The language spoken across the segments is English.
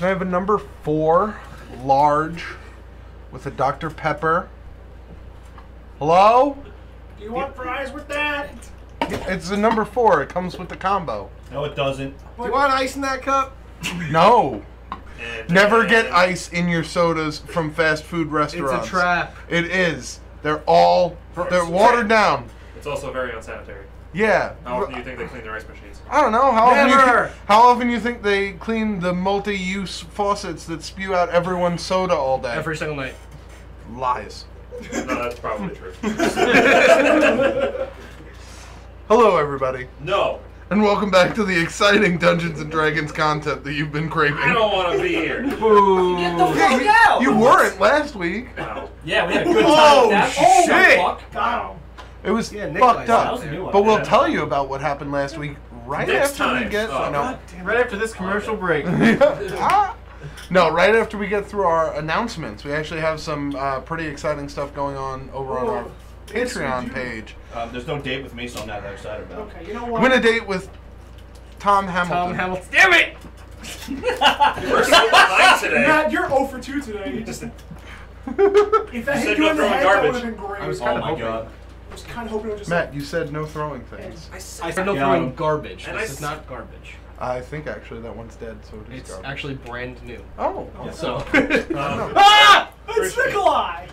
Can I have a number 4, large, with a Dr. Pepper? Hello? Do you want fries with that? It's a number 4. It comes with the combo. No, it doesn't. Do you want ice in that cup? No. Never get ice in your sodas from fast food restaurants. It's a trap. It is. They're watered down. It's also very unsanitary. Yeah. How often do you think they clean their ice machines? I don't know. How Never. often you think they clean the multi-use faucets that spew out everyone's soda all day? Every single night. Lies. No, that's probably true. Hello, everybody, No, and welcome back to the exciting Dungeons and Dragons content that you've been craving. I don't want to be here. Boo. Get the Yeah, fuck out! you weren't last week. Wow. Yeah, we had a good time Oh, with that. shit. Fuck. Wow. It was Yeah, Nikolai's fucked out up. That was a new one. But we'll Yeah. tell you about what happened last week right Next after we time. get. Oh, no. Right after this commercial break. Ah. No, right after we get through our announcements. We actually have some pretty exciting stuff going on over on our Yes, we Patreon do. page. There's no date with me, so I'm not that excited about it. Okay, you know what? Win a date with Tom Hamilton. Tom Hamilton. Damn it! We're so behind today. Matt, you're 0 for 2 today. You just. If that said hit you no in the throwing head, that garbage. would have been great. I was Oh kinda my hoping. god. I was kind of hoping it would just. Matt, you said no throwing things. I said no Yeah. throwing garbage. And This I is not garbage. I think actually that one's dead, so it is It's garbage. actually brand new. Oh. So. Ah! It's Nikolai!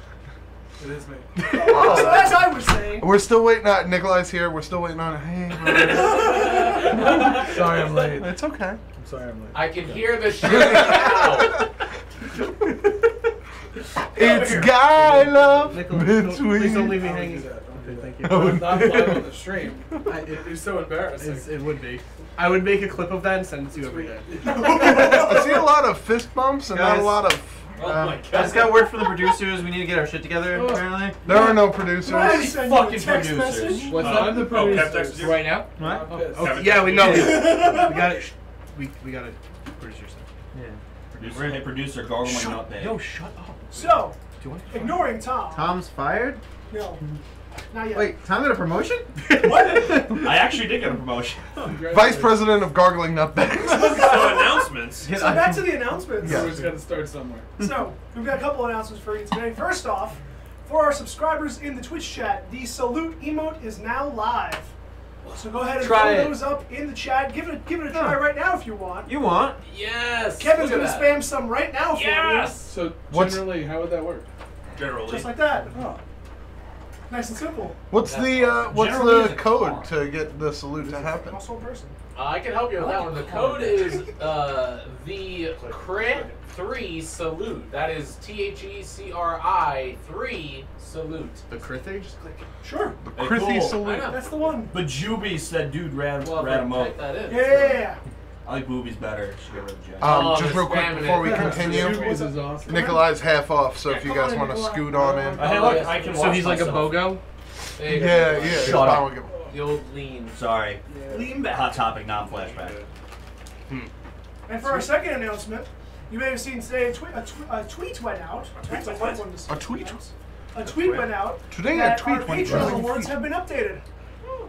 It is me. So as I was saying. We're still waiting on Nikolai's here. We're still waiting on. Hey, Sorry I'm late. it's okay. I'm sorry I'm late. I can hear the shit now. It's Guy Love Nicholas, please don't leave me I would do hanging. that. Okay, thank you. Oh, Not live on the stream. It'd be so embarrassing. It would be. I would make a clip of that and send it to you every day. I see a lot of fist bumps and not a Guys. lot of. Oh my I just got word from the producers. We need to get our shit together. Apparently. There are no producers. Ryan sent you a fucking text producers. message. What's I'm the Oh, producer. Kev texted you? Right now? What? I'm pissed. Okay, yeah, we know. We got it. We got it. Producer stuff. Yeah. Producer, hey producer, gargle my nut bag. Yo, shut up. So, Do you want to ignoring Tom. Tom's fired. No. Not yet. Wait, Tom got a promotion? What? I actually did get a promotion. Vice President of Gargling Nutbags. So announcements. So back to the announcements. Yeah. We're just gonna start somewhere. So, we've got a couple announcements for you today. First off, for our subscribers in the Twitch chat, the salute emote is now live. So go ahead and Try throw it. those up in the chat. Give it a try right now if you want. You want? Yes. Kevin's look going at to that. spam some right now for Yes. So What's- generally, how would that work? you. Generally. Just like that. Oh. Nice and simple. What's the Generally, it's a code car. to get the salute to happen? Also in person. I can help you with that one. The code is the Crit 3 Salute. That is THECRI 3 Salute. The Crithy? Sure. Hey, Chrissy cool. salute. I know. That's the one. But Juby said, dude, rad Well, him if I up. type that in. Yeah. I like boobies better. Should get rid of Jen. Oh, Just they're real quick spamming before we it. continue, Jubies is awesome. Nikolai's half off, so if you come guys on, want to Nikolai. scoot on in. Hey, look, I can So watch he's like a myself. BOGO? There you go. Yeah, yeah. it's Shut up. fine. The old lean. Sorry. Lean back. Hot topic, non-flashback. And for our second announcement, you may have seen today a tweet went out. That's a fun one to see. A tweet? A tweet went out. Today a that tweet our went Patreon out. awards have been updated.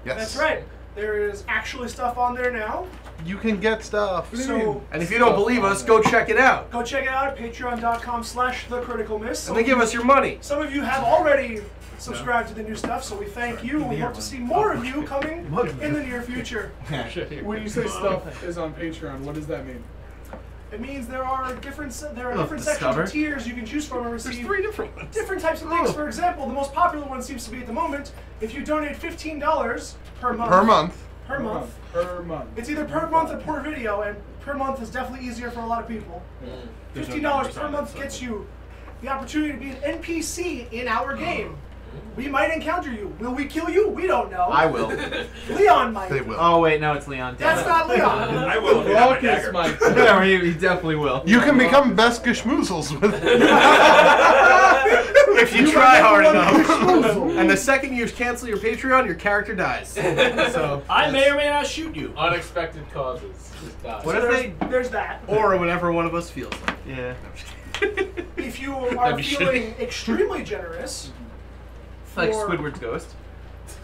Yes. That's right. There is actually stuff on there now. You can get stuff. So And if you don't believe us, go check it out. go check it out at patreon.com/TheCriticalMiss. And they give us your money. Some of you have already subscribed to the new stuff, so we thank you. We hope to see more of you coming in the near future. When you say stuff is on Patreon, what does that mean? It means there are different Look, sections discover. of tiers you can choose from and receive different ones. different types of things. For example, the most popular one seems to be at the moment, if you donate $15 per month. Per month. Per month. Per month. It's either per month or per video, and per month is definitely easier for a lot of people. $15 per month gets you the opportunity to be an NPC in our game. We might encounter you. Will we kill you? We don't know. I will. Leon might. They will. Oh wait, no, it's Leon. Damn That's it. not Leon. I will if you have my Glaucus dagger. might. Yeah, he definitely will. You can become best geschmoozles with it. If you try hard enough. Schmoozle. And the second you cancel your Patreon, your character dies. So, I may or may not shoot you. Unexpected causes. What if they? There's that. or whenever one of us feels it. Yeah. If you are That'd be feeling extremely generous, Like for- Squidward's ghost.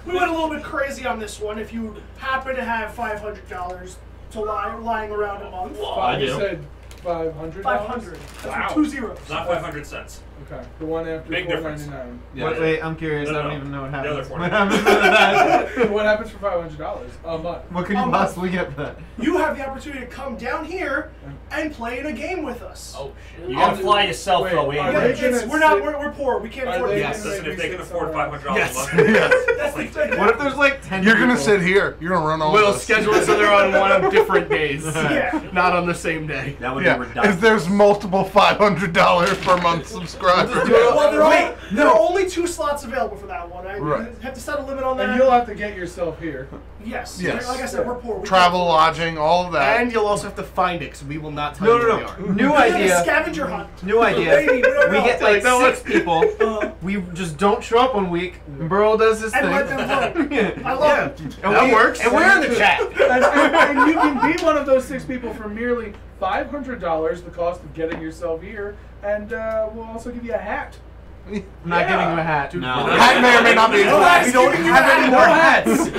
we went a little bit crazy on this one. If you happen to have $500 to lying around a month, I You do. said $500. 500. Wow. 2 zeros. Not 500 cents. Okay. The one after Big difference. $4.99. Wait, wait, I'm curious. No, I don't no. even know what The other happens. one. What happens to that? What happens for $500 a month? What could you possibly get for that? You have the opportunity to come down here and play in a game with us. Oh shit. You gotta fly yourself Wait, though, are Yeah, Andrew. they gonna we're poor. We can't Are afford they to Yes. do Listen, this. if they can afford $500 a Yes. month, That's the thing. What if there's like 10 You're gonna people? sit here. You're gonna run all We'll this. schedule it so they're on one of different days. Yeah. Not on the same day. That would Yeah, be redundant. if there's multiple $500 per month subscribers. Well, there are only 2 slots available for that one. I Right. have to set a limit on that. And you'll have to get yourself here. Yes. Yes. Like I said, we're poor. We Travel, can't- lodging, all of that. And you'll also have to find it, because we will not tell No, you no, where no. we are. New We did a idea. scavenger hunt. New idea. Maybe, we don't We know. get like no, 6 people. We just don't show up 1 week. Burl does his And thing. let them vote. Yeah. I love it. And That works. And we're in the chat. And you can be one of those 6 people for merely $500, the cost of getting yourself here, and we'll also give you a hat. I'm not giving him a hat. No. Hat may or may not be Relax, included. we don't have any more hats.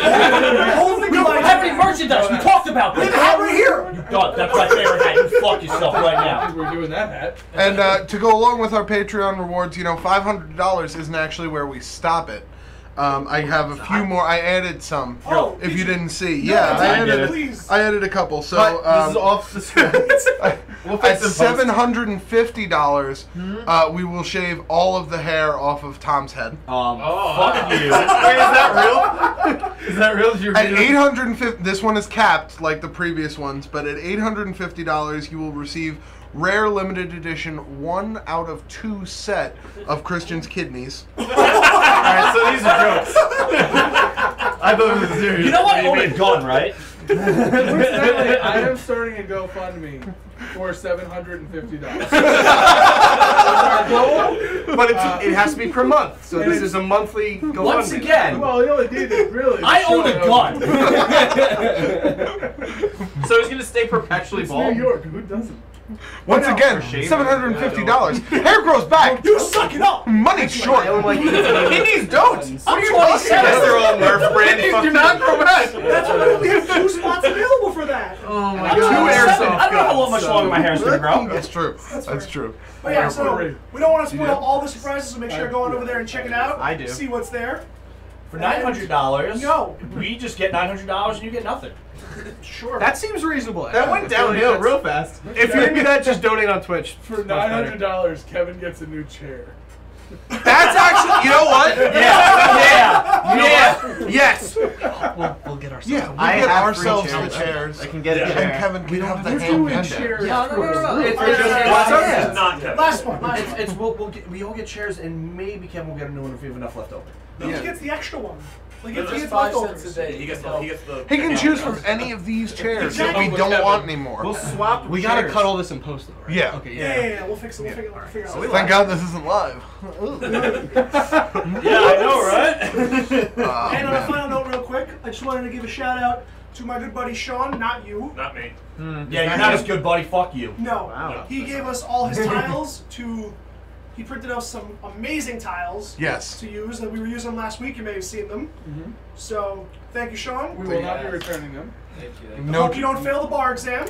Holy We don't have any merchandise. We talked about We this. have a hat right here. God, that's my favorite hat. You fuck yourself right I now. think we're doing that hat. And to go along with our Patreon rewards, you know, $500 isn't actually where we stop it. I have a few more. I added some. Oh, if you didn't see, No, yeah, I did added. it. Please. I added a couple. So But this is off the script. We'll at fix it in post. $750, we will shave all of the hair off of Tom's head. Fuck you. Wait, is that real? Is that real? Did you At read it? $850, this one is capped like the previous ones, but at $850, you will receive rare limited edition 1 out of 2 set of Christian's kidneys. Alright, so these are jokes. I thought it was serious. You know what? Own a gun, right? Incidentally, I am starting a GoFundMe for $750. But it has to be per month, so this is a monthly GoFundMe. Once again, Well, the only thing that really. I own a gun. So he's gonna stay perpetually It's bald? New York. Who doesn't? Once again, $750. Hair grows back. You suck it up. Money's short. I own like Kidneys don't. I'm Yes, 27. they're all Nerf brand. Kidneys Fuck do you. not grow back. That's why we have 2 spots available for that. Oh my I'm god. 27. I don't know how much longer my hair's gonna grow. That's true. That's true. But yeah, so Free. we don't want to spoil all the surprises, so make sure to go on over there and check it out. I do. See what's there. For $900, No. we just get $900 and you get nothing. Sure. That seems reasonable. That went downhill real fast. If you're into that, just donate on Twitch. For $900, Kevin gets a new chair. That's actually, you know what? Yes. We'll get ourselves. Yeah, we I get have ourselves free the chairs. I can get a Yeah. chair. And Kevin can have the We're hand doing bender. chairs. No. It's This is not Kevin. Last one. Last one. It's we all get chairs and maybe Kevin will get a new one if we have enough left over. He gets the extra one. Like But it's just gets 5 leftovers. cents a day. He gets the. He can choose from any of these chairs that we Exactly. don't want anymore. We'll swap. We gotta chairs. cut all this in post, though, right? Yeah. Okay. Yeah. We'll fix it. We'll figure it out. Thank God this isn't live. Yeah, I know, right? And on a final note, real quick, I just wanted to give a shout out to my good buddy Sean, not you. Not me. Yeah, you're not as good, buddy. Fuck you. No. Wow. He gave us all his tiles to. He printed us some amazing tiles Yes. to use that we were using last week. You may have seen them. So thank you, Sean. We will not be returning them. Thank you. No. Hope you don't fail the bar exam,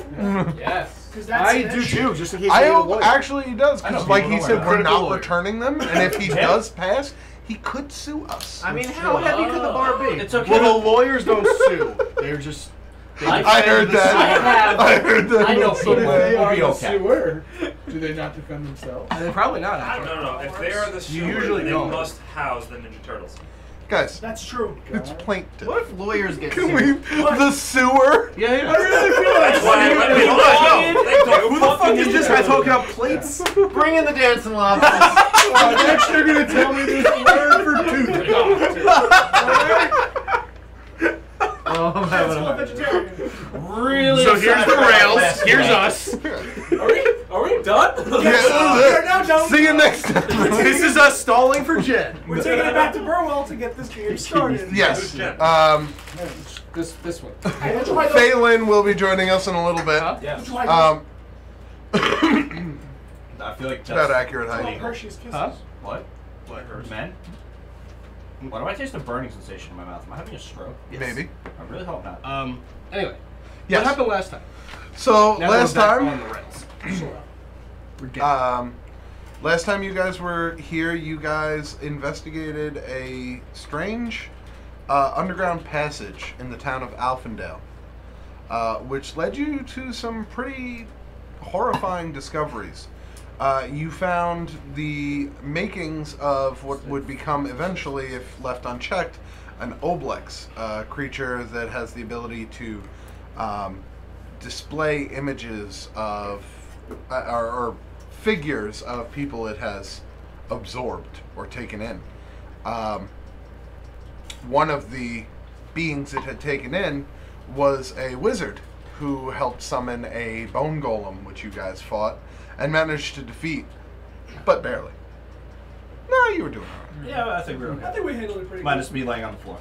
Yes. because that's I an do issue. too, just in case. I you need a hope lawyer. actually he does, I know because like people he know said, that. we're Critical not lawyer. returning them, and if he does pass, he could sue us. I mean, how heavy could the bar be? It's okay. Well, the lawyers don't sue. They're just. I heard that. I heard that. I know But if people. they We'll are be the okay. sewer, do they not defend themselves? They're probably not. I Actually. don't No. If they are the sewer, usually they don't. must house the Ninja Turtles. Guys, That's true. it's plaintiff. What if lawyers get Can sued? we? The sewer? Yeah, yeah. I really feel like That's why I let me know. Who the fuck is this guy talking about plates? Bring in the dancing lobsters. next you're gonna tell me this word for tooth. Oh, I'm That's having still a a vegetarian. Really? So here's the rails. Here's us. Are we done? Yeah, We are now done. See you next time. This is us stalling for Jed. We're taking it back to Burwell to get this game started. Yes. This one. Hey, don't you hide those- Phelan will be joining us in a little bit. don't Yes. you hide those- I feel like About that's accurate Oh, height. Hershey's Kisses. Huh? what? What? Men? Why do I taste a burning sensation in my mouth? Am I having a stroke? Maybe. I really hope not. Anyway, Yes. what happened last time? So Now last we're back time, on the rails. Last time you guys were here, you guys investigated a strange underground passage in the town of Alfendale, which led you to some pretty horrifying discoveries. You found the makings of what would become eventually, if left unchecked, an Oblex, a creature that has the ability to display images of or figures of people it has absorbed or taken in. One of the beings it had taken in was a wizard who helped summon a bone golem, which you guys fought and managed to defeat, but barely. No, you were doing all right. Yeah, I think we're okay. I think we handled it pretty Minus good. me laying on the floor.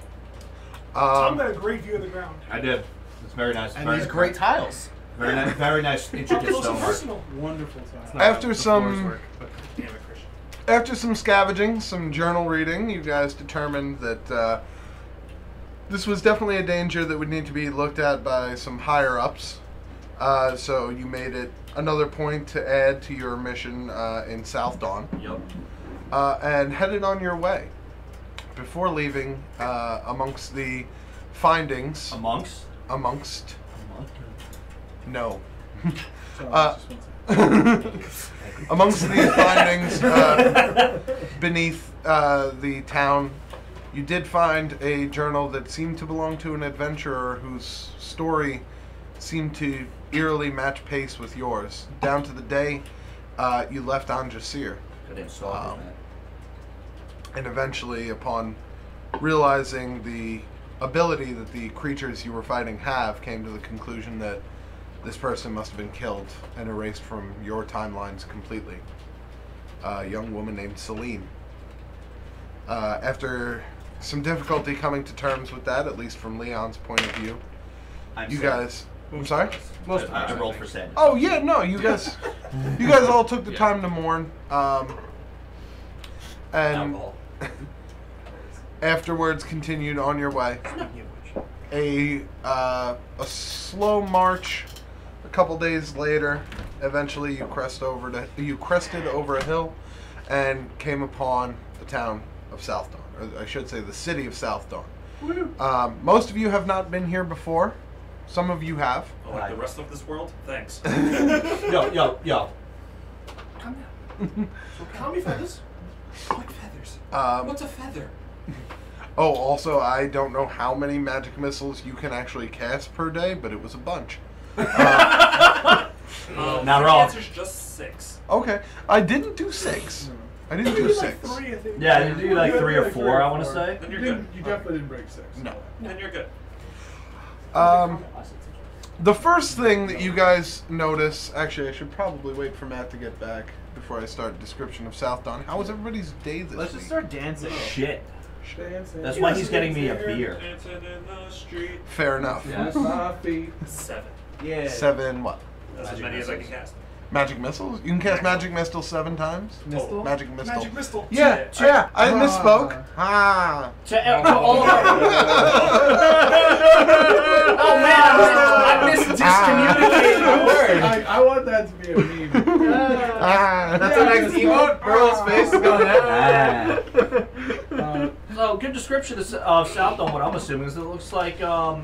Tom got a great view of the ground. I did. It's very nice. And very these great tiles. very nice, intricate Close and stonework. personal. Wonderful time. After some Work, but damn it, Christian. After some scavenging, some journal reading, you guys determined that this was definitely a danger that would need to be looked at by some higher-ups. So you made it another point to add to your mission in Southdawn. Yep. And headed on your way. Before leaving, amongst the findings... Amongst? No. So, Amongst the findings beneath the town, you did find a journal that seemed to belong to an adventurer whose story seemed to eerily match pace with yours, down to the day you left Anjasir. Good install. And eventually, upon realizing the ability that the creatures you were fighting have, came to the conclusion that this person must have been killed and erased from your timelines completely. A young woman named Celine. After some difficulty coming to terms with that, at least from Leon's point of view, you guys... I'm sorry? I rolled for sadness. Oh, yeah, no, you guys all took the time to mourn. And Alcohol. afterwards continued on your way. A slow march. A couple days later, eventually you crested over a hill and came upon the town of Southdawn, or I should say the city of Southdawn. Most of you have not been here before. Some of you have. Oh, like the rest of this world? Thanks. Yo. Calm down. Calm your feathers. Like feathers. What's a feather? Oh, also, I don't know how many magic missiles you can actually cast per day, but it was a bunch. Not The wrong. answer's just 6. Okay, I didn't do 6. I didn't do Like 6. 3, I think. Yeah, you do like You 3 did or like 4, I want to say. Then You, you're good. you definitely didn't break 6. No. Then you're good. The first thing that you guys notice, actually, I should probably wait for Matt to get back before I start a description of Southdawn. How was everybody's day this Let's week? just start dancing. Shit. Dancing. That's why he's getting me a beer. Dancing in the street. Fair enough. Yes. My feet. 7. Yeah. 7 what? That's as many as I can cast. Magic missiles? You can cast magic missile 7 times? Mistle? Magic missile. Magic Missile. Yeah, yeah, I misspoke. Ah. To all of our... Oh man, I miscommunicated the word. I want that to be a meme. That's the next emote. Girl's face is going out. So, good description of Southdawn. What I'm assuming is it looks like, wow.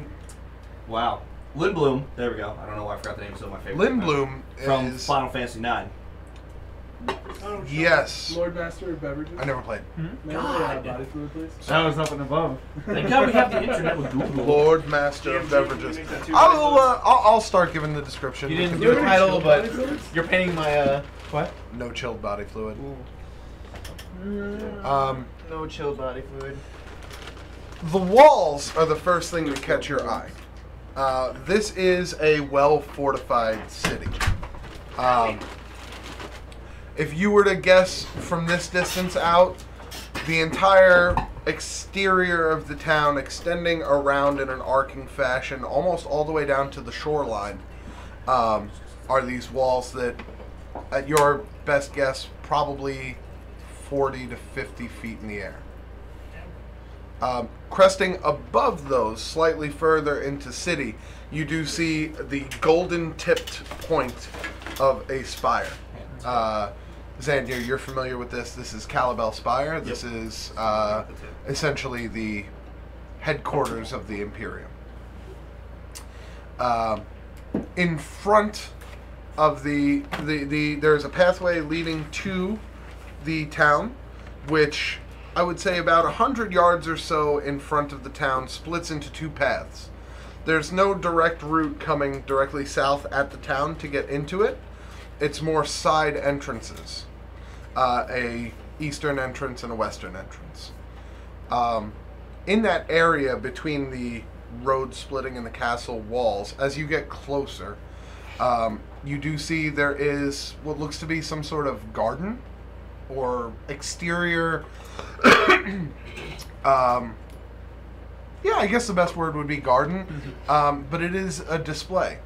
Lindblom. There we go. I don't know why I forgot the name of some of my favorite. Lindblom From is... Final Fantasy IX. Yes. Lord Master of Beverages. I never played. May I God. body fluid, please? That was up and above. Thank God we have the internet with Google. Lord Master of DMG, Beverages. you make that 2 I'll start giving the description. You didn't You do a have any title, chilled but body fluids? you're painting my, what? No chilled body fluid. No chill body fluid. The walls are the first thing to catch your eye. This is a well-fortified city. If you were to guess from this distance out, the entire exterior of the town extending around in an arcing fashion, almost all the way down to the shoreline, are these walls that, at your best guess, probably 40 to 50 feet in the air. Cresting above those, slightly further into city, you do see the golden-tipped point of a spire. Xandir, you're familiar with this. This is Calabel Spire. This is essentially the headquarters of the Imperium. In front of there's a pathway leading to the town, which I would say about 100 yards or so in front of the town splits into two paths. There's no direct route coming directly south at the town to get into it. It's more side entrances, a eastern entrance and a western entrance. In that area between the road splitting and the castle walls, as you get closer, you do see there is what looks to be some sort of garden or exterior. Yeah, I guess the best word would be garden, but it is a display.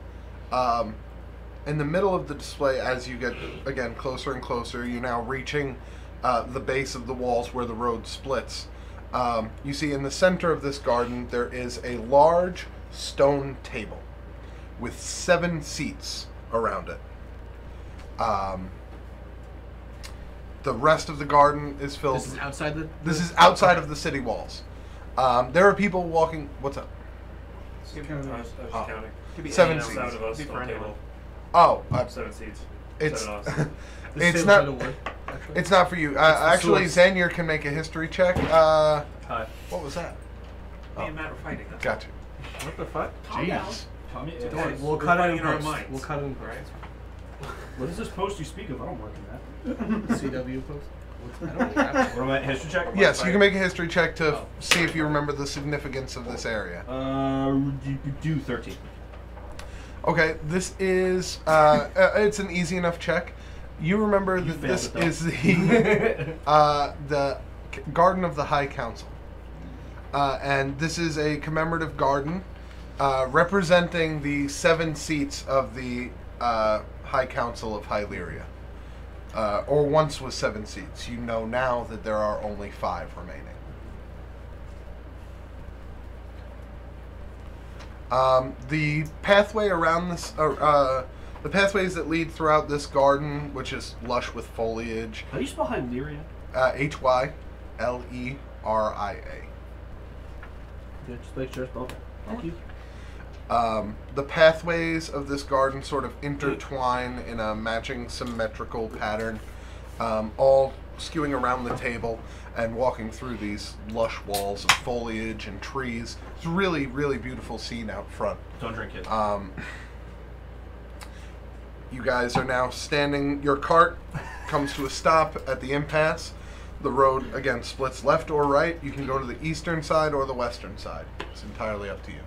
In the middle of the display, as you get, again, closer and closer, you're now reaching the base of the walls where the road splits. You see in the center of this garden, there is a large stone table with 7 seats around it. The rest of the garden is filled... This is outside the... This is outside of the city walls. There are people walking... What's up? I was counting. 7 Seven seats. of us on the table. Oh, 7 seats. it's 7 of us. it's not it's not for you. Actually, Xandir can make a history check. Hi. What was that? Me and Matt were fighting. That's Got you. What the fuck? Calm down. Jeez. Don't Guys, worry, we'll we're cut it fighting in in our post. minds. We'll cut it in post. Right? What is this post you speak of? I don't work in that. CW post. I don't really have What am I? History check? Yes, you can make a history check to see if you remember the significance of this area. Do 13. Okay, this is it's an easy enough check. You remember that failed this it, though. is the Garden of the High Council, and this is a commemorative garden representing the 7 seats of the High Council of Hyleria, or once was 7 seats. You know now that there are only 5 remaining. The pathway around this, the pathways that lead throughout this garden, which is lush with foliage, How do you spell Hyleria? Hyleria. Yeah, just make sure it's spelled. Thank you. The pathways of this garden sort of intertwine in a matching symmetrical pattern, all skewing around the table and walking through these lush walls of foliage and trees. It's a really, really beautiful scene out front. Don't drink it. You guys are now standing. Your cart comes to a stop at the impasse. The road, again, splits left or right. You can go to the eastern side or the western side. It's entirely up to you.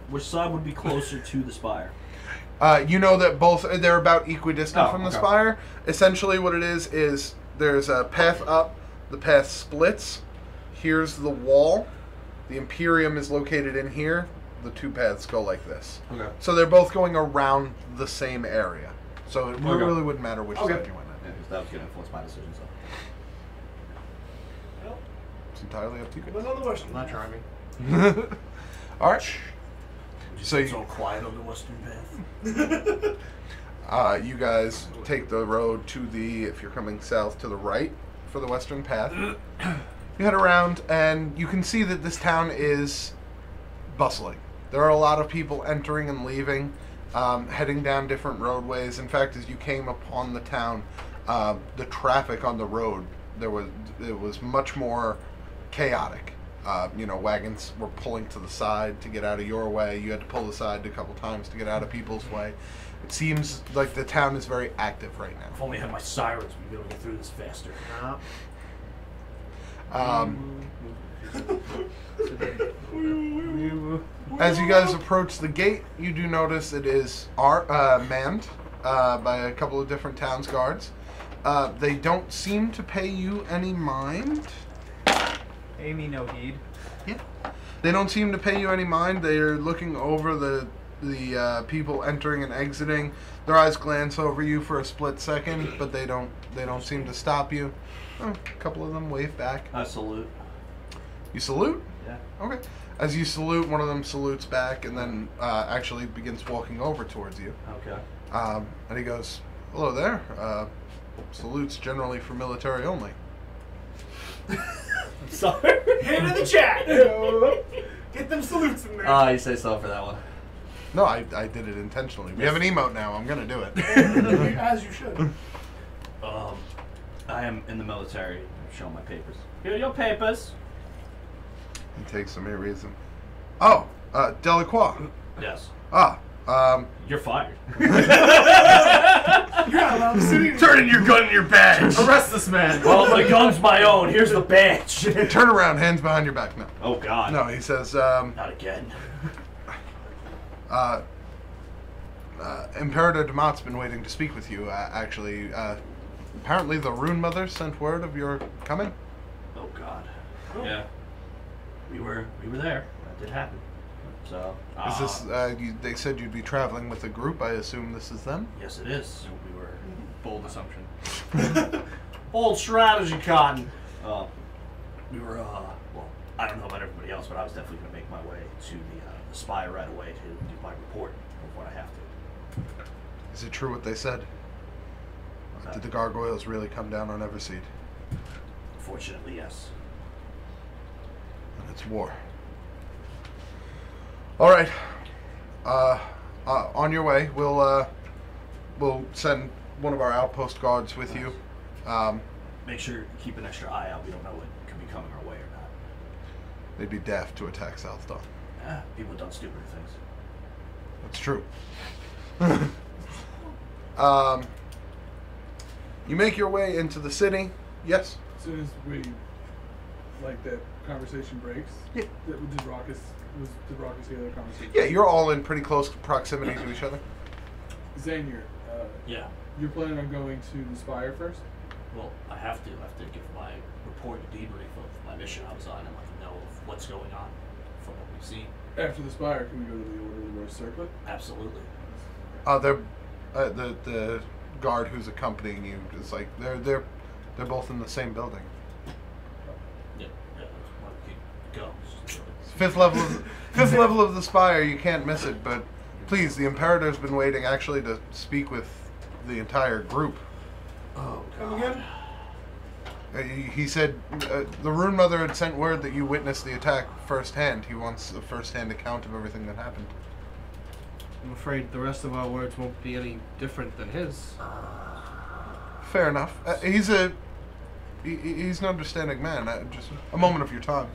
Which side would be closer to the spire? You know that both, they're about equidistant from the okay. spire. Essentially what it is there's a path up. The path splits. Here's the wall. The Imperium is located in here. The 2 paths go like this. Okay. So they're both going around the same area. So it Okay. really wouldn't matter which Okay. side you went in. Yeah, because that was going to influence my decision. So. Well, It's entirely up to you it was on the western. Not charming. guys. All right. So It's you, all quiet on the western path. you guys take the road to the, if you're coming south, to the right for the western path. You head around and you can see that this town is bustling. There are a lot of people entering and leaving, heading down different roadways. In fact, as you came upon the town, the traffic on the road, it was much more chaotic. Wagons were pulling to the side to get out of your way. You had to pull aside a couple times to get out of people's way. It seems like the town is very active right now. If only I had my sirens, we'd be able to go through this faster. As you guys approach the gate, you do notice it is manned by a couple of different town's guards. They don't seem to pay you any mind. Amy, no heed. Yeah. They don't seem to pay you any mind. They are looking over the people entering and exiting. Their eyes glance over you for a split second, but they don't seem to stop you. A couple of them wave back. I salute. You salute? Yeah. Okay. As you salute, one of them salutes back and then actually begins walking over towards you. Okay. And he goes, "Hello there. Salutes generally for military only." I'm sorry. Hand in the chat. Get them salutes in there. Ah, you say so for that one. No, I did it intentionally. We have an emote now. I'm gonna do it. As you should. I am in the military. I'm showing my papers. Here are your papers. He takes some reason. Oh, Delacroix. Yes. You're fired. You're not allowed to sit. Turn in your gun and your badge. Arrest this man. Well, my gun's my own. Here's the badge. Turn around, hands behind your back. No. Oh, God. No, he says, Not again. Imperator Demotte's been waiting to speak with you, actually. Apparently the Rune Mother sent word of your coming. Oh, God. Yeah. We were there. That did happen. So, Is this, they said you'd be traveling with a group. I assume this is them? Yes, it is. We were... Bold assumption. Old strategy, Cotton. We were, well, I don't know about everybody else, but I was definitely going to make my way to the spire right away to do my report of what I have to. Is it true what they said? Did the gargoyles really come down on Everseed? Fortunately, yes. And it's war. All right. On your way. We'll send one of our outpost guards with you. Make sure you keep an extra eye out. We don't know what could be coming our way or not. They'd be daft to attack Southdawn. People have done stupider things. That's true. You make your way into the city. Yes. As soon as that conversation breaks. Yeah. Did Raucus hear the conversation? Yeah, you're all in pretty close proximity to each other. Xanier, Yeah. you're planning on going to the Spire first? Well, I have to give my report and debrief of my mission I was on and let them know of what's going on from what we've seen. After the Spire, can we go to the Order of the Rose Circlet? Absolutely. The guard who's accompanying you is like they're both in the same building. Yeah. Go. Fifth level of the Spire. You can't miss it. But please, the Imperator's been waiting actually to speak with the entire group. Oh, Come again? He said the Rune Mother had sent word that you witnessed the attack firsthand. He wants a firsthand account of everything that happened. I'm afraid the rest of our words won't be any different than his. Fair enough. He's an understanding man. Just a moment of your time.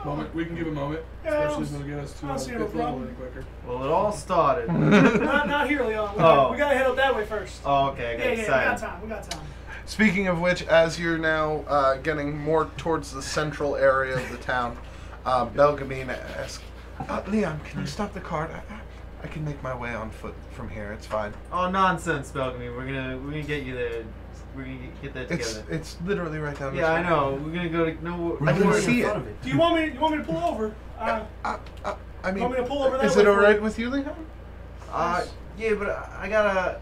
Moment. We can give a moment. Yeah, Especially if it'll get us to I don't see no fifth level problem. any quicker. Well, it all started. Not here, Leon. We gotta head up that way first. Oh, okay. I got excited. We got time. Speaking of which, as you're now getting more towards the central area of the town, Belgamine asks, "Leon, can you stop the cart? I can make my way on foot from here. It's fine." Oh, nonsense, Belgamy. We're gonna get you there. We're gonna get that together. It's literally right down. Yeah, I this know. We're gonna go to no. I can see it. Do you want me to pull over? I mean, want me to pull over that is way it all for right you? with you, Leon? Yeah, but I gotta.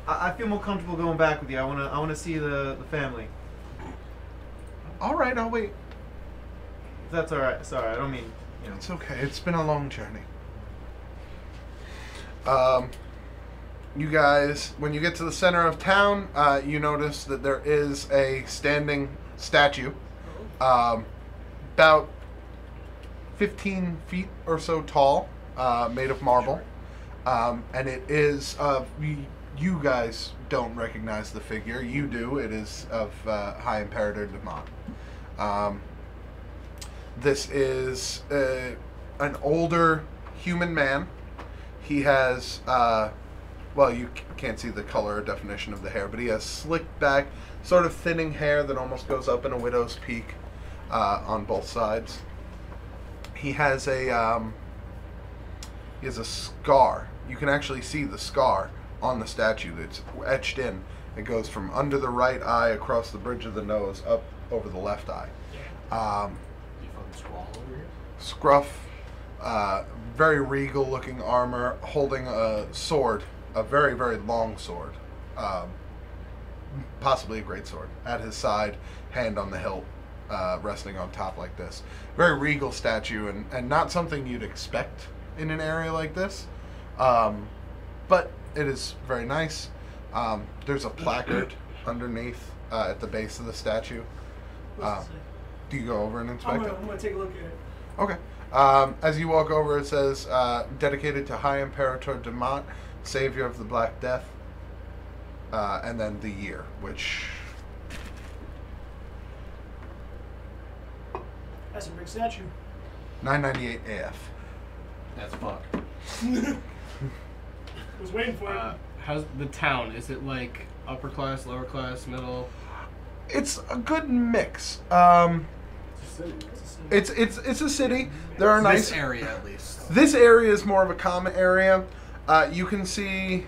I feel more comfortable going back with you. I wanna see the family. All right, I'll wait. If that's all right. Sorry, I don't mean. You know. It's okay. It's been a long journey. You guys, when you get to the center of town, you notice that there is a standing statue, about 15 feet or so tall, made of marble, and it is you guys don't recognize the figure. You do. It is of High Imperator Demotte. This is an older human man. He has, well, you can't see the color or definition of the hair, but he has slicked back, sort of thinning hair that almost goes up in a widow's peak on both sides. He has a scar. You can actually see the scar on the statue that's etched in. It goes from under the right eye across the bridge of the nose up over the left eye. You fucking squall over here? Scruff, very regal looking armor, holding a sword, a very, very long sword, possibly a great sword, at his side, hand on the hilt, resting on top like this. Very regal statue, and not something you'd expect in an area like this. But It is very nice. There's a placard underneath at the base of the statue. Do you go over and inspect it? I'm gonna take a look at it. Okay. As you walk over, it says, dedicated to High Imperator Demont, Savior of the Black Death, and then the year, which... That's a big statue. 998 AF. That's fuck. Was waiting for it. How's the town? Is it like upper class, lower class, middle? It's a good mix. It's a city. There are nice This area, at least. This area is more of a common area. You can see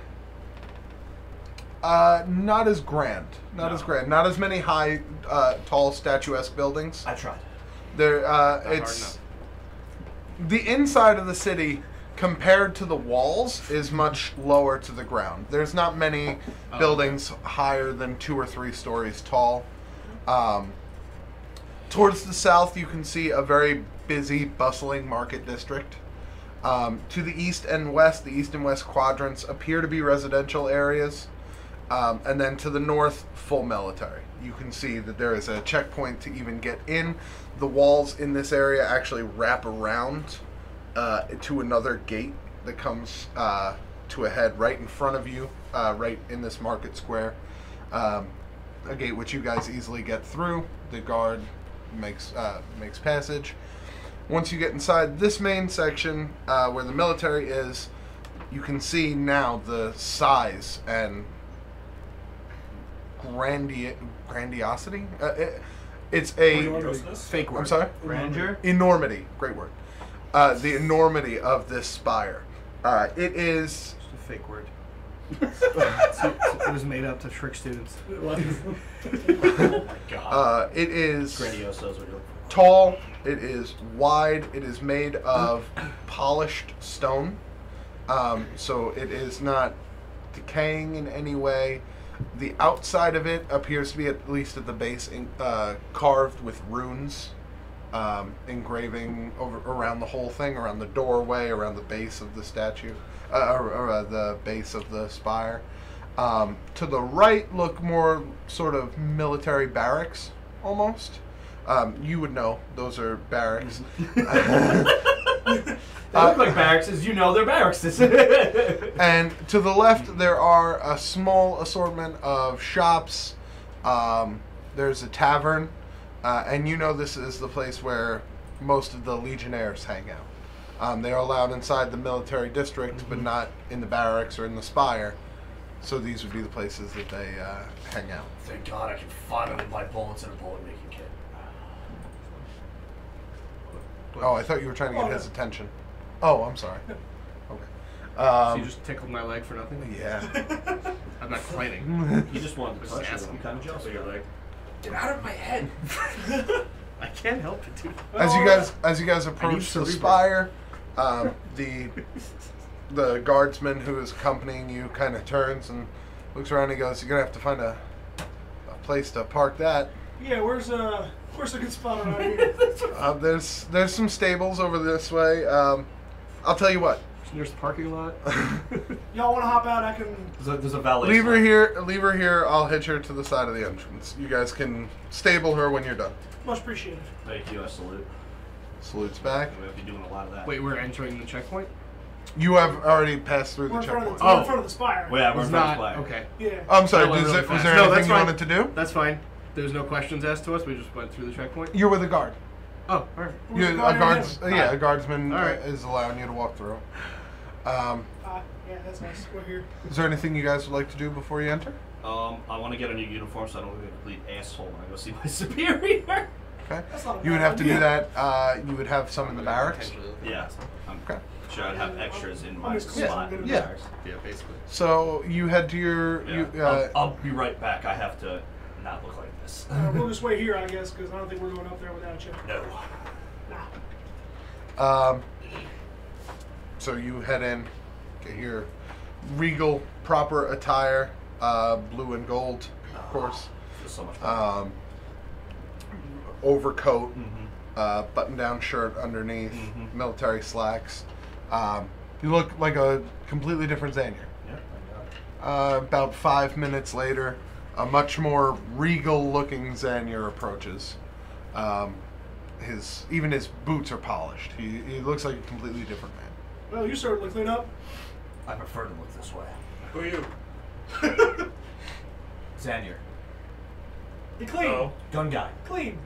not as grand, not as grand, not as many high, tall, statuesque buildings. I tried. There, hard it's the inside of the city compared to the walls is much lower to the ground. There's not many buildings higher than 2 or 3 stories tall. Towards the south, you can see a very busy, bustling market district. To the east and west, the east and west quadrants appear to be residential areas. And then to the north, full military. You can see that there is a checkpoint to even get in. The walls in this area actually wrap around to another gate that comes to a head right in front of you, right in this market square. A gate which you guys easily get through. The guard makes passage. Once you get inside this main section where the military is, you can see now the size and grandiosity. It's a Fake word. I'm sorry. Grandeur. Enormity. Great word. The enormity of this spire. It is. It's a fake word. It was made up to trick students. Oh my god. It is Grandioso is what you're looking for. tall. It is wide. It is made of polished stone. So it is not decaying in any way. The outside of it appears to be, at least at the base, carved with runes, engraving around the whole thing, around the doorway, around the base of the statue, or the base of the spire. To the right look more sort of military barracks, almost. You would know those are barracks. They look like barracks, you know they're barracks. And to the left, there are a small assortment of shops. There's a tavern, and you know this is the place where most of the legionnaires hang out. They are allowed inside the military district, but not in the barracks or in the spire. So these would be the places that they hang out. Thank God I can finally buy bullets in a bullet-making kit. Oh, I thought you were trying to get his attention. Oh, I'm sorry. Okay. So you just tickled my leg for nothing? Yeah. I'm not fighting. You just wanted to touch it. I'm kind of jealous of your leg. Get out of my head. I can't help it, dude. As you guys approach the spire, the guardsman who is accompanying you kind of turns and looks around and goes, "You're gonna have to find a place to park that." Yeah, where's a good spot around here? There's some stables over this way. I'll tell you what. There's the parking lot. Y'all want to hop out? I can. There's a valet. Leave her here. I'll hitch her to the side of the entrance. You guys can stable her when you're done. Much appreciated. Thank you. I salute. Salutes back. We have to be doing a lot of that. Wait, we're entering the checkpoint? You have already passed through the We're in front of checkpoint. we're in front of the spire. Well, yeah, we're It's in front of not. the fire. Okay. Yeah. I'm sorry. That went really Was fast. there No, anything that's you fine. wanted to do? That's fine. There was no questions asked to us. We just went through the checkpoint. You're with a guard. Oh, alright. A guardsman All right. is allowing you to walk through. Yeah, that's nice. We're here. Is there anything you guys would like to do before you enter? I want to get a new uniform so I don't look like a complete asshole when I go see my superior. Okay. That's not a You would bad have to do idea. that. You would have some in the barracks. Yeah. I'm Okay. sure I'd have extras in my I'm as clear as I'm spot. gonna in be. the barracks. Yeah, basically. So you head to your. Yeah. I'll be right back. I have to not look like this. We'll just wait here, I guess, because I don't think we're going up there without a check. No. Nah. So you head in, get your regal, proper attire, blue and gold, of course. Feels so much better. Overcoat, button-down shirt underneath, military slacks. You look like a completely different Xanier. Yeah. About 5 minutes later, a much more regal-looking Xanier approaches. Even his boots are polished. He looks like a completely different man. Well, you certainly clean up. I prefer to look this way. Who are you? Xanier. You clean. Oh. Gun guy. Clean.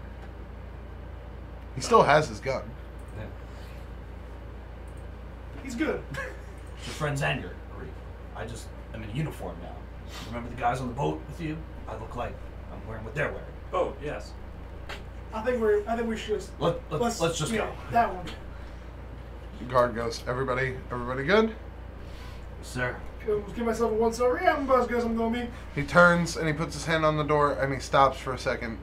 He still has his gun. He's good. Your friend Xanier. I'm in a uniform now. Remember the guys on the boat with you? I look like I'm wearing what they're wearing. Oh, yes. I think we should just Let's just go. That one. The guard goes, everybody good? Sir. Give myself a 1 silver. Yeah, I'm about as good as I'm gonna be. He turns and he puts his hand on the door and he stops for a second.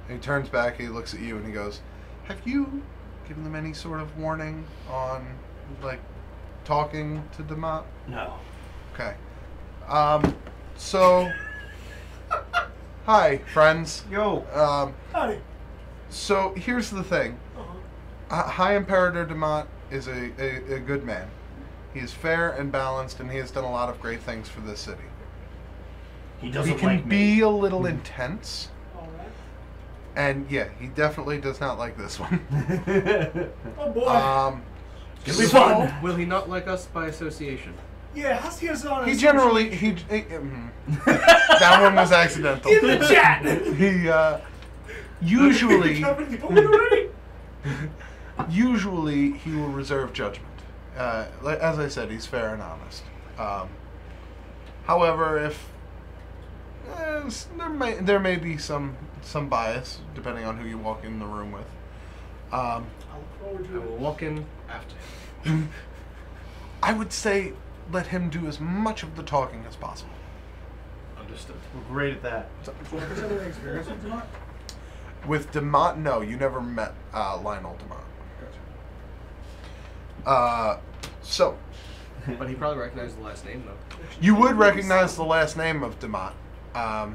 He turns back, he looks at you and he goes, have you given them any sort of warning on, like, talking to Demat? No. Okay. So, hi, friends. Yo. Howdy. So, here's the thing. High Imperator Demat is a good man. He is fair and balanced, and he has done a lot of great things for this city. He doesn't He can like be me. a little intense, All right. and yeah, he definitely does not like this one. Oh boy. It'll be fun. Will he not like us by association? Yeah, how's he on? He generally that one was accidental. in the chat. He usually Already? usually he will reserve judgment. As I said, he's fair and honest. However, if there may be some bias depending on who you walk in the room with. I look forward I to will it. walk in after. I would say let him do as much of the talking as possible. Understood. We're great at that. Is there any experience with Demont? With Demont, no, you never met Lionel Demont. Gotcha. So But he probably recognized the last name, though. you would recognize the last name of Demont. Yeah.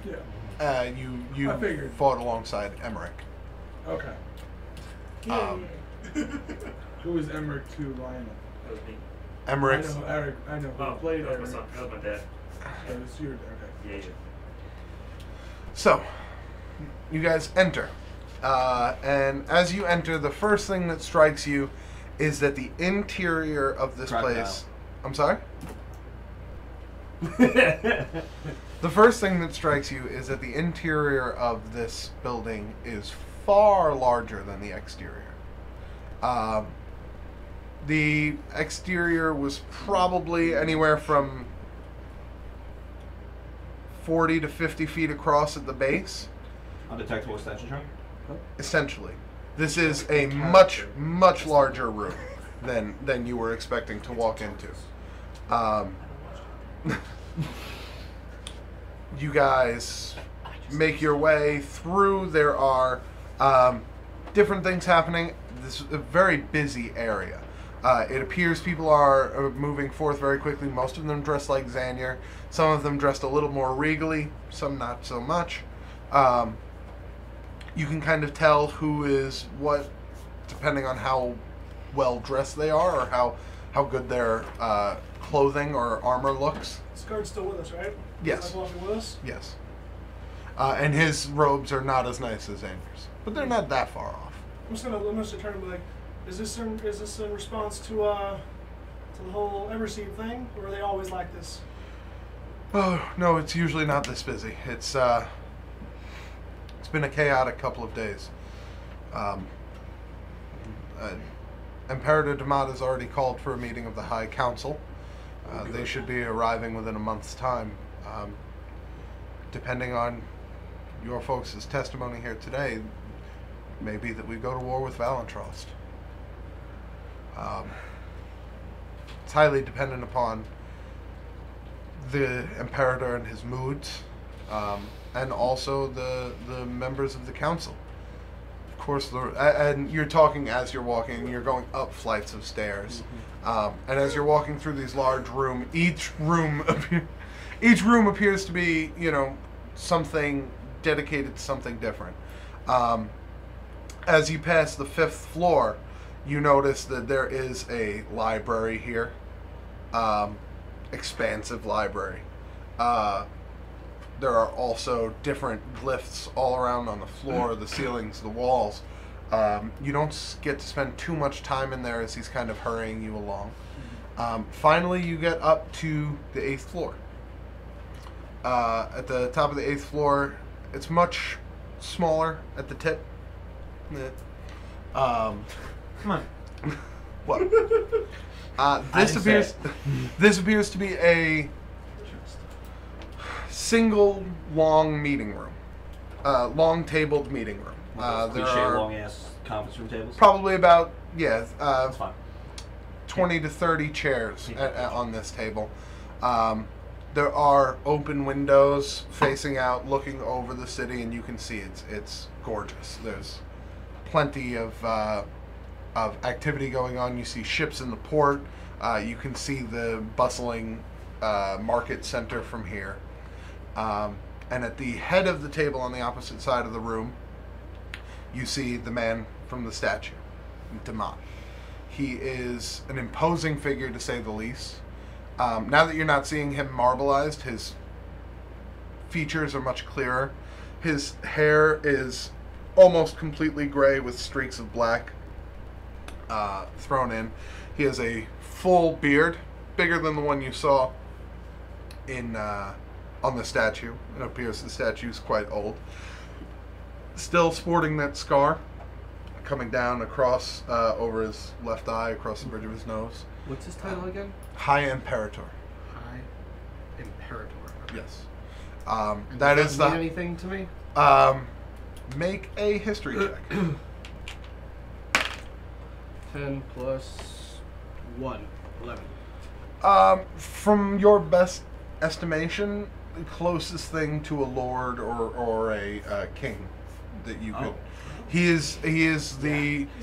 You I figured. fought alongside Emmerich. Okay. Um, Who is Emmerich to Lionel? That was me. Emmerich. I know Eric. I know who Oh, played that was my Eric. son. That was my dad. That was your okay. Yeah. So, you guys enter. And as you enter, the first thing that strikes you is that the interior of this Crocodile. place... I'm sorry? The first thing that strikes you is that the interior of this building is far larger than the exterior. The exterior was probably anywhere from 40 to 50 feet across at the base. Undetectable extension trunk? Essentially, this is a much larger room than you were expecting to walk into. You guys make your way through. There are different things happening. This is a very busy area. It appears people are moving forth very quickly. Most of them dressed like Xanier. Some of them dressed a little more regally. Some not so much. You can kind of tell who is what, depending on how well dressed they are or how good their clothing or armor looks. This guard's still with us, right? Yes. He's walking with us. Yes. And his robes are not as nice as Xanier's, but they're not that far off. I'm just gonna turn and be like, is this in response to the whole Everseed thing, or are they always like this? Oh no, it's usually not this busy. It's been a chaotic couple of days. Imperator Demat has already called for a meeting of the High Council. They should be arriving within a month's time. Depending on your folks' testimony here today, it may be that we go to war with Valentrost. It's highly dependent upon the Imperator and his moods, and also the members of the council. Of course, and you're talking as you're walking, you're going up flights of stairs. And as you're walking through these large rooms, each room appears to be, something dedicated to something different. As you pass the 5th floor, you notice that there is a library here, expansive library. There are also different glyphs all around on the floor, the ceilings, the walls. You don't get to spend too much time in there as he's kind of hurrying you along. Finally, you get up to the 8th floor. At the top of the 8th floor, it's much smaller at the tip. Come on. What? This appears to be a single long meeting room, long tabled meeting room. There Cliche are long ass conference room tables. probably about That's fine. 20 to 30 chairs on this table. There are open windows facing out, looking over the city, and you can see it's gorgeous. There's plenty of activity going on. You see ships in the port. You can see the bustling market center from here. And at the head of the table on the opposite side of the room, you see the man from the statue, Damat. He is an imposing figure, to say the least. Now that you're not seeing him marbleized, his features are much clearer. His hair is almost completely gray with streaks of black thrown in. He has a full beard, bigger than the one you saw in on the statue. It appears the statue is quite old. Still sporting that scar coming down across over his left eye, across the bridge of his nose. What's his title again? High Imperator. High Imperator. Okay. Yes. And That does is that the. mean anything to me? Make a history check. 10 plus 1. 11. From your best estimation, the closest thing to a lord or a king that you could. Oh. He is the He's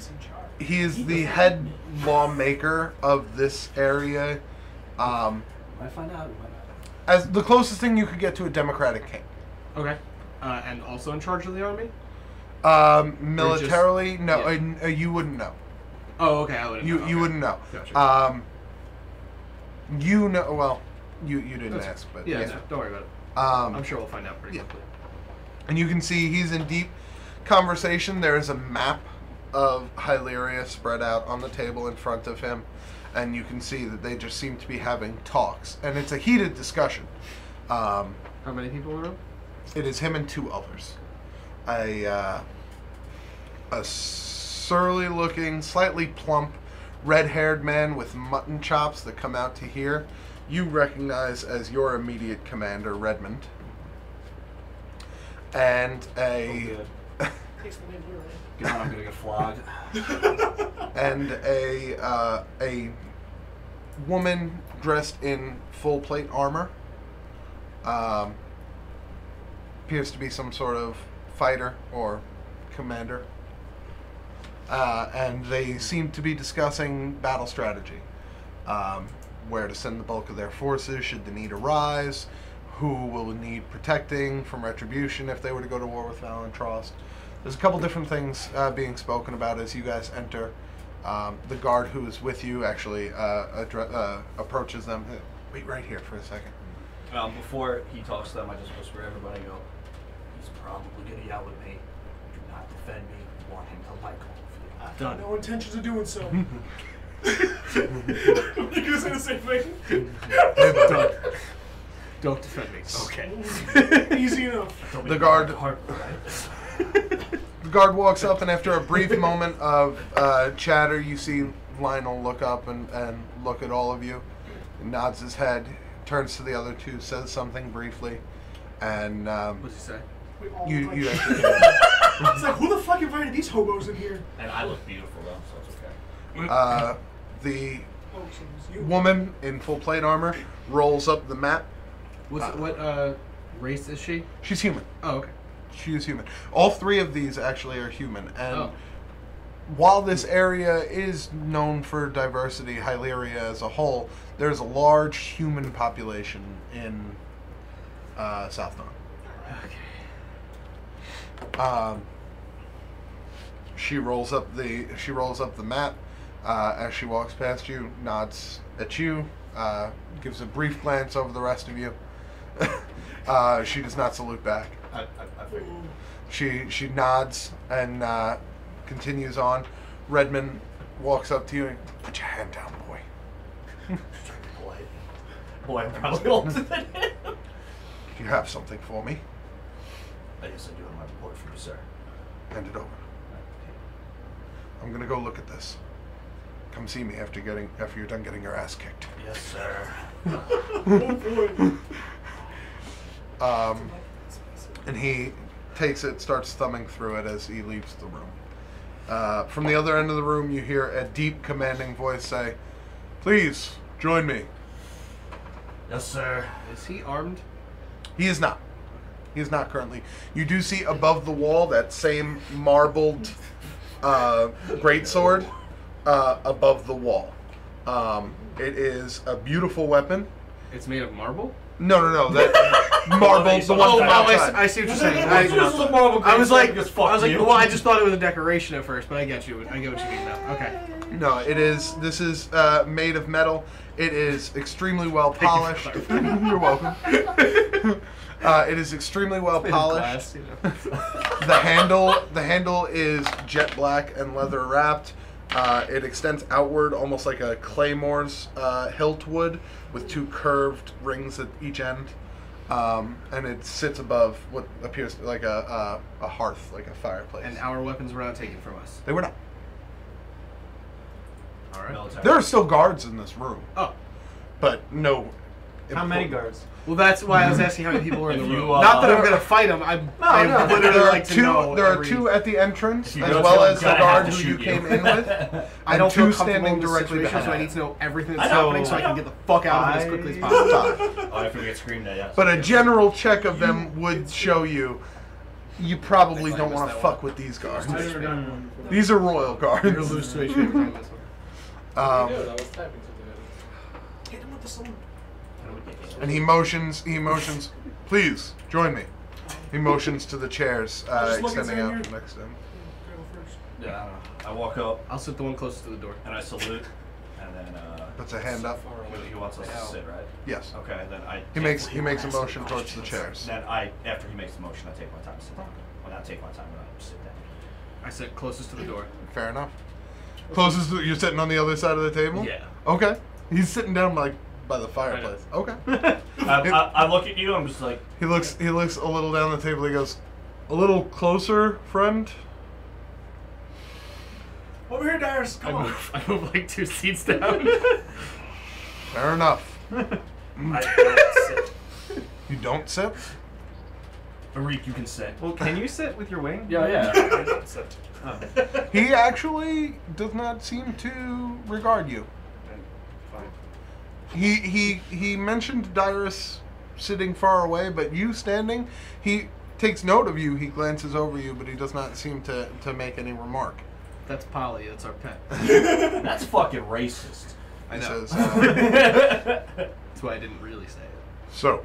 in charge. he is the head lawmaker of this area. Might find out. As the closest thing you could get to a democratic king. Okay. And also in charge of the army? Militarily, no, yeah. you wouldn't know. Oh, okay. I wouldn't know. Okay. You wouldn't know. Gotcha. You know. Well, you didn't ask, but yeah, no, don't worry about it. I'm sure we'll find out pretty quickly. And you can see he's in deep conversation. There is a map of Hyleria spread out on the table in front of him, and you can see that they just seem to be having talks, and it's a heated discussion. How many people in the room? It is him and two others. A surly-looking, slightly plump, red-haired man with mutton chops that come out to here. You recognize as your immediate commander, Redmond. And a Takes the name literally. God, I'm gonna get flogged. and a woman dressed in full plate armor. Appears to be some sort of fighter or commander. And they seem to be discussing battle strategy. Where to send the bulk of their forces should the need arise, who will need protecting from retribution if they were to go to war with Valentrost. There's a couple different things being spoken about as you guys enter. The guard who is with you actually approaches them. Wait right here for a second. Before he talks to them, I just whisper to everybody, go, he's probably going to yell at me. Do not defend me. Want him to like all of you. Done. No intentions of doing so. You're gonna say the same thing? Done. Don't defend me. Okay. Easy enough. The guard Right? The guard walks up, and after a brief moment of chatter, you see Lionel look up and look at all of you. He nods his head, turns to the other two, says something briefly, and What's he say? We all you look like you shit. actually It's like, who the fuck invited these hobos in here? And I look beautiful though, so it's okay. the Oh, so it was you. woman in full plate armor rolls up the map. What race is she? She's human. Oh, okay. She is human. All three of these actually are human, and Oh. while this area is known for diversity, Hyleria as a whole, there's a large human population in Southdawn. Okay. She rolls up the map as she walks past you, nods at you, gives a brief glance over the rest of you, She does not salute back. I figured. She nods and continues on. Redmond walks up to you and put your hand down, boy. Boy, I'm probably older than him. Do you have something for me? I guess I do have my report for you, sir. Hand it over. I'm gonna go look at this. Come see me after you're done getting your ass kicked. Yes, sir. And he takes it, starts thumbing through it as he leaves the room. From the other end of the room, you hear a deep, commanding voice say, "Please, join me." Yes, sir. Is he armed? He is not. He is not currently. You do see above the wall that same marbled greatsword above the wall. It is a beautiful weapon. It's made of marble? No. That marble, the one from outside. I see what you're saying. I was like, you. well, I just thought it was a decoration at first, but I get you. I get what you mean now. Okay. No, it is. This is made of metal. It is extremely well polished. You're welcome. It is extremely well polished. The handle is jet black and leather wrapped. It extends outward almost like a claymore's hilt would, with two curved rings at each end. And it sits above what appears like a hearth, like a fireplace. And our weapons were not taken from us. They were not. All right. Military. There are still guards in this room, Oh. but no. How many guards? Well, that's why I was asking how many people were in the If room. you, Not that I'm going to fight them. I literally There are like to two. know. There are every- two at the entrance, If you as go well to as the them, guard I have to who you shoot came in with. I and don't two feel comfortable standing in this directly situation, so I behind. need to know everything that's I know, happening so I I can know. get the fuck out of it as quickly as possible. Oh, after we get screamed at, yes. But a general check of them would show you. You probably don't want to fuck with these guards. I've never done one before. These are royal You're going to guards. lose to HP every time this one. Dude, I was typing something. Hit him with the sword. And he motions. Please join me. He motions to the chairs, Just look extending inside out here. next to him. Go first. Yeah, I walk up I'll sit the one closest to the door. and I salute, and then Puts a hand up. he wants us to sit, right? Yes. Okay, then I. He makes a motion towards the chairs. Then after he makes the motion, I take my time to sit down. Well, not take my time, but I sit down. I sit closest to the door. Fair enough. Closest. You're sitting on the other side of the table. Yeah. Okay. He's sitting down like by the fireplace. Okay. I look at you. I'm just like. He looks a little down the table. He goes, "A little closer, friend." Over here, Darius. Come on. I move like 2 seats down. Fair enough. I don't sit. You don't sit? Arik, you can sit. Well, can you sit with your wing? Yeah. I don't sit. He actually does not seem to regard you. Fine. He mentioned Dyrus sitting far away, but you standing, he takes note of you, he glances over you, but he does not seem to make any remark. That's Polly. That's our pet. That's fucking racist. I He know. says, That's why I didn't really say it. so,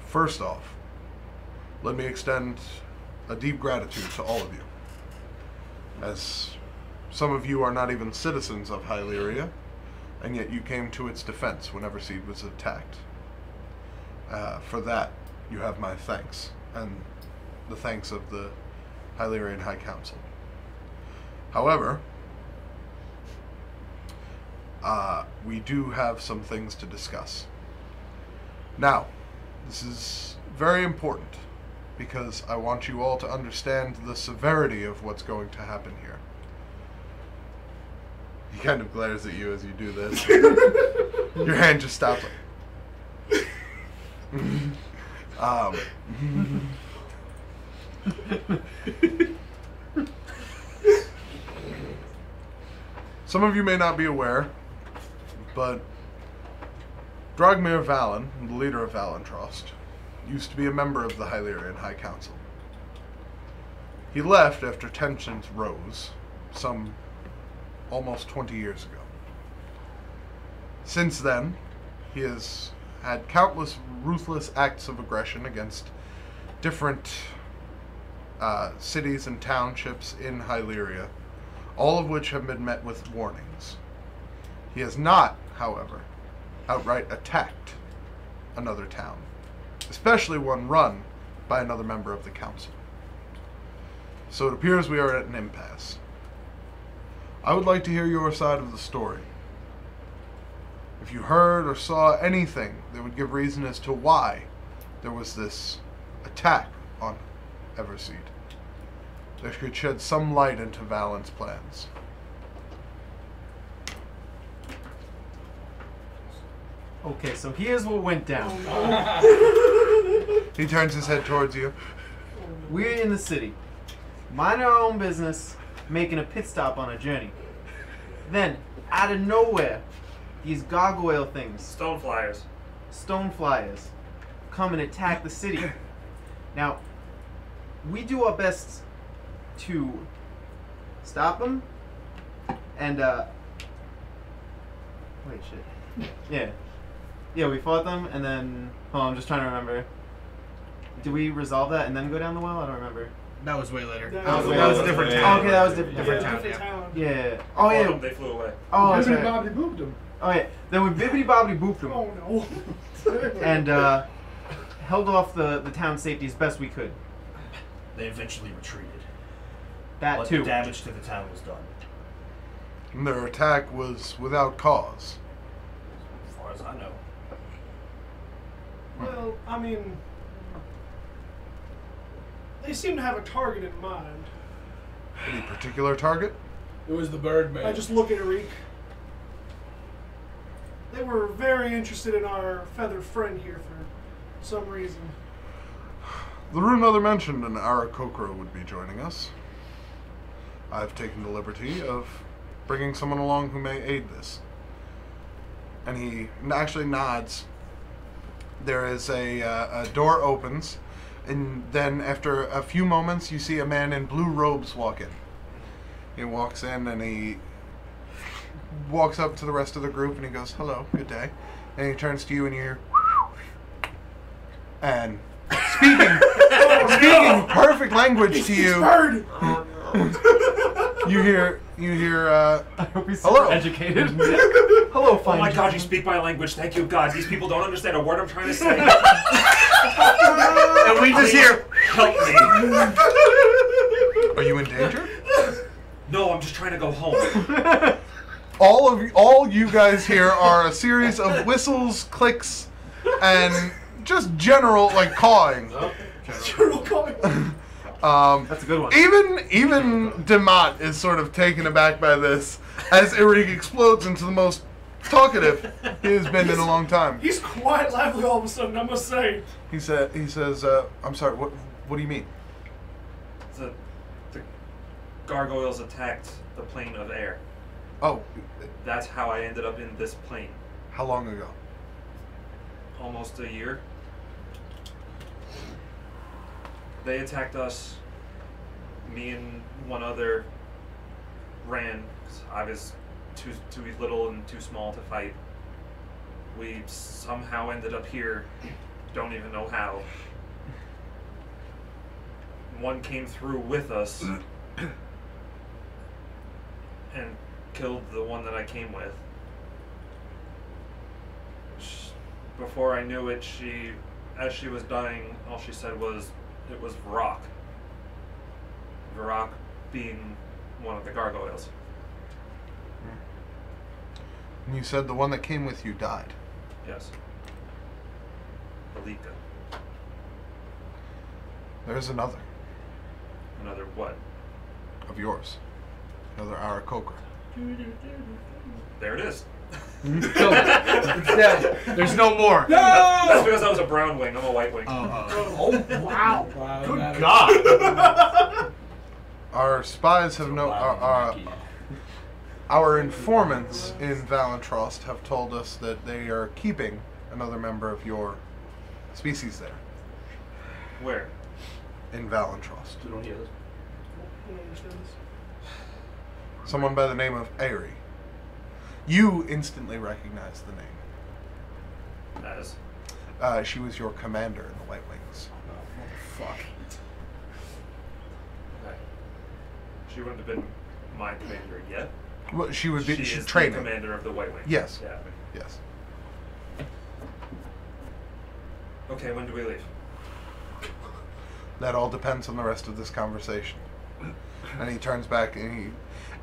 first off, let me extend a deep gratitude to all of you. As some of you are not even citizens of Hyleria, and yet you came to its defense whenever Seed was attacked. For that, you have my thanks, and the thanks of the Hylerian High Council. However, we do have some things to discuss. Now, this is very important, because I want you all to understand the severity of what's going to happen here. He kind of glares at you as you do this. Your hand just stops. Some of you may not be aware, but Dragmir Valen, the leader of Valentrost, used to be a member of the Hylerian High Council. He left after tensions rose, some almost 20 years ago. Since then, he has had countless ruthless acts of aggression against different cities and townships in Hyleria, all of which have been met with warnings. He has not, however, outright attacked another town, especially one run by another member of the council. So it appears we are at an impasse. I would like to hear your side of the story. If you heard or saw anything that would give reason as to why there was this attack on Everseed, that could shed some light into Valen's plans. Okay, so here's what went down. He turns his head towards you. We're in the city, minding our own business, making a pit stop on a journey. Then, out of nowhere, these gargoyle things, Stone flyers. stone flyers, come and attack the city. Now, we do our best to stop them, and wait, shit. Yeah, we fought them, and then, I'm just trying to remember. Did we resolve that and then go down the well? I don't remember. That was way later. That was That was a way different later. town. Okay, that was different different town. Different Yeah. town. Yeah. Oh Fought yeah. them, they flew away. Oh, that's Bibbidi right. bobbidi booped him. Oh yeah. Then we bibbidi bobbidi booped them Oh no. and held off the town safety as best we could. They eventually retreated. That But too. the damage to the town was done. And their attack was without cause. As far as I know. Well, I mean, they seem to have a target in mind. Any particular target? It was the Birdman. I just look at Arik. They were very interested in our feathered friend here for some reason. The Rune Mother mentioned an Arakokra would be joining us. I've taken the liberty of bringing someone along who may aid this. And he actually nods. There is a door opens, and then after a few moments, you see a man in blue robes walk in. He walks in and he walks up to the rest of the group and he goes, "Hello, good day." And he turns to you and you hear, and speaking perfect language to you, Bird! you hear, I hope he's hello. super educated. Hello, Oh fine. my god, you speak my language. Thank you, God. These people don't understand a word I'm trying to say. And we just hear. Help me. Are you in danger? No, I'm just trying to go home. All you guys hear are a series of whistles, clicks, and just general cawing. Turtle calling. That's a good one. Even Demott is sort of taken aback by this, as Irig explodes into the most talkative he has been in a long time. He's quite lively all of a sudden, I must say. He says, "I'm sorry. What do you mean?" The gargoyles attacked the plane of air. Oh, That's how I ended up in this plane. how long ago? Almost a year. They attacked us. Me and one other ran. 'Cause I was too little and too small to fight. We somehow ended up here. Don't even know how. One came through with us and killed the one that I came with. Before I knew it, as she was dying, all she said was, it was Varrock. Varrock being one of the gargoyles. And you said the one that came with you died. Yes. Alika. There's another Another what? of yours. Another Arakokra. There it is. Killed it. It's dead. There's no more. That's because I was a brown wing. I'm a white wing. Oh, wow. Good God! Our spies have our informants in Valentrost have told us that they are keeping another member of your species there Where? in Valentrost. We don't hear this. I don't understand this. Someone by the name of Aerie. You instantly recognize the name. As? She was your commander in the White Wings. Fuck. Okay. She wouldn't have been my commander yet. Well, she would be She is training. the commander of the White Wings. Yes. Yeah. Yes. Okay, when do we leave? That all depends on the rest of this conversation. And he turns back and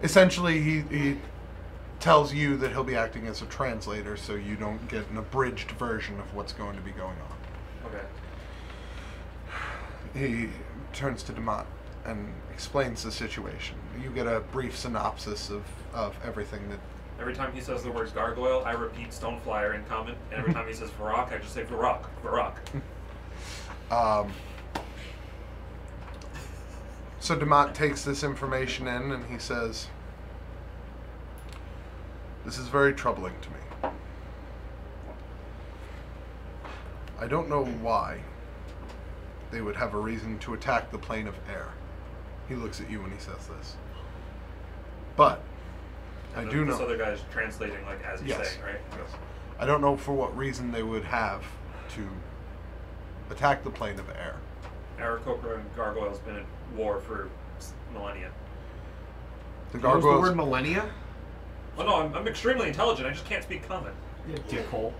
he tells you that he'll be acting as a translator so you don't get an abridged version of what's going to be going on. Okay. He turns to Demont and explains the situation. You get a brief synopsis of everything that... Every time he says the words gargoyle, I repeat Stoneflyer in common. And every time he says Varrock, I just say Varrock, Varrock. So Demont takes this information in and he says, "This is very troubling to me. I don't know why they would have a reason to attack the plane of air." He looks at you when he says this. But And I do know... This other guy's translating like as he's saying, right? Yes. I don't know for what reason they would have to attack the plane of air. Aarakocra and Gargoyle's been at war for millennia. The What was the gargoyles... word millennia? Oh no, I'm extremely intelligent. I just can't speak common. Dickhole.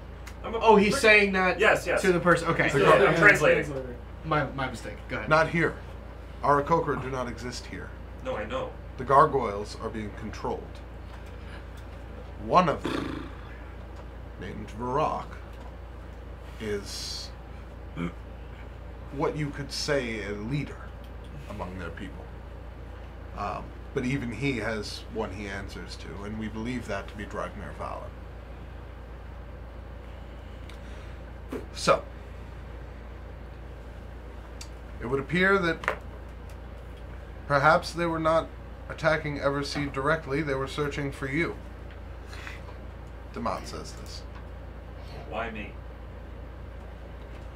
Oh, he's saying that Yes. to the person. Okay. I'm translating. My mistake. Go ahead. Not here. Aarakocra do not exist here. No, I know. The gargoyles are being controlled. One of them, named Varrock, is what you could say a leader among their people. But even he has one he answers to, and we believe that to be Dragnir Valen. So, it would appear that perhaps they were not attacking Everseed directly, they were searching for you. Demont says this. Why me?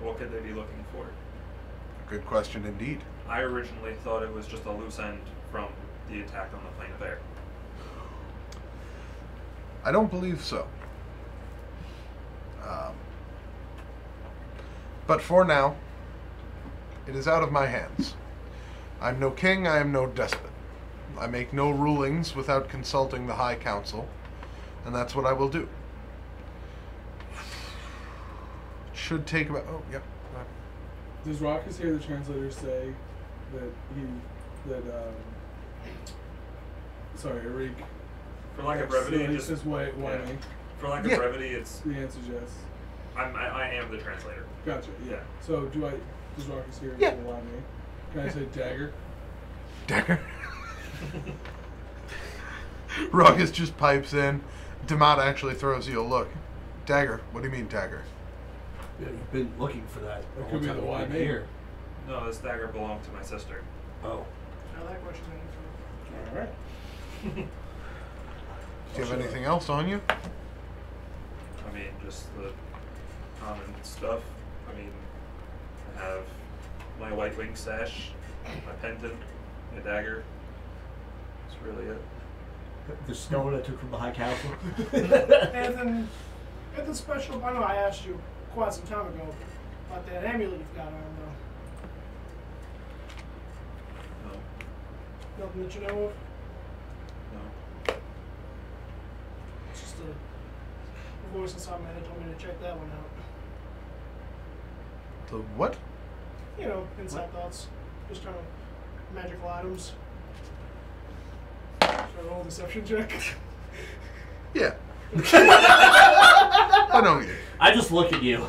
What could they be looking for? Good question indeed. I originally thought it was just a loose end from the attack on the plane of air. I don't believe so. But for now, it is out of my hands. I'm no king, I am no despot. I make no rulings without consulting the High Council, and that's what I will do. It should take about... Oh, yeah. Go ahead. Does Raucus hear the translator say that sorry, Arik. For lack of brevity, he just says why yeah. me? For lack of brevity, it's The answer's yes. I am the translator. Gotcha. Yeah. So does Raucus hear Yeah. why me? Can I say dagger? Dagger. Ruckus just pipes in. Demont actually throws you a look. Dagger. What do you mean, dagger? Yeah, you've been looking for that. That could be the why me. Here. No, this dagger belonged to my sister. Oh. I like what you're saying. All right. Do you have anything else on you? I mean, just the common stuff. I mean, I have my white wing sash, my pendant, my dagger. That's really it. The stone I took from the High Council. And then, at the special, I know I asked you quite some time ago about that amulet you've got on, though. No, Nothing that you know of? no. It's just a voice inside my head told me to check that one out. The what? You know, inside thoughts. Just trying to magical items. Should I roll a deception check? Yeah. I know you. I just look at you.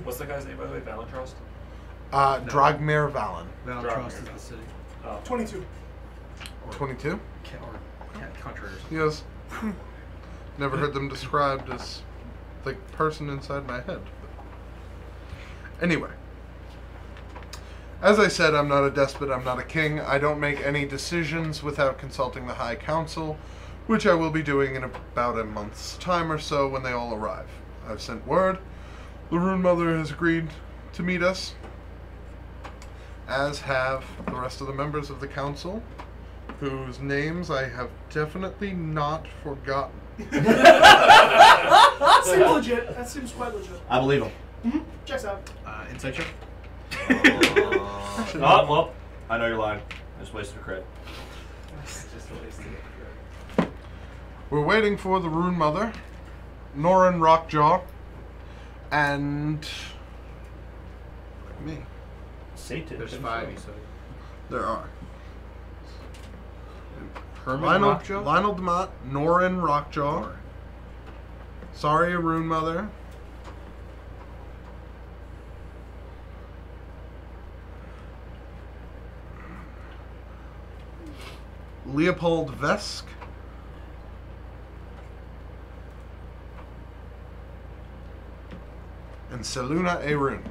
What's the guy's name, by the way? Valentrost? Dragmir Valen. Valentros is the city. Oh. 22. 22? Or country or something. Yes. Never heard them described as the person inside my head. Anyway. As I said, I'm not a despot, I'm not a king. I don't make any decisions without consulting the High Council, which I will be doing in about a month's time or so when they all arrive. I've sent word. The Rune Mother has agreed to meet us, as have the rest of the members of the council, whose names I have definitely not forgotten. That seems legit. That seems quite legit. I believe him. Mm-hmm. Checks out. Insight check. Oh, well, I know you're lying. I just wasted a crit. We're waiting for the Rune Mother, Norin Rockjaw, and me. Satan. There's 5, you said. There are. Herman Lionel Rockjaw? DeMott, Norin Rockjaw. Sorry, Rune Mother. Leopold Vesk. And Seluna Arun.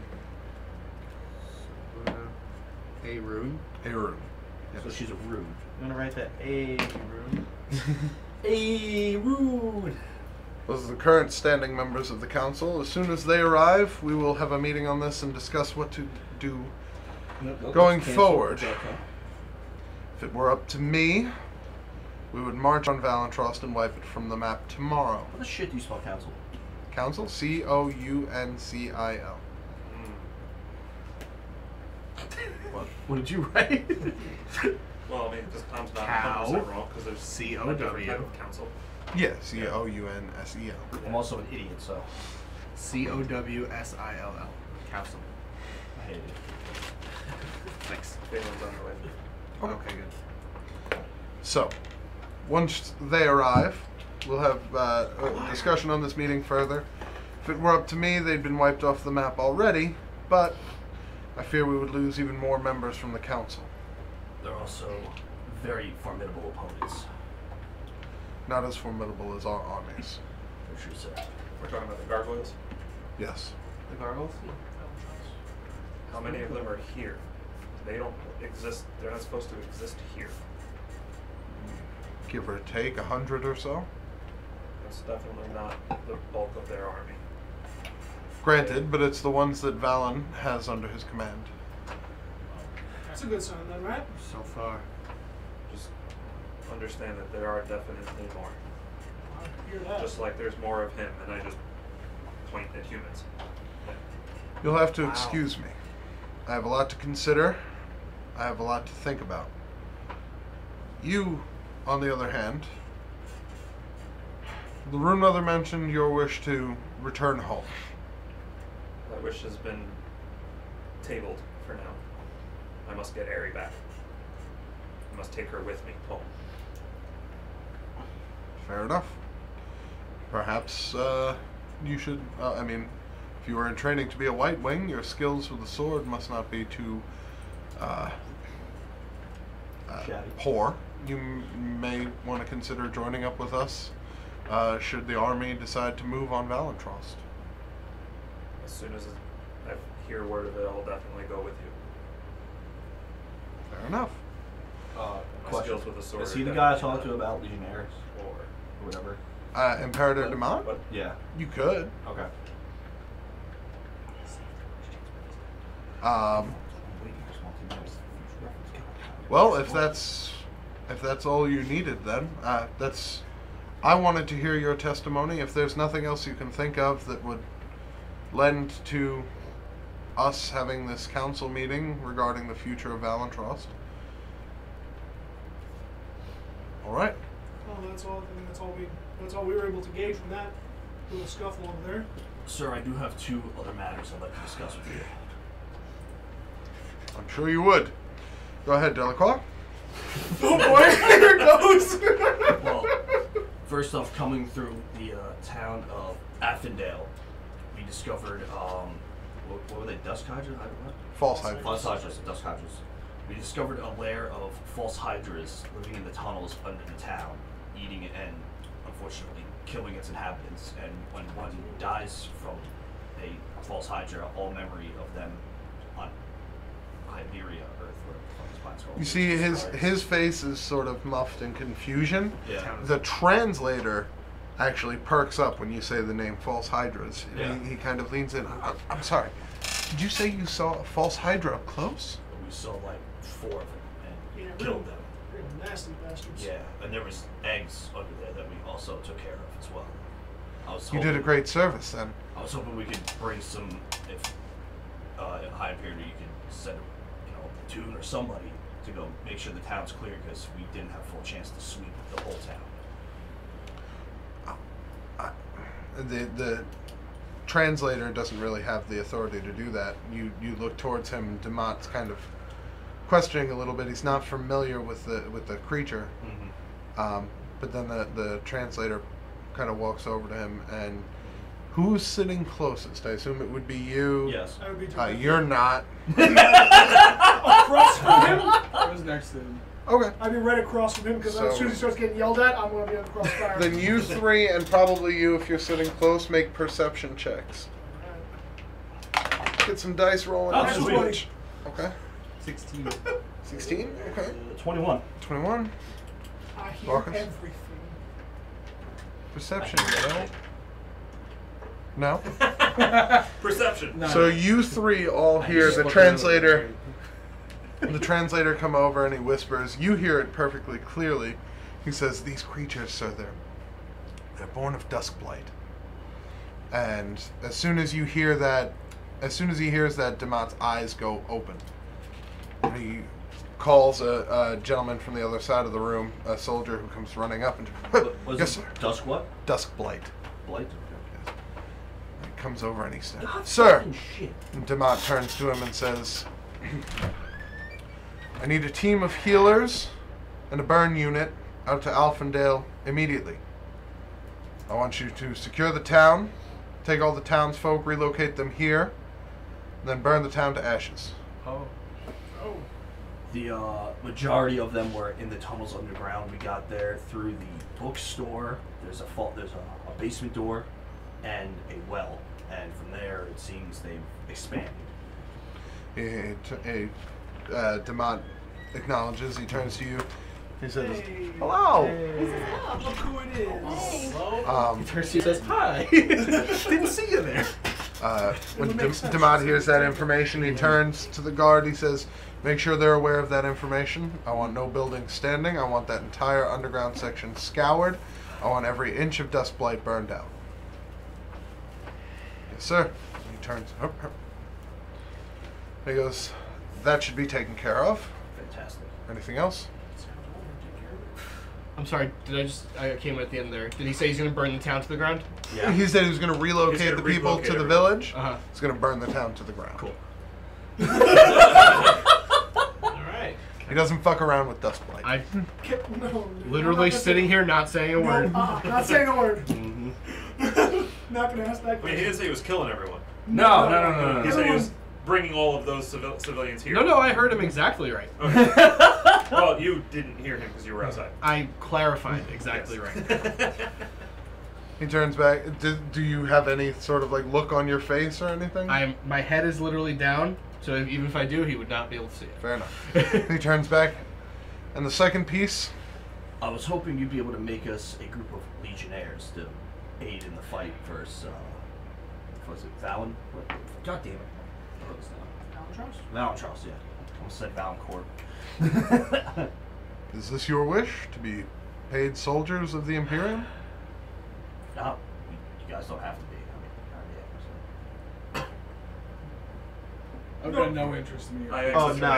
A rune? Arun. So she's a rude. I'm gonna write that A room. A rude. Those are the current standing members of the council. As soon as they arrive, we will have a meeting on this and discuss what to do going forward. If it were up to me, we would march on Valentrost and wipe it from the map tomorrow. What the shit do you spell council? Council? C-O-U-N-C-I-L. What did you write? Well, I mean, because Tom's not Cow. 100% wrong, because there's C-O-W. a different type of council. Yeah, C-O-U-N-S-E-L. I'm also an idiot, so C-O-W-S-I-L-L. Council. I hate it. Thanks. Phelan's on the way. Okay, good. So, once they arrive, we'll have a discussion on this meeting further. If it were up to me, they'd been wiped off the map already, but I fear we would lose even more members from the council. They're also very formidable opponents. Not as formidable as our armies. For sure, sir. We're talking about the gargoyles. Yes. The gargles? How many of them are here? They don't exist. They're not supposed to exist here. Give or take 100 or so. That's definitely not the bulk of their army. Granted, but it's the ones that Valen has under his command. That's a good sign then, right? So far. Just understand that there are definitely more. I hear that. Just like there's more of him, and I just point at humans. You'll have to excuse me. I have a lot to consider. I have a lot to think about. You, on the other hand, the Rune Mother mentioned your wish to return home. That wish has been tabled for now. I must get Aerie back. I must take her with me home. Fair enough. Perhaps you should, I mean, if you were in training to be a White Wing, your skills with the sword must not be too poor. You may want to consider joining up with us should the army decide to move on Valentrost. As soon as I hear word of it, I'll definitely go with you. Fair enough. My Question. skills with the sword. Is he are the guy I definitely talked to about Legionnaires? Or whatever? Imperator Demont? What? Yeah. You could. Okay. Well, if that's all you needed, then I wanted to hear your testimony. If there's nothing else you can think of that would lend to us having this council meeting regarding the future of Valentrost. All right. Well, that's all. I mean, that's all we were able to gauge from that little scuffle over there. Sir, I do have 2 other matters I'd like to discuss with you. I'm sure you would. Go ahead, Delacroix. Oh boy, here it goes. Well, first off, coming through the town of Affindale, we discovered, what were they, Dusk Hydras? What? False Hydra. False Hydras, Dusk Hydras. We discovered a lair of false Hydras living in the tunnels under the town, eating and, unfortunately, killing its inhabitants. And when one dies from a false Hydra, all memory of them on Iberia, Earth, where the fuck is Pines called? You see, his face is sort of muffed in confusion. Yeah. The translator actually perks up when you say the name False Hydras. Yeah. He kind of leans in. I'm sorry. Did you say you saw a False Hydra up close? We saw like 4 of them and Yeah, killed them. Real nasty bastards. Yeah, and there was eggs under there that we also took care of as well. You did a great service then. I was hoping we could bring some, if in High Imperial you could send a platoon or somebody to go make sure the town's clear because we didn't have a full chance to sweep the whole town. The translator doesn't really have the authority to do that. You look towards him. Demot's kind of questioning a little bit. He's not familiar with the creature. But then the translator kind of walks over to him and, who's sitting closest? I assume it would be you. Yes. I would be You're not. across from him. I was next to him. Okay. I'd be right across from him because as soon as he starts getting yelled at, I'm going to be on the crossfire. Then you three, and probably you if you're sitting close, make perception checks. Get some dice rolling. Oh, on sweet. switch. Okay. 16. 16? Okay. 21. 21. I hear Marcus? everything. Perception, no? No? Perception. No. So you three all hear Just the look translator. The translator come over and he whispers. You hear it perfectly clearly. He says, "These creatures, sir, they're born of duskblight." And as soon as you hear that, as soon as he hears that, Demot's eyes go open. And he calls a gentleman from the other side of the room, a soldier who comes running up and Was yes, it sir. Dusk what? Duskblight. Blight? Yes. He comes over and he says, God "Sir." fucking shit. And Demot turns to him and says, "I need a team of healers and a burn unit out to Alfendale immediately. I want you to secure the town, take all the townsfolk, relocate them here, and then burn the town to ashes." Oh. The majority of them were in the tunnels underground. We got there through the bookstore. There's a basement door and a well, and from there it seems they've expanded. Demot acknowledges. He turns to you. He says, Hey. "Hello." Look who it is. He says, "Hi." Didn't see you there. When would make sense. Demot hears that information, he turns to the guard. He says, "Make sure they're aware of that information. I want no buildings standing. I want that entire underground section scoured. I want every inch of Duskblight burned out." "Yes, sir." He turns. He goes, "That should be taken care of. Fantastic. Anything else?" I'm sorry. I came at the end there. Did he say he's gonna burn the town to the ground? Yeah. He said he was going to relocate He's gonna the people relocate to the everyone. village. Uh-huh. He's going to burn the town to the ground. Cool. Alright. He doesn't fuck around with Duskblight. I No, literally sitting here not saying a word. Not saying a word. Mm-hmm. Not gonna ask that I mean, he question. didn't say he was killing everyone. No. He said he was bringing all of those civilians here. No, I heard him exactly right. Okay. Well, you didn't hear him because you were outside. I clarified exactly Yes. right. He turns back. Do you have any sort of like look on your face or anything? My head is literally down, so even if I do, he would not be able to see it. Fair enough. He turns back. And the second piece? I was hoping you'd be able to make us a group of legionnaires to aid in the fight versus, was it Valen? God damn it. What was that? Valentross, yeah. I almost said Valencourt. Is this your wish to be paid soldiers of the Imperium? No, you guys don't have to be. I mean, I've got no interest in you. I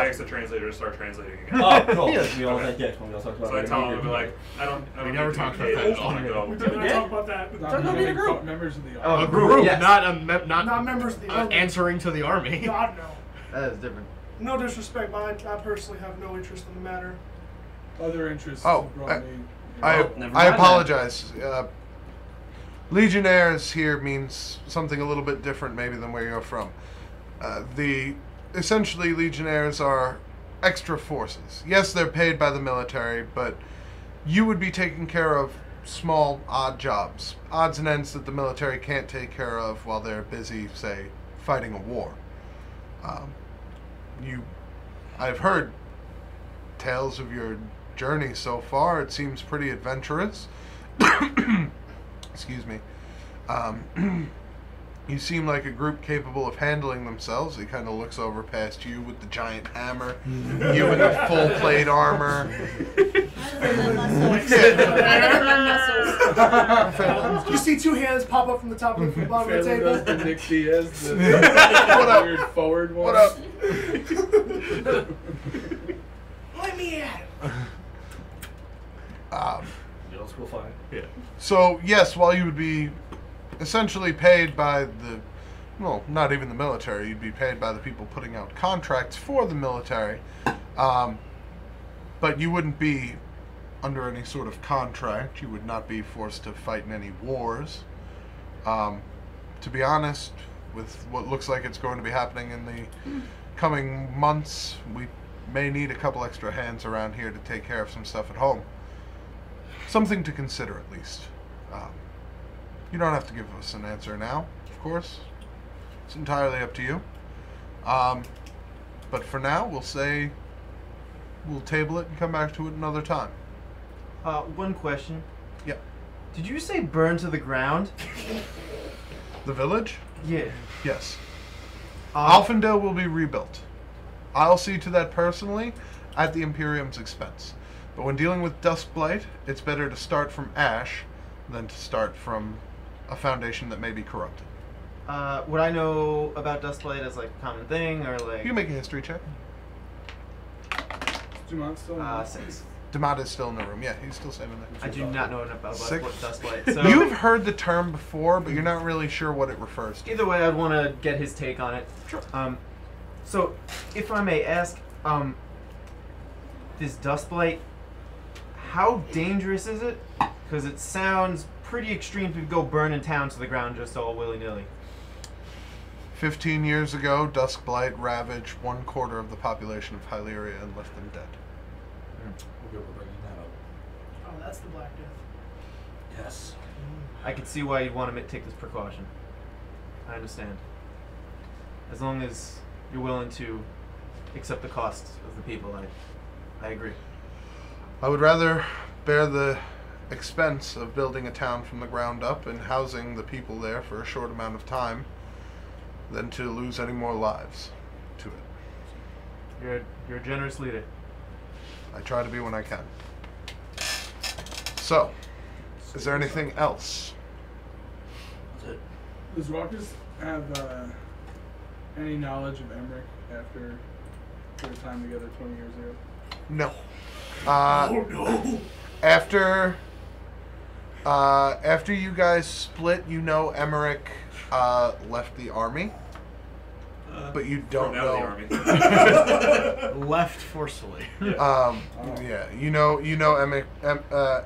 asked the translator to start translating again. oh, cool. We all had when we all talked about So I it. tell him, like, I don't never need to talked be about paid, I that. just want to go. We did not talk about that. Not Don't need a having group. members of the Oh, army. a group, yes. Not members of the army. answering to the army. God, no. That is different. No disrespect, but I personally have no interest in the matter. Other interests Oh, have brought me. Oh, never I mind apologize. Legionnaires here means something a little bit different maybe than where you're from. Essentially, legionnaires are extra forces. Yes, they're paid by the military, but you would be taking care of small, odd jobs. Odds and ends that the military can't take care of while they're busy, say, fighting a war. I've heard tales of your journey so far. It seems pretty adventurous. Excuse me. You seem like a group capable of handling themselves. He kind of looks over past you with the giant hammer, you in the full plate armor. You see two hands pop up from the top of the bottom of the Family does table. the Nick Diaz, the What up? weird forward one. What up? Let me at it. You know, it's cool fine. So, yes, while you would be essentially paid by the, well, not even the military. You'd be paid by the people putting out contracts for the military. But you wouldn't be under any sort of contract. You would not be forced to fight in any wars. To be honest, with what looks like it's going to be happening in the coming months, we may need a couple extra hands around here to take care of some stuff at home. Something to consider, at least. You don't have to give us an answer now, of course. It's entirely up to you. But for now, we'll say we'll table it and come back to it another time. One question. Yep. Did you say burn to the ground? The village? Yeah. Yes. Alfendale will be rebuilt. I'll see to that personally at the Imperium's expense. But when dealing with Duskblight, it's better to start from ash than to start from a foundation that may be corrupted. Would I know about Duskblight as like a common thing or like? You can make a history check. Dumont still in the 6. Damad is still in the room. Yeah, he's still standing there. I do not know enough about Six. what Duskblight. So You've heard the term before, but you're not really sure what it refers to. either way, I'd want to get his take on it. Sure. So if I may ask, this Duskblight, how dangerous is it? Because it sounds pretty extreme to go burning town to the ground just all willy-nilly. 15 years ago, Duskblight ravaged 1/4 of the population of Hyleria and left them dead. We're good with bringing that up. Oh, that's the Black Death. Yes. I can see why you'd want to take this precaution. I understand. As long as you're willing to accept the costs of the people, I agree. I would rather bear the expense of building a town from the ground up and housing the people there for a short amount of time than to lose any more lives to it. You're a generous leader. I try to be when I can. So, is there anything else? That's it. Does Roettger have any knowledge of Emmerich after their time together 20 years ago? No. Oh no! After you guys split, you know Emmerich left the army, but you don't Thrown out know. of the army. Left forcefully. Yeah, you know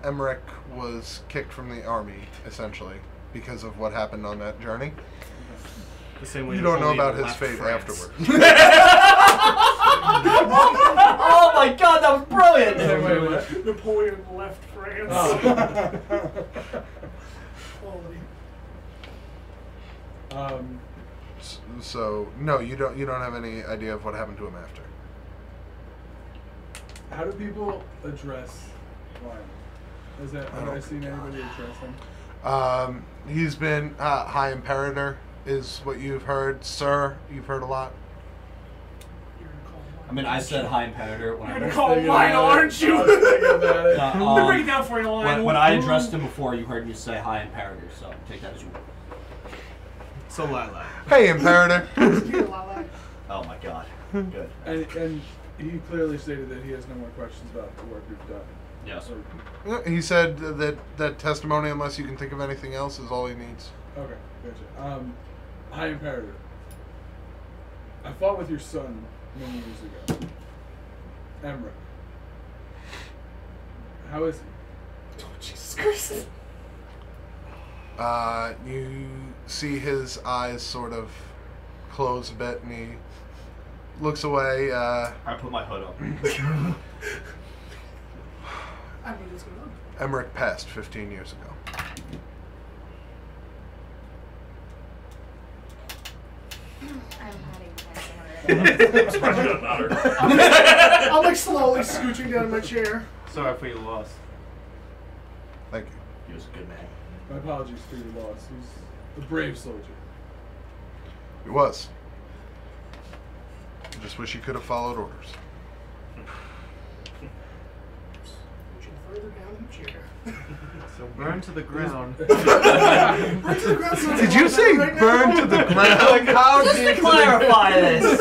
Emmerich was kicked from the army essentially because of what happened on that journey. The same way You don't know Napoleon about his left fate France. afterward. Oh my god, that was brilliant! Wait, what? Napoleon left France. Quality. So no, you don't have any idea of what happened to him after. How do people address Lionel? Have I seen anybody address him? He's been High Imperator is what you've heard, Sir. You've heard a lot. You're gonna call him I mean, I said High Imperator when You're I gonna was call him Lionel, aren't you? I was thinking about it. Yeah, Let me break it down for you, Lionel. when I addressed him before, you heard me say High Imperator, so take that as you will. So Lila. Hey, Imperator. You're Lala. Oh my god. Good. And he clearly stated that he has no more questions about the work we've done. Yes. He said that testimony, unless you can think of anything else, is all he needs. Okay, gotcha. High Imperator. I fought with your son many years ago. Emmerich. How is he? Oh, Jesus Christ. You see his eyes sort of close a bit, and he looks away. I put my hood up. I mean, what's going on? Emmerich passed 15 years ago. I'm like slowly scooching down in my chair. Sorry for your loss. Thank you. He was a good man. My apologies for your loss. He's a brave soldier. He was. I just wish he could have followed orders. Scooching further down in the chair. So burn to the ground. Burn to the ground sounds Did a you lot say better right burn now. to the ground? How Just to clarify this,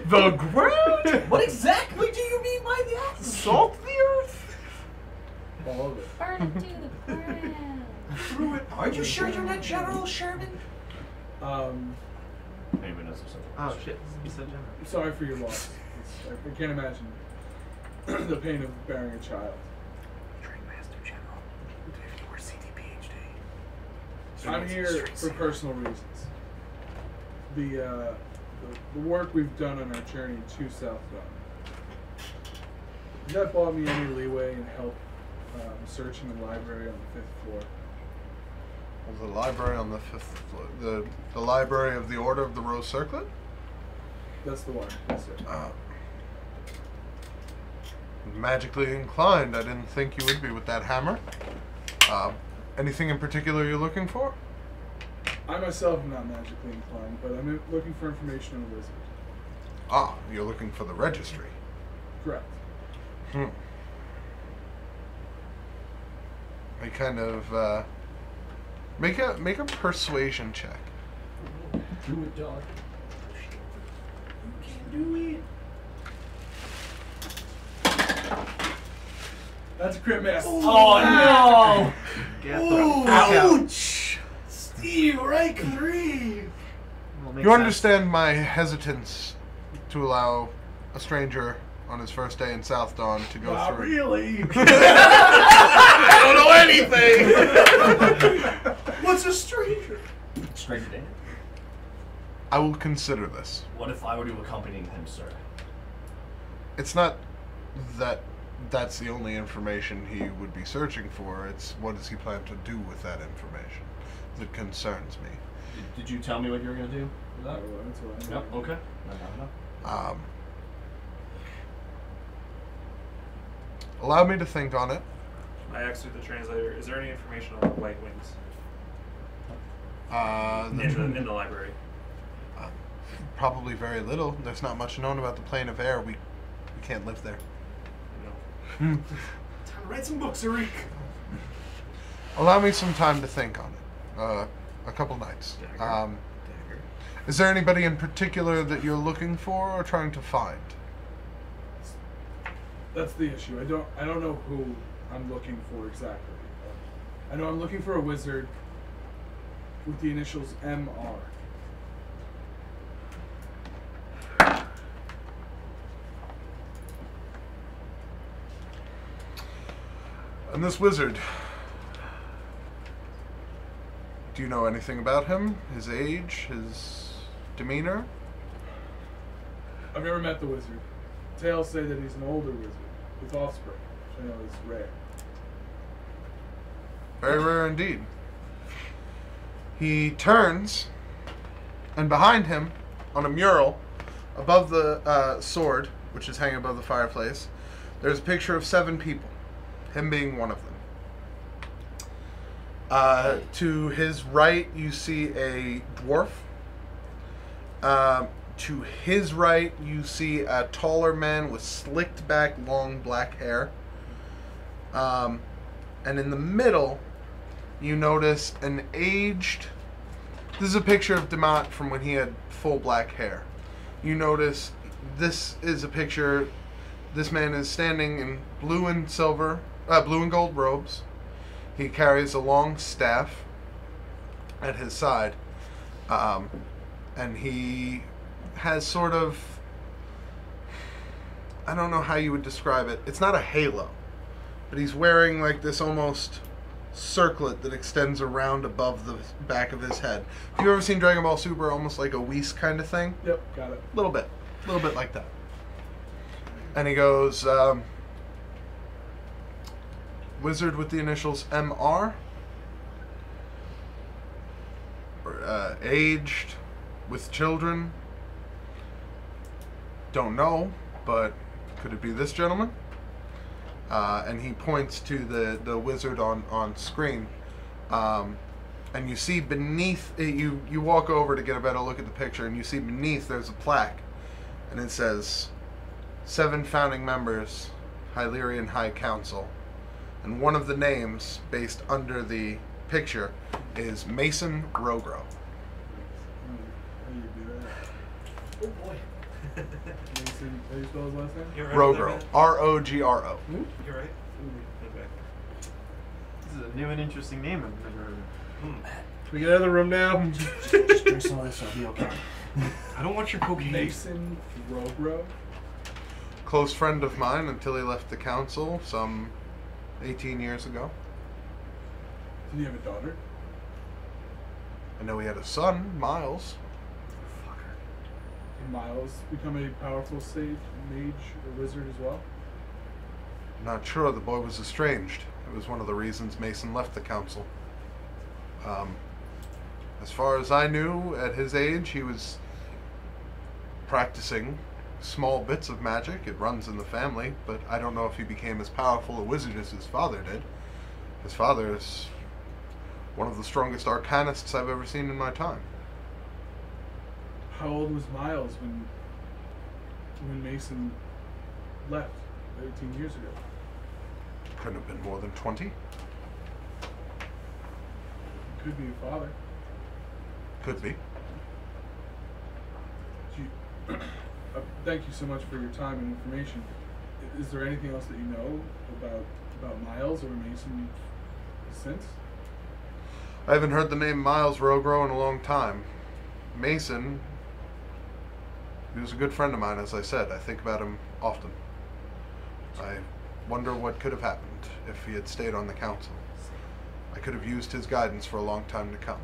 the ground? what exactly do you mean by that? Salt the earth? All of it. Burn it to the ground. Threw it Are you sure you're not General Sherman? Anyone knows something? Oh shit! You said general. Sorry for your loss. I can't imagine the pain of bearing a child. Master General. If you were CDPHD. I'm here for personal reasons. The work we've done on our journey to Southdawn. Has that bought me any leeway in help searching the library on the 5th floor? The library on the 5th floor. The library of the Order of the Rose Circlet? That's the one. Yes, sir. Magically inclined. I didn't think you would be with that hammer. Anything in particular you're looking for? I myself am not magically inclined, but I'm looking for information on a wizard. Ah, you're looking for the registry. Correct. I kind of make a persuasion check. Do it, dog. You can do it. That's a crit miss. Oh no! Get Ooh, the fuck out. ouch! Steve, right 3. Well, makes You sense. understand my hesitance to allow a stranger on his first day in Southdawn to go Not through. really. I don't know anything. What's a stranger? Stranger Dan. I will consider this. What if I were to accompany him, sir? It's not that that's the only information he would be searching for. It's what does he plan to do with that information that concerns me. Did you tell me what you were going to do with that? That's what I No? Okay. No. Allow me to think on it. I asked the translator, is there any information on the White Wings in the library? Probably very little. There's not much known about the plane of air. We can't live there. No. Time to write some books, Arik. Allow me some time to think on it. A couple nights. Is there anybody in particular that you're looking for or trying to find? That's the issue. I don't know who I'm looking for exactly. I know I'm looking for a wizard with the initials MR. And this wizard, do you know anything about him? His age? His demeanor? I've never met the wizard. Tales say that he's an older wizard with offspring, which I know is rare. Very rare indeed. He turns, and behind him, on a mural, above the sword, which is hanging above the fireplace, there's a picture of 7 people, him being one of them. To his right, you see a dwarf. To his right, you see a taller man with slicked back, long black hair. And in the middle, you notice an aged... This is a picture of Demont from when he had full black hair. You notice this is a picture... This man is standing in blue and gold robes. He carries a long staff at his side. And he has sort of... I don't know how you would describe it. It's not a halo. But he's wearing like this almost circlet that extends around above the back of his head. Have you ever seen Dragon Ball Super? Almost like a Whis kind of thing? Yep, got it. A little bit like that. And he goes, wizard with the initials MR, aged, with children, don't know, but could it be this gentleman? And he points to the wizard on screen. And you see beneath, you walk over to get a better look at the picture, and you see beneath there's a plaque. And it says, 7 founding members, Hylian High Council. And one of the names, based under the picture, is Mason Roettger. How do you do that? Oh boy. Mason, how do you spell his last name? You're right. Roettger. R-O-G-R-O. You're right. Okay. is a new and interesting name I've never heard of. Can we get out of the room now? Just drink some of this, I'll be okay. I don't want your cocaine. Mason Roettger. Close friend of mine until he left the council some 18 years ago. Did he have a daughter? I know he had a son, Miles. Did Miles become a powerful sage, mage, or wizard as well? Not sure. The boy was estranged. It was one of the reasons Mason left the council. As far as I knew, at his age, he was practicing small bits of magic. It runs in the family, but I don't know if he became as powerful a wizard as his father did. His father is one of the strongest arcanists I've ever seen in my time. How old was Miles when Mason left 18 years ago? Couldn't have been more than 20. Could be a father. Could be. Thank you so much for your time and information. Is there anything else that you know about Miles or Mason since? I haven't heard the name Miles Roettger in a long time. Mason, he was a good friend of mine, as I said. I think about him often. I wonder what could have happened if he had stayed on the council. I could have used his guidance for a long time to come.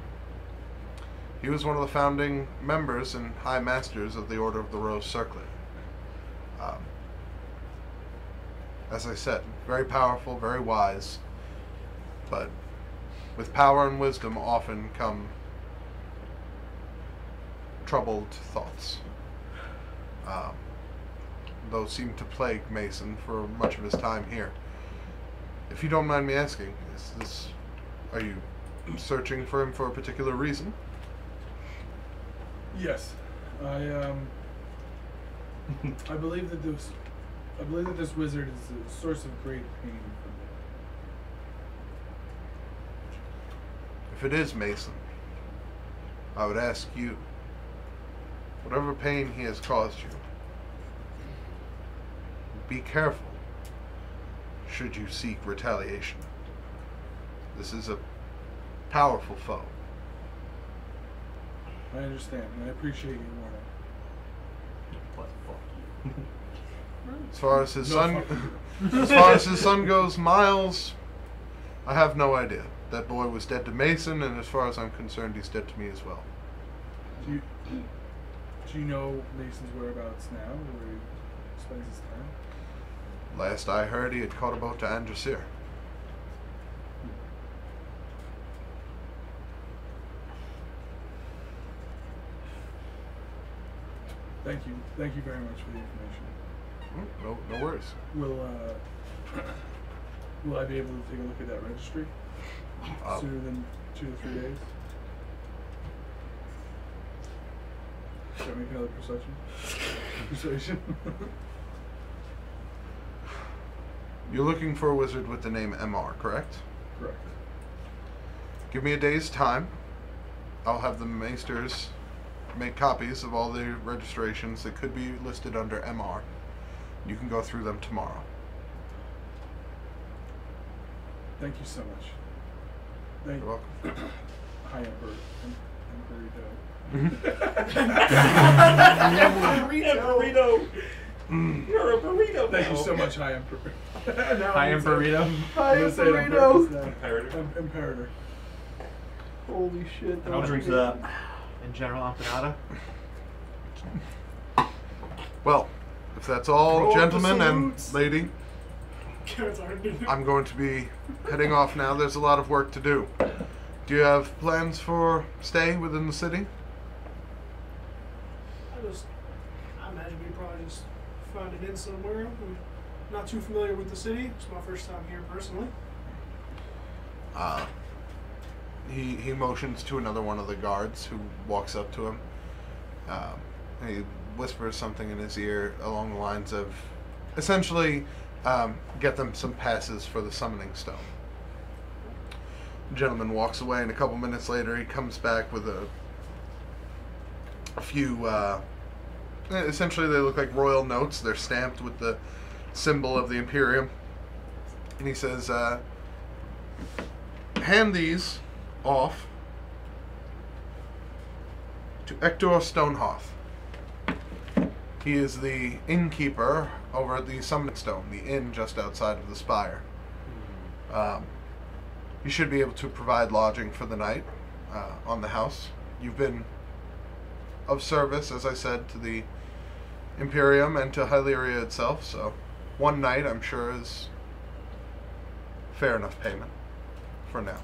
He was one of the founding members and High Masters of the Order of the Rose Circlet. As I said, very powerful, very wise, but with power and wisdom often come troubled thoughts. Those seem to plague Mason for much of his time here. If you don't mind me asking, are you searching for him for a particular reason? Yes, I believe that this wizard is a source of great pain for me. If it is Mason, I would ask you, whatever pain he has caused you, be careful should you seek retaliation. This is a powerful foe. I understand, and I appreciate your warning. But fuck you. As far as his No, son, fuck you. as far as his son goes, Miles, I have no idea. That boy was dead to Mason, and as far as I'm concerned, he's dead to me as well. Do you know Mason's whereabouts now, or where he spends his time? Last I heard, he had caught a boat to Andrasir. Thank you very much for the information. No worries. Will I be able to take a look at that registry sooner than 2 to 3 days? Should I make another persuasion? You're looking for a wizard with the name MR, correct? Correct. Give me a day's time. I'll have the maesters make copies of all the registrations that could be listed under MR. You can go through them tomorrow. Thank you so much. You're welcome. Hi, Emperor. Burrito. You're a burrito. Thank you so much, Hi, Emperor. Hi, Burrito. I'm gonna say it on purpose now. Imperator. Holy shit. I'll drink to that. And General Empanada. Well, if that's all, Roll gentlemen the and salutes. lady, I'm going to be heading off now. There's a lot of work to do. Do you have plans for stay within the city? I imagine we probably just find an inn somewhere. I'm not too familiar with the city. It's my first time here personally. He motions to another one of the guards who walks up to him. He whispers something in his ear along the lines of, essentially, get them some passes for the summoning stone. The gentleman walks away, and a couple minutes later he comes back with a few, essentially they look like royal notes. They're stamped with the symbol of the Imperium. And he says, hand these off to Ector Stonehoff. He is the innkeeper over at the Summoning Stone, the inn just outside of the spire. You should be able to provide lodging for the night on the house. You've been of service, as I said, to the Imperium and to Hyleria itself, so one night, I'm sure, is fair enough payment for now.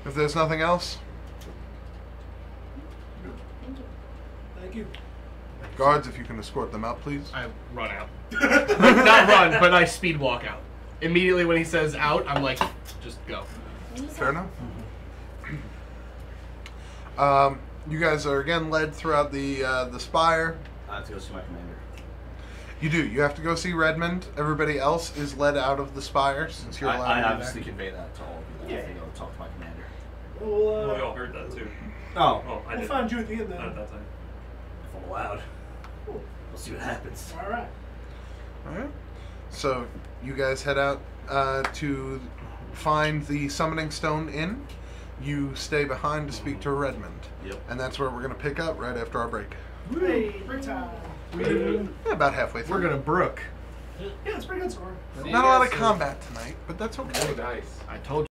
If there's nothing else, Thank you. guards, if you can escort them out, please. I run out. Not run, but I speed walk out. Immediately when he says out, I'm like, just go. Fair enough. You guys are again led throughout the spire. I have to go see my commander. You do. You have to go see Redmond. Everybody else is led out of the spire since you're allowed I to be obviously there. convey that to all of you. That I have to go talk to my commander. We'll, We all heard that too. Oh, Oh, I we'll did. find you at the end Not then. at that time. if I'm allowed. Cool. We'll see what happens. All right. All right. So you guys head out to find the Summoning Stone Inn. You stay behind to speak to Redmond. Yep. And that's where we're going to pick up right after our break. Hey, break time. Yeah, about halfway through. We're gonna brook. Yeah, it's a pretty good score. Not a lot of combat tonight, but that's okay. Oh, nice. I told you.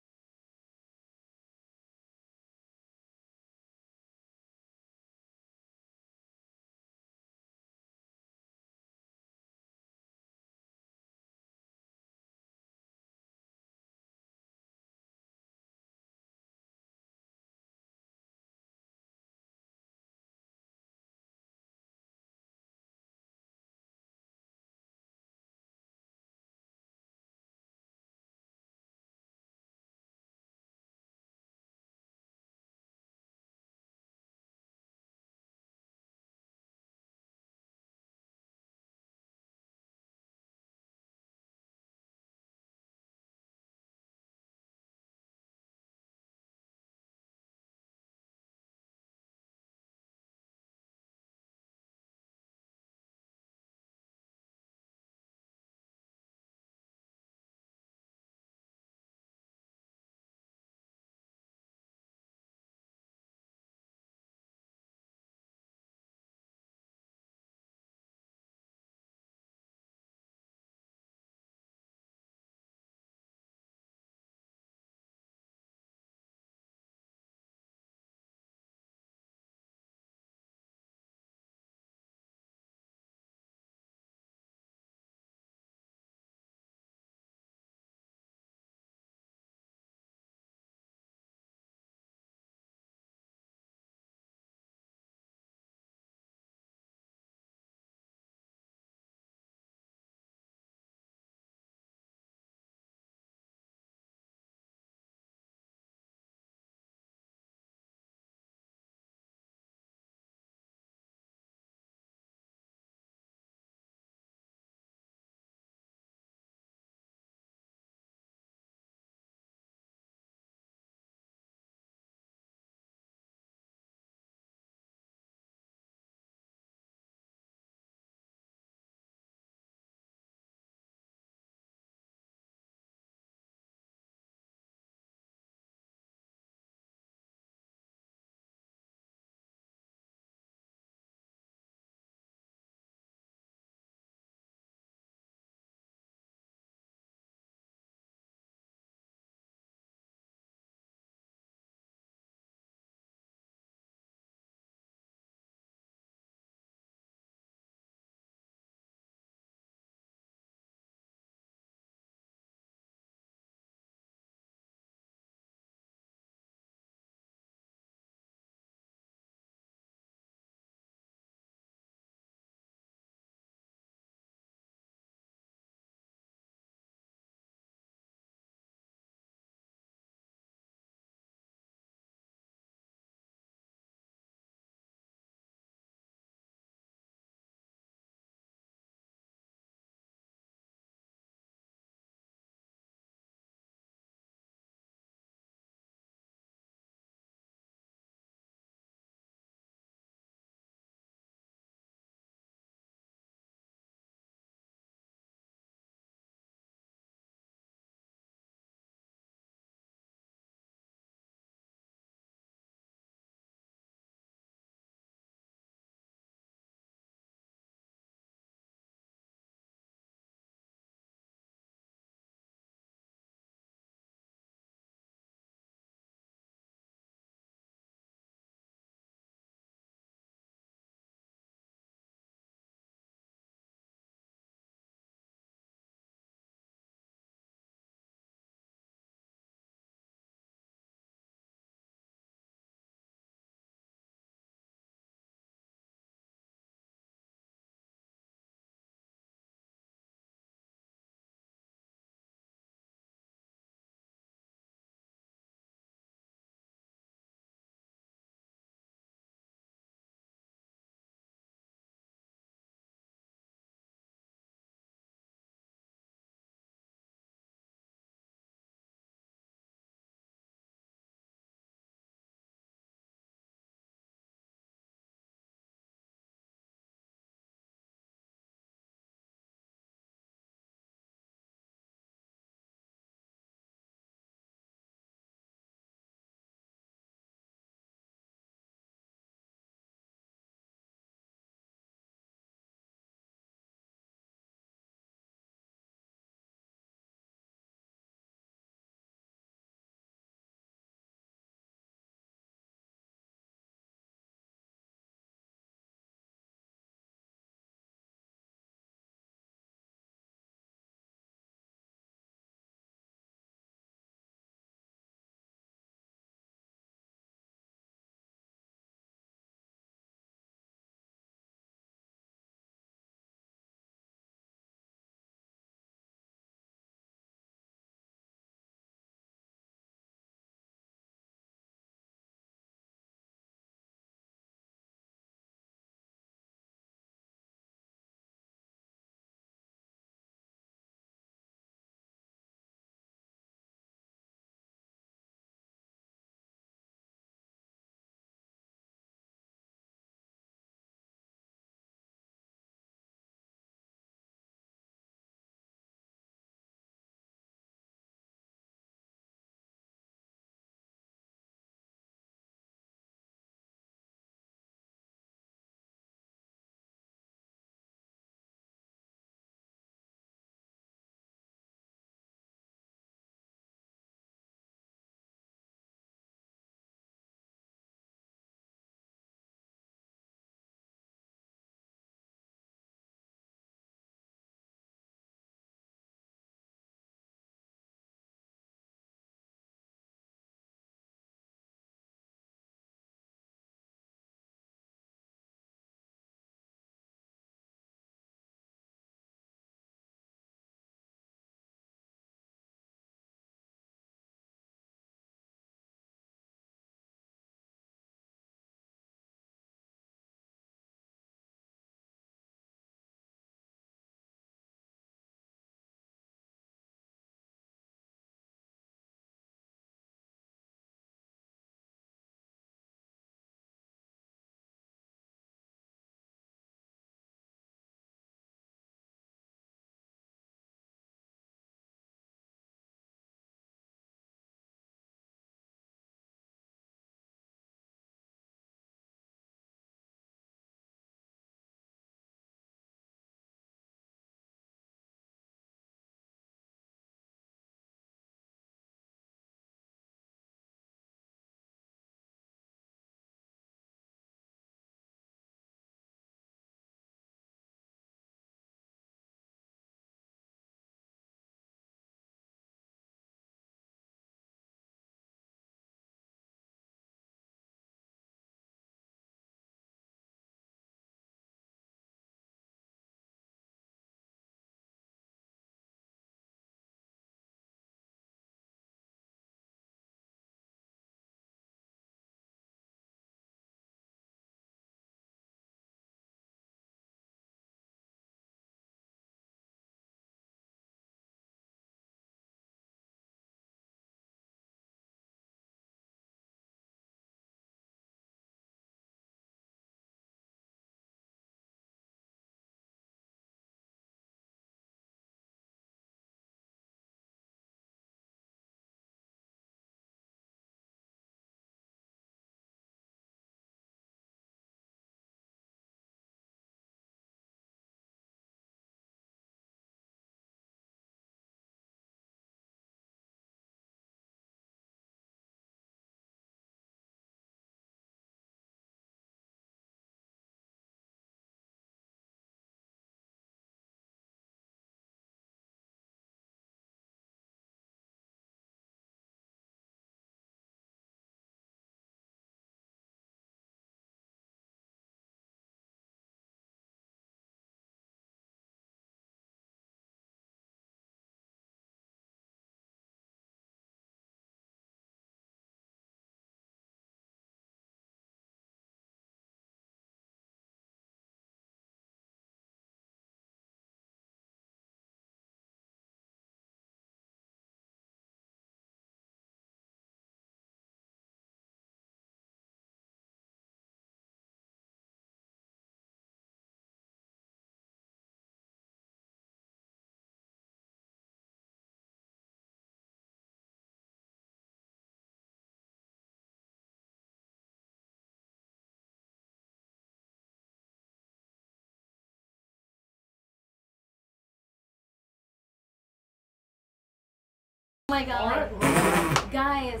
Oh my god. Alright. Guys,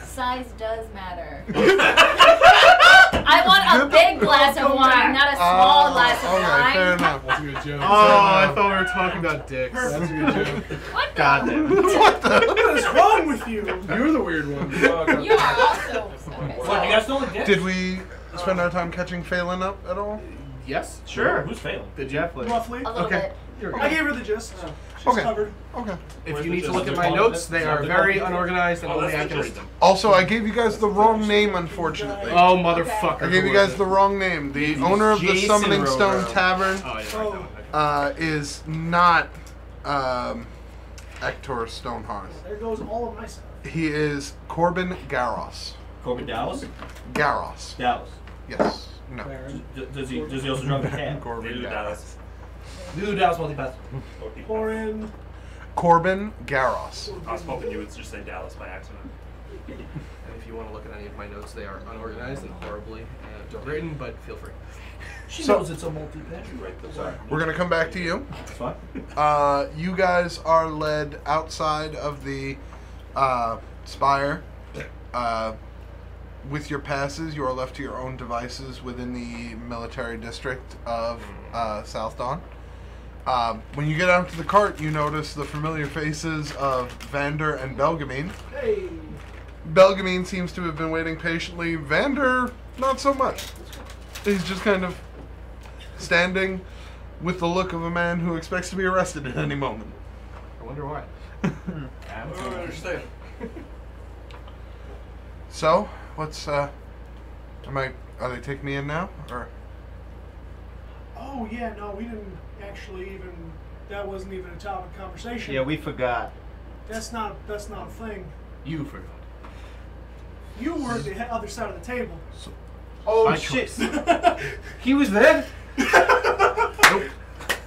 size does matter. I want a big glass of wine, not a small glass of Okay, fair wine. enough. That's a good joke. Oh, I thought we were talking about dicks. That's a good joke. What the? God damn it. What is wrong with you? You're the weird one. You are also. What, you guys don't like dicks? Did we spend our time catching Phelan up at all? Yes. Sure. Who's failing? Did you? Roughly. A little Okay. bit. I gave her the gist. She's Okay. covered. Okay. If Where's you the need to gist? look at Is it my called notes, it? they Is are it very called it? unorganized and Oh, only that's I the can read gist. them. Also, I gave you guys the wrong name, unfortunately. Oh, motherfucker. I gave you guys the wrong name. The owner of the Jason Summoning Stone Roettger. Tavern Oh, yeah, I know. Okay. is not Hector Stonehearth. There goes all of my stuff. He is Corbin Garros. Corbin Dallas? Garros. Dallas. Yes. No. Does he also drive a cab? Corbin Lulu Garros. Dallas. Lulu Dallas multipass. Pour in. Corbin Garros. I was hoping you would just say Dallas by accident. And if you want to look at any of my notes, they are unorganized and horribly written, but feel free. She So- knows it's a multi-patch. Right, sorry. We're gonna come back to you. That's fine. You guys are led outside of the spire. With your passes, you are left to your own devices within the military district of Southdawn. When you get out to the cart, you notice the familiar faces of Vander and Belgamine. Hey. Belgamine seems to have been waiting patiently. Vander, not so much. He's just kind of standing with the look of a man who expects to be arrested at any moment. I wonder why. I don't understand. So, what's are they taking me in now, or? Oh yeah, no, we didn't actually even. That wasn't even a topic of conversation. Yeah, we forgot. That's not a thing. You forgot. You were the other side of the table. Oh My shit! choice. He was there. Nope.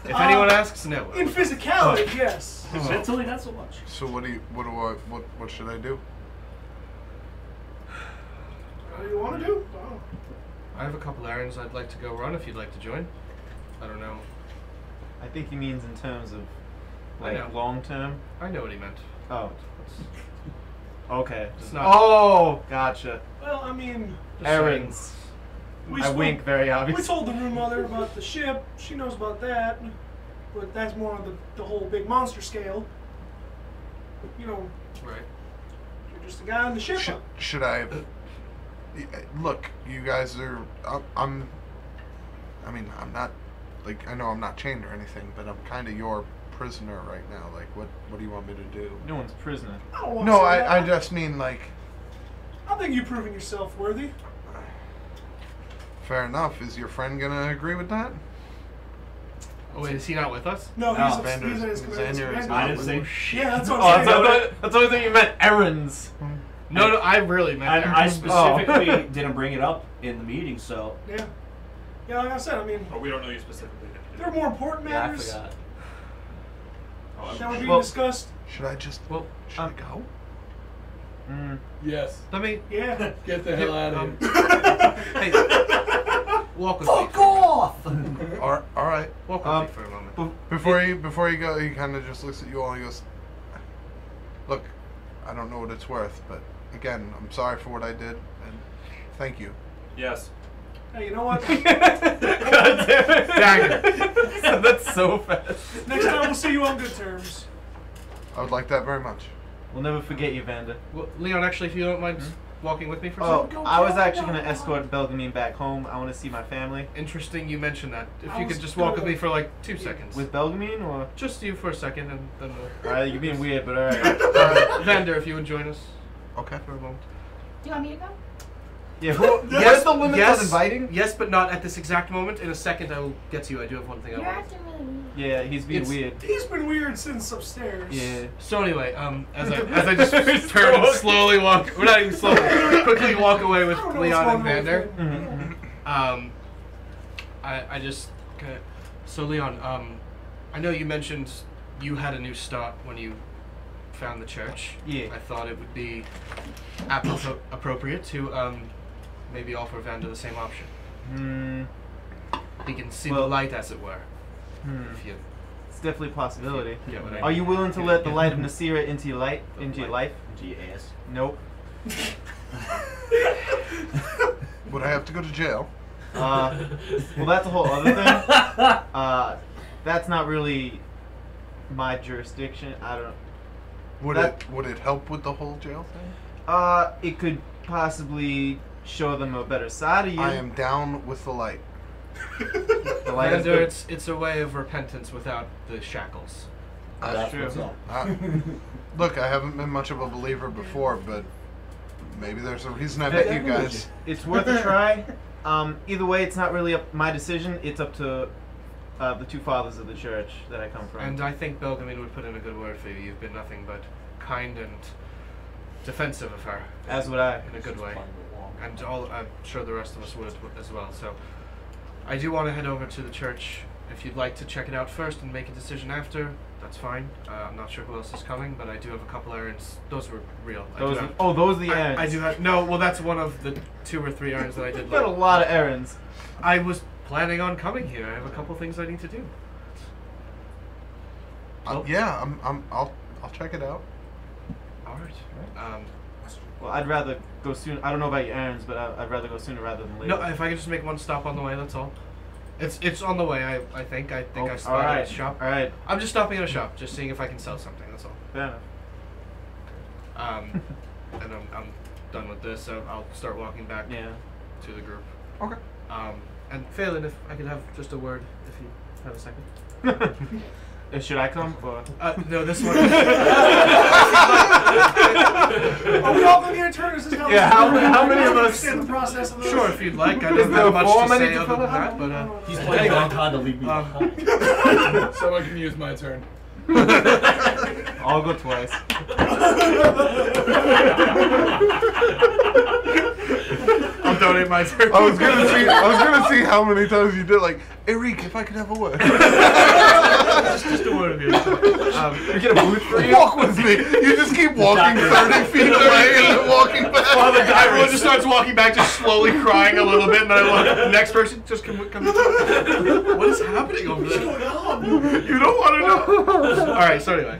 If anyone asks, no. In physicality, yes. Mentally, not so much. So what should I do? What do you want to do? Oh. I have a couple errands I'd like to go run if you'd like to join. I don't know. I think he means in terms of I know. like long term. I know what he meant. Oh. Okay. It's not. Oh, gotcha. Well, I mean, Just Errands. we I spoke- wink very We obvious. told the room mother about the ship. She knows about that, but that's more on the whole big monster scale. You know, Right. you're just a guy on the ship. Should I? Look, you guys are. I'm not. Like, I know I'm not chained or anything, but I'm kind of your prisoner right now. Like, what do you want me to do? No one's prisoner. I don't want No, to say that. I just mean like. I think you've proven yourself worthy. Fair enough. Is your friend gonna agree with that? Oh wait, is he not with us? No, No, he's Vander in his is- command. Xander is I didn't say shit. Yeah, that's what Oh, I'm saying. that's the only thing you meant. Errands. No, I really meant. I errands. specifically didn't bring it up in the meeting, so. Yeah. Yeah, like I said, I mean, But we don't know you specifically. there are more important Yeah, I matters forgot. that were being Well- discussed. Should I just? Well, Should I go? Yes. let me. Yeah. Get the hell out of here. Hey, walk with Fuck me. off! All right. Walk with me for a moment. Before you go, he kind of just looks at you all and he goes, "Look, I don't know what it's worth, but again, I'm sorry for what I did, and thank you." Yes. Hey, you know what? God damn it. Dagger. That's so fast. Next time we'll see you on good terms. I would like that very much. We'll never forget you, Vander. Well, Leon, actually, if you don't mind walking with me for a Oh, second. I was actually gonna escort Belgamine back home. I want to see my family. Interesting you mentioned that. If I you was could just walk with gonna- me for like 2 seconds. With Belgamine or? Just you for a second, and then Alright, you're being weird, but alright. Vander, if you would join us Okay. for a moment. Do you want me to go? Yeah, what's the limit yes, on inviting? Yes, but not at this exact moment. In a second, I will get to you. I do have one thing I You're want. acting really weird. Yeah, he's being It's- weird. He's been weird since upstairs. Yeah. So anyway, as I just turn and slowly walk, we're not even slowly, quickly walk away with I don't know what's Leon and going on Vander. with him. I just kinda, so Leon, I know you mentioned you had a new start when you found the church. Yeah. I thought it would be appropriate to maybe offer Vander the same option. He can see the Well- light, as it were. If you it's definitely a possibility. Yeah, but Are you willing to let the light of Nasira into your life? Into your life? G-A-S. Nope. Would I have to go to jail? Well, that's a whole other thing. That's not really my jurisdiction. I don't. Would it help with the whole jail thing? It could possibly show them a better side of you. I am down with the light. The light is Commander, good. it's a way of repentance without the shackles. That's true. what's up. Look, I haven't been much of a believer before, but maybe there's a reason I met you guys. It's worth a try. Either way, it's not really my decision. It's up to the two fathers of the church that I come from. And I think Belgamin would put in a good word for you. You've been nothing but kind and defensive of her. As would I. In a good way. And I'm sure the rest of us would as well. So I do want to head over to the church. If you'd like to check it out first and make a decision after, that's fine. I'm not sure who else is coming, but I do have a couple errands. Those were real. Those are the errands. I do have well, that's one of the 2 or 3 errands that I did. You've got a lot of errands. I was planning on coming here. I have a couple things I need to do. Yeah, I'll check it out. All right. Well, I'd rather go soon. I don't know about your errands, but I'd rather go sooner rather than later. No, if I could just make one stop on the way, that's all. It's on the way. I think I spotted all right. a shop. All right. I'm just stopping at a shop, just seeing if I can sell something. That's all. Fair enough. And I'm done with this, so I'll start walking back Yeah. to the group. Okay. And Phelan, if I could have just a word, if you have a second. Should I come? Or? No, this one. Are we all going to be in turn? Is this how how many of us? understand the process of this? Sure, if you'd like. I Is don't there have much a form to I say need to other fill than out? that, but He's planning on time to leave me behind. Someone can use my turn. I'll go twice. I'll donate my turn. I was gonna see how many times you did. Like, Eric, if I could have a word. just a word of yours. We get a booth for you. Walk with me. You just keep walking 30 feet away and then walking back. Everyone just starts walking back, just slowly crying a little bit, and then I look. Next person, just come. What is happening over there? You don't want to know. All right. So anyway,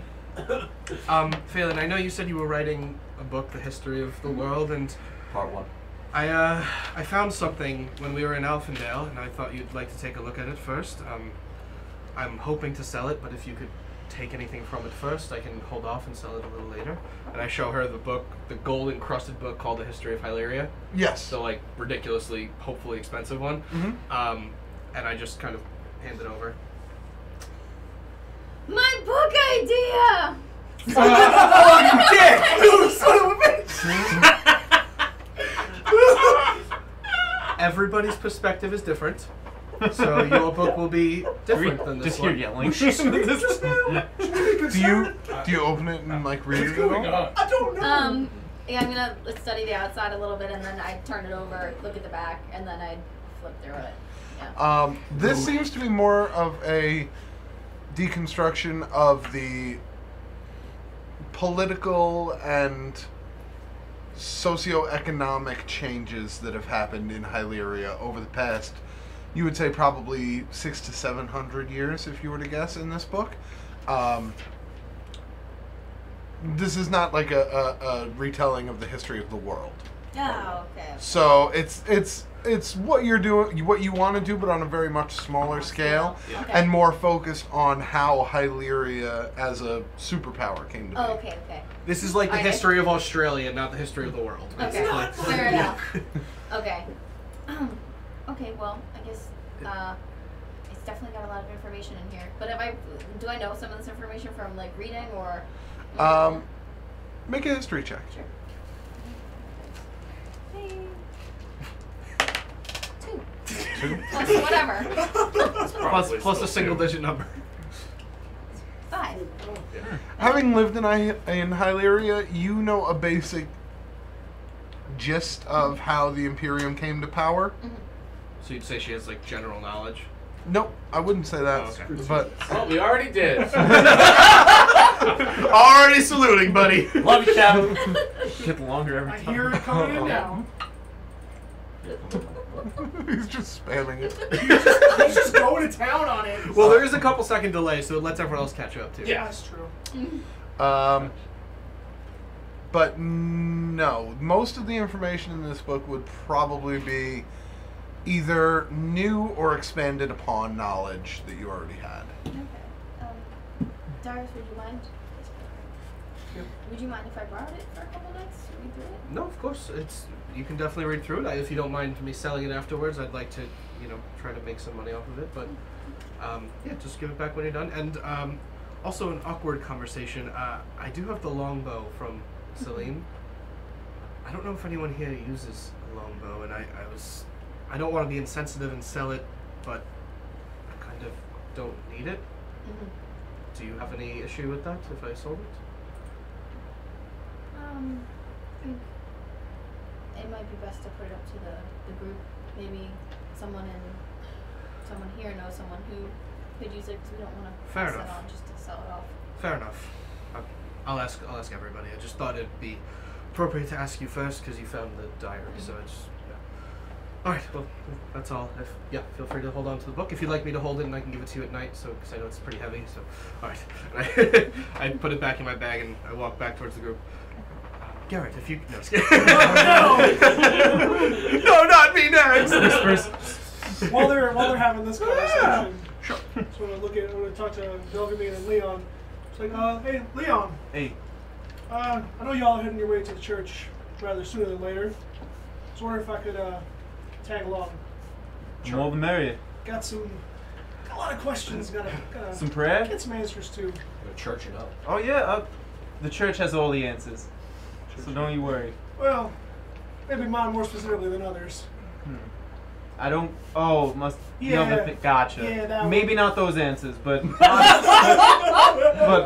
Phelan, I know you said you were writing a book, The History of the World, and Part 1. I found something when we were in Alfendale, and I thought you'd like to take a look at it first. I'm hoping to sell it, but if you could take anything from it first, I can hold off and sell it a little later. And I show her the book, the gold-encrusted book called The History of Hyleria. Yes. The, like, ridiculously, hopefully expensive one. Mm-hmm. And I just kind of hand it over. My book idea! Oh, you dick! You son of a bitch! Everybody's perspective is different, so your book will be different than this Just one. hear yelling. Do you open it and like read it at all? I don't know. Yeah, I'm gonna study the outside a little bit, and then I turn it over, look at the back, and then I flip through it. Yeah. This seems to be more of a deconstruction of the political and socioeconomic changes that have happened in Hyleria over the past, you would say probably 600 to 700 years, if you were to guess, in this book. This is not like a retelling of the history of the world. Oh, okay. So it's what you're doing, what you want to do, but on a very much smaller scale, Okay. and more focused on how Hyleria as a superpower came to be. Oh, okay, okay. This is like the Okay. history of Australia, not the history of the world. Okay, fair enough. Okay. Okay, well, I guess it's definitely got a lot of information in here. But do I know some of this information from like reading or? Make a history check. Sure. Hey. 2. Plus whatever. Plus a single-digit number. 5. Having lived in Hyleria, you know a basic gist of how the Imperium came to power. So you'd say she has like general knowledge? Nope, I wouldn't say that. Oh, okay. But Oh, we already did. Already saluting, buddy. Love you, Captain. Get longer every I time. hear it coming in now. he's just spamming it. He's just going to town on it. Well, there is a couple second delay, so it lets everyone else catch up too. Yeah, that's true. But no, most of the information in this book would probably be either new or expanded upon knowledge that you already had. Okay. Darius, would you mind? Would you mind if I borrowed it for a couple nights to read through it? No, of course. You can definitely read through it. If you don't mind me selling it afterwards, I'd like to, try to make some money off of it. But yeah, just give it back when you're done. And also an awkward conversation. I do have the longbow from Celine. I don't know if anyone here uses a longbow, and I don't want to be insensitive and sell it, but I kind of don't need it. Mm-hmm. Do you have any issue with that if I sold it? I think it might be best to put it up to the group. Maybe someone here knows someone who could use it, because we don't want to pass it on just to sell it off. Fair enough. I'll ask everybody. I just thought it'd be appropriate to ask you first because you found the diary. So I just All right. Well, that's all. Feel free to hold on to the book if you'd like me to hold it, and I can give it to you at night. So because I know it's pretty heavy. So all right. I put it back in my bag and I walk back towards the group. Garrett, if you no, no, not me next. While they're having this conversation, sure. So I'm gonna talk to Belgamy and Leon. It's like, hey, Leon. Hey. I know y'all are heading your way to the church rather sooner than later. I was wondering if I could tag along. The more the merrier. Got a lot of questions. Gotta some prayer. Get some answers too. Go church it up. Oh yeah, the church has all the answers, so don't you worry. Well, maybe mine more specifically than others. I don't. Oh, must. Yeah. Gotcha. Yeah, maybe not those answers, but but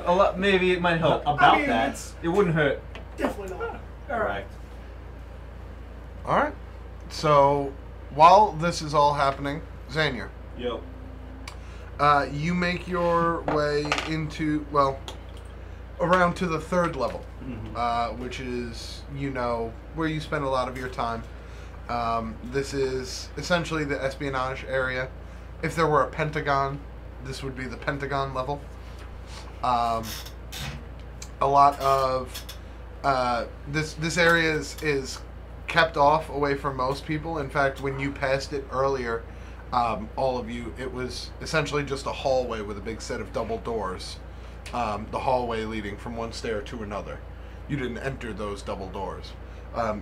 a lot. Maybe it might help. About that, it wouldn't hurt. Definitely not. Correct. All right. So while this is all happening, Xanier. Yo. You make your way into around to the 3rd level, which is where you spend a lot of your time. This is essentially the espionage area. If there were a Pentagon, this would be the Pentagon level. A lot of this area is kept off away from most people. In fact, when you passed it earlier, all of you, it was essentially just a hallway with a big set of double doors. The hallway leading from one stair to another. You didn't enter those double doors.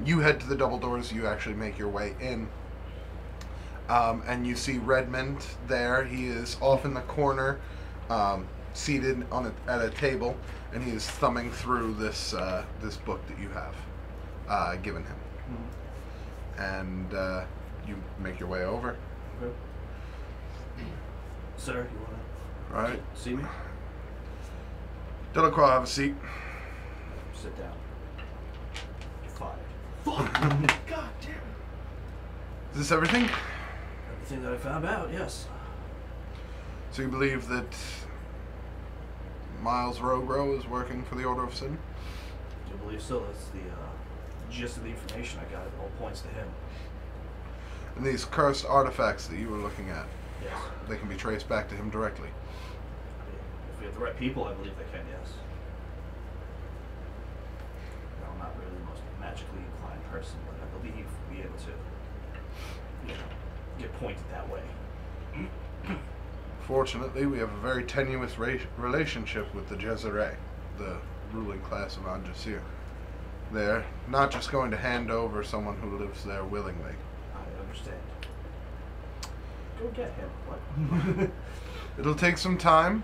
You head to the double doors, you actually make your way in, and you see Redmond there. He is off in the corner, seated at a table, and he is thumbing through this book that you have given him. And you make your way over. Okay. Sir, you want to see me? Delacroix, have a seat. Sit down. Fired. God damn it. Is this everything? Everything that I found out, yes. So you believe that Miles Roettger is working for the Order of Sin? I do believe so. That's the gist of the information I got. It all points to him. And these cursed artifacts that you were looking at, yes, they can be traced back to him directly? I mean, if we have the right people, I believe they can, yes. I'm not really the most magically inclined person, but I believe we'll be able to, get pointed that way. Fortunately, we have a very tenuous relationship with the Jezere, the ruling class of Anjasir. They're not just going to hand over someone who lives there willingly. I understand. Go get him. What? It'll take some time,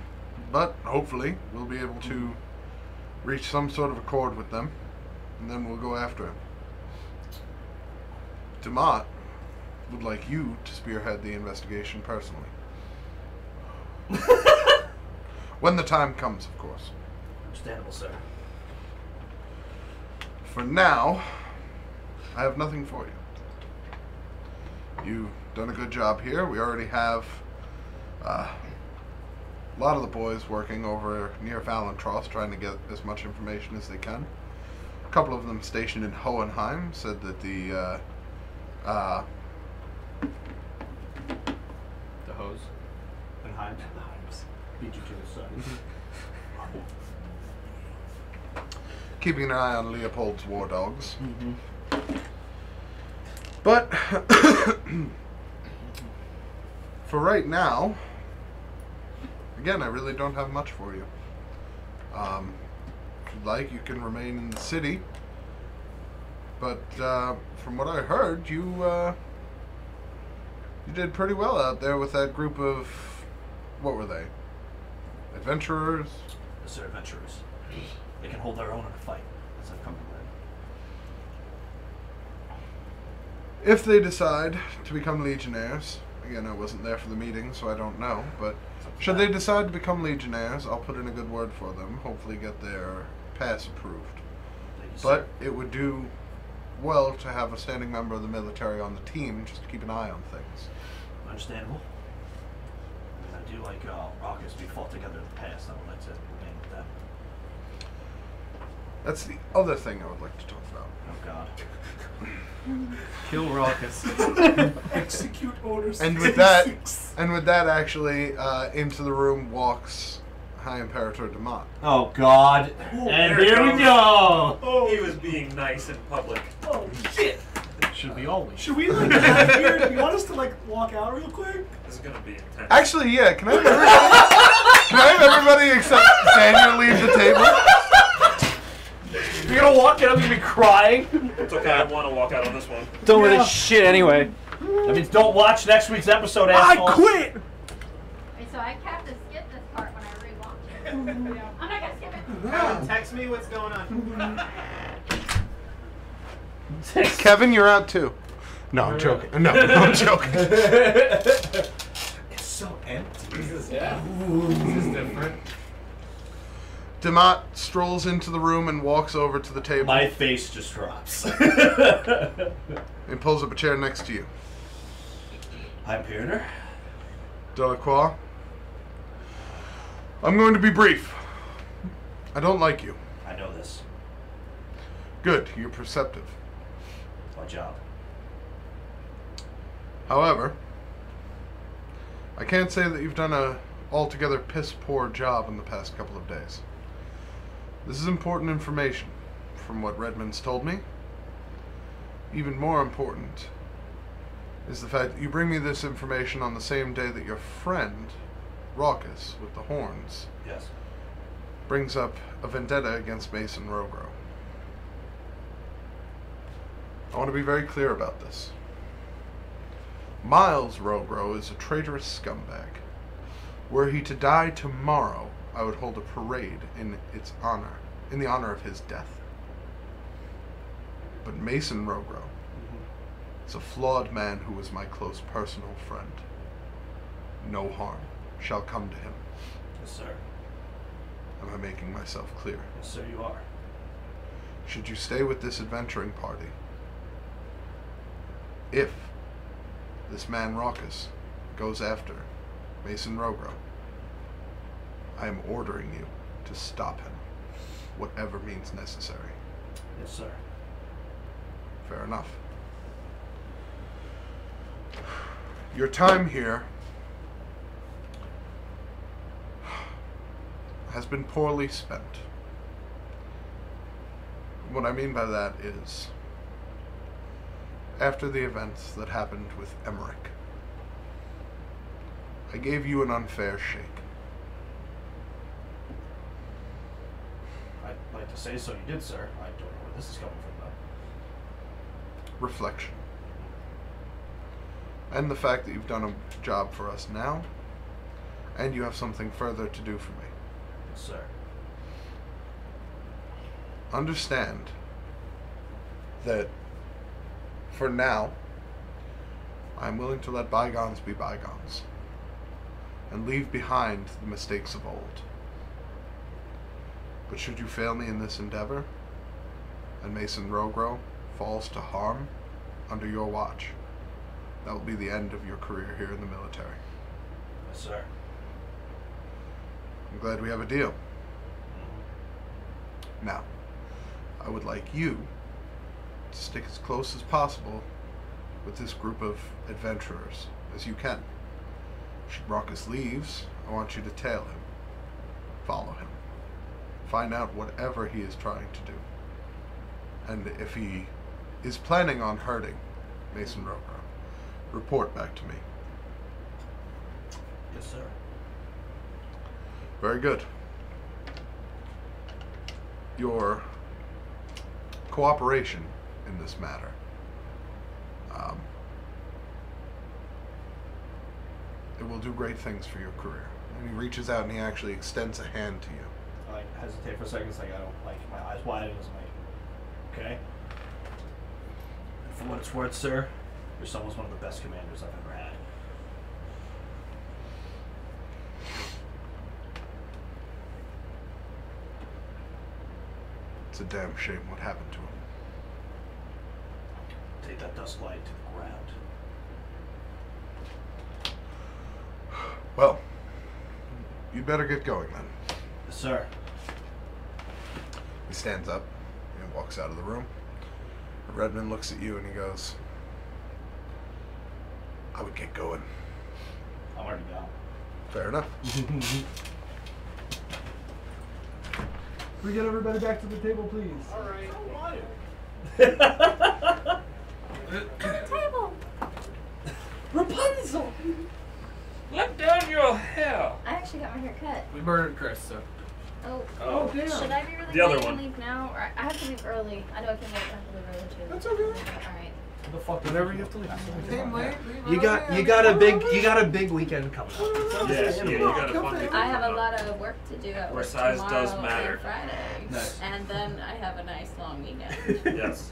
but hopefully we'll be able to reach some sort of accord with them, and then we'll go after him. Damat would like you to spearhead the investigation personally. When the time comes, of course. Understandable, sir. For now, I have nothing for you. You've done a good job here. We already have a lot of the boys working over near Valentros trying to get as much information as they can. A couple of them stationed in Hohenheim said that the hose? Heims. Beat you to the side. Keeping an eye on Leopold's war dogs. But for right now, again, I really don't have much for you. If you'd like, you can remain in the city. But from what I heard, you did pretty well out there with that group of, what were they? Adventurers? Yes, they're adventurers. They can hold their own in a fight, as I've come to learn. If they decide to become legionnaires, again, I wasn't there for the meeting, so I don't know, but should they decide to become legionnaires, I'll put in a good word for them, hopefully get their pass approved. Thank you, But sir. it would do well to have a standing member of the military on the team just to keep an eye on things. Understandable. I mean, I do like Rockets. We fought together in the past. I would like to remain with them. That's the other thing I would like to talk about. Oh, God. Kill Raucus. Execute orders. And with that, actually, into the room walks High Imperator Demont. Oh, God. Ooh, And there it here we goes. go. Oh, He was being nice in public. oh shit! Should be always. Should we like have here? Do you want us to like walk out real quick? This is gonna be intense. Actually, yeah, can I have everybody except Daniel leave the table? You're gonna walk in, I'm gonna be crying. It's okay, I want to walk out on this one. Don't with this shit anyway. That means don't watch next week's episode, I assholes. quit. Wait, so I have to skip this part when I rewatch it. I'm not gonna skip it. Text me what's going on. Kevin, you're out too. No, I'm joking. No, I'm joking. It's so empty. Yeah. This is different. Demont strolls into the room and walks over to the table My face just drops. and pulls up a chair next to you. Hi, Imperator. Delacroix, I'm going to be brief. I don't like you. I know this. Good, you're perceptive. My job. However, I can't say that you've done a altogether piss-poor job in the past couple of days. This is important information, from what Redmond's told me. Even more important is the fact that you bring me this information on the same day that your friend, Raucus, with the horns, Yes. brings up a vendetta against Mason Roettger. I want to be very clear about this. Miles Roettger is a traitorous scumbag. Were he to die tomorrow, I would hold a parade in the honor of his death. But Mason Roettger is a flawed man who was my close personal friend. No harm shall come to him. Yes, sir. Am I making myself clear? Yes, sir, you are. Should you stay with this adventuring party, if this man Raucus goes after Mason Roettger, I am ordering you to stop him, whatever means necessary. Yes, sir. Fair enough. Your time here has been poorly spent. What I mean by that is, after the events that happened with Emmerich, I gave you an unfair shake. I'd like to say so you did, sir. I don't know where this is coming from, though. Reflection. And the fact that you've done a job for us now, and you have something further to do for me. Yes, sir. Understand that for now, I'm willing to let bygones be bygones and leave behind the mistakes of old. But should you fail me in this endeavor, and Mason Roettger falls to harm under your watch, that will be the end of your career here in the military. Yes, sir. I'm glad we have a deal. Now, I would like you to stick as close as possible with this group of adventurers as you can. Should Ruckus leaves, I want you to tail him. Follow him. Find out whatever he is trying to do. And if he is planning on hurting Mason Roettger, report back to me. Yes, sir. Very good. Your cooperation in this matter. It will do great things for your career. And he reaches out and he actually extends a hand to you. I hesitate for a second. It's like I don't like my eyes wide. And it's like, okay. And for what it's worth, sir, your son was one of the best commanders I've ever had. It's a damn shame what happened to him. Take that dust light to the ground. Well, you'd better get going then. Yes, sir. He stands up and walks out of the room. Redmond looks at you and he goes, I would get going. I'm already down. Fair enough. We get everybody back to the table, please. Table. Rapunzel! Let down your hair! I actually got my hair cut. We murdered Chris, so. Oh, damn. Should I be really The other late one. and leave now? Or I have to leave early. I know I can leave. I have to leave early too. That's okay. Alright. What the fuck? Whenever you have to leave. You got a big weekend coming up. Yeah, you got a fun weekend I have a coming lot up. of work to do at Where work size tomorrow does matter. and Friday. Nice. And then I have a nice long weekend. Yes.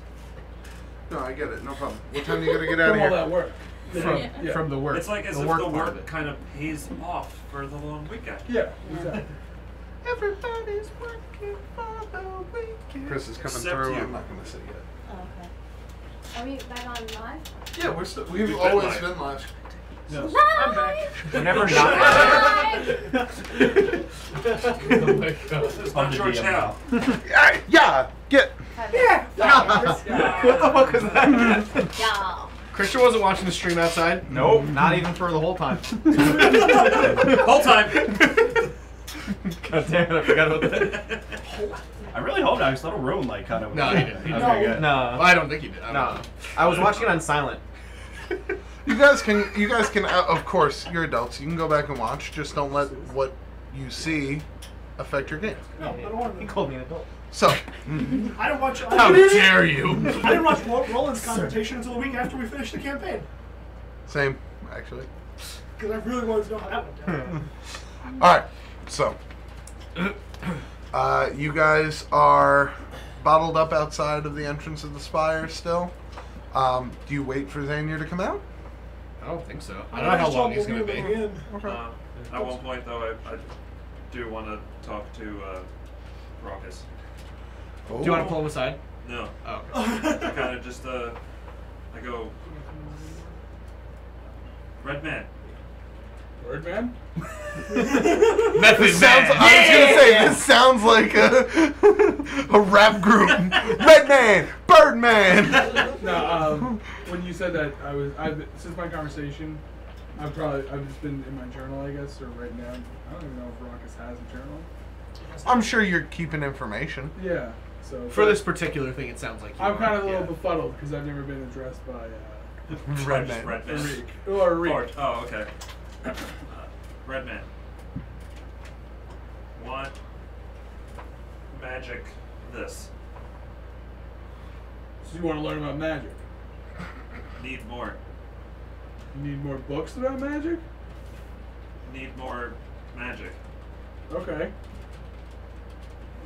No, I get it. No problem. What time are you going to get out From of all here? that work. From, Yeah. from the work. It's like as the if work the part of work it. kind of pays off for the long weekend. Yeah, exactly. Everybody's working for the weekend. Chris is coming Except through. you. I'm not going to say yet. Oh, okay. Are we back on live? Yeah, we've been always live. been live. No. I'm back. Whenever not. Oh my god. It's not George Howe. Yeah, get. Yeah. What the fuck is that? Y'all. Christian wasn't watching the stream outside. Nope, not even for the whole time. Whole time. God damn it, I forgot about that. I really hope not. This little room, like, kind of. No, he didn't. He didn't. Okay, good. No. I don't think he did. I don't No. know. I was watching it on silent. You guys can, of course, you're adults. You can go back and watch. Just don't let what you see affect your game. No, I don't want He to. called me an adult. So, I didn't watch. How dare you? I didn't watch Roland's confrontation until a week after we finished the campaign. same, actually. Because I really wanted to know how that went down. Alright, so. You guys are bottled up outside of the entrance of the spire still. Do you wait for Xanier to come out? I don't think so. I don't know how long he's going to be. At one point, though, I do want to talk to Raucus. Oh. Do you want to pull him aside? No. Oh, okay. I kind of just, I go, Red Man. Word, man? Method This sounds, Man. I was gonna say, this sounds like a rap group. Red Man, Birdman. No, when you said that, since my conversation, I've just been in my journal, I guess, or right now. I don't even know if Raucus has a journal. I'm sure you're keeping information. Yeah, so. For this particular thing, it sounds like you I'm are, kind of a little yeah. befuddled because I've never been addressed by Red Man. Red Man. Reek. Or Reek. Ford. Oh, okay. Red Man. Want magic this. So you want to learn about magic? Need more. You need more books about magic? Need more magic. Okay.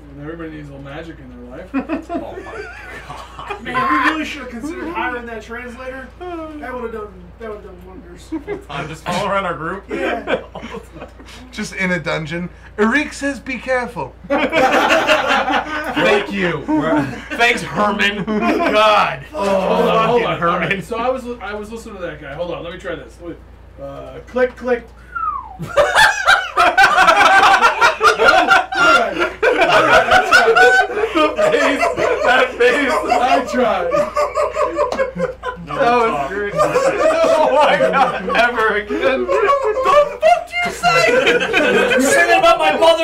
And everybody needs a little magic in their life. Oh my god. Man, we really should have considered hiring that translator. That would have done wonders. I'm just all around our group. Yeah. Just in a dungeon. Eric says, "Be careful." Thank you. Thanks, Herman. God. Hold on. All Herman. right, so I was listening to that guy. Hold on, let me try this. Wait. Click, click. That face. I tried. No That was talk. great. Oh my god, never again.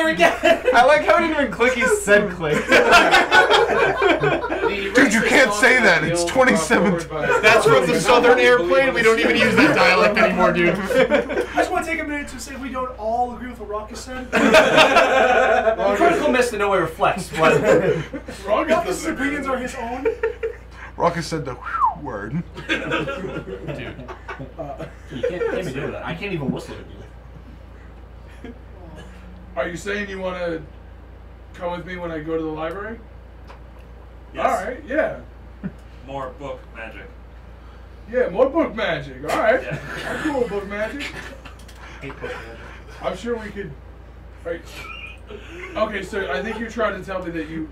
there again. I like how he didn't even click. He said click. Dude, you can't say that. It's 2017. That's from the Southern airplane. We don't even use that dialect anymore, dude. I just want to take a minute to say we don't all agree with what Roettger said. The critical miss in no way reflects what. Roettger's opinions are his own. Roettger said the word. Dude. You can't do that. I can't even whistle at you. Are you saying you want to come with me when I go to the library? Yes. All right, yeah. More book magic. Yeah, more book magic. All right. Yeah. I'm cool with book magic. I'm sure we could. Right. Okay, so I think you're trying to tell me that you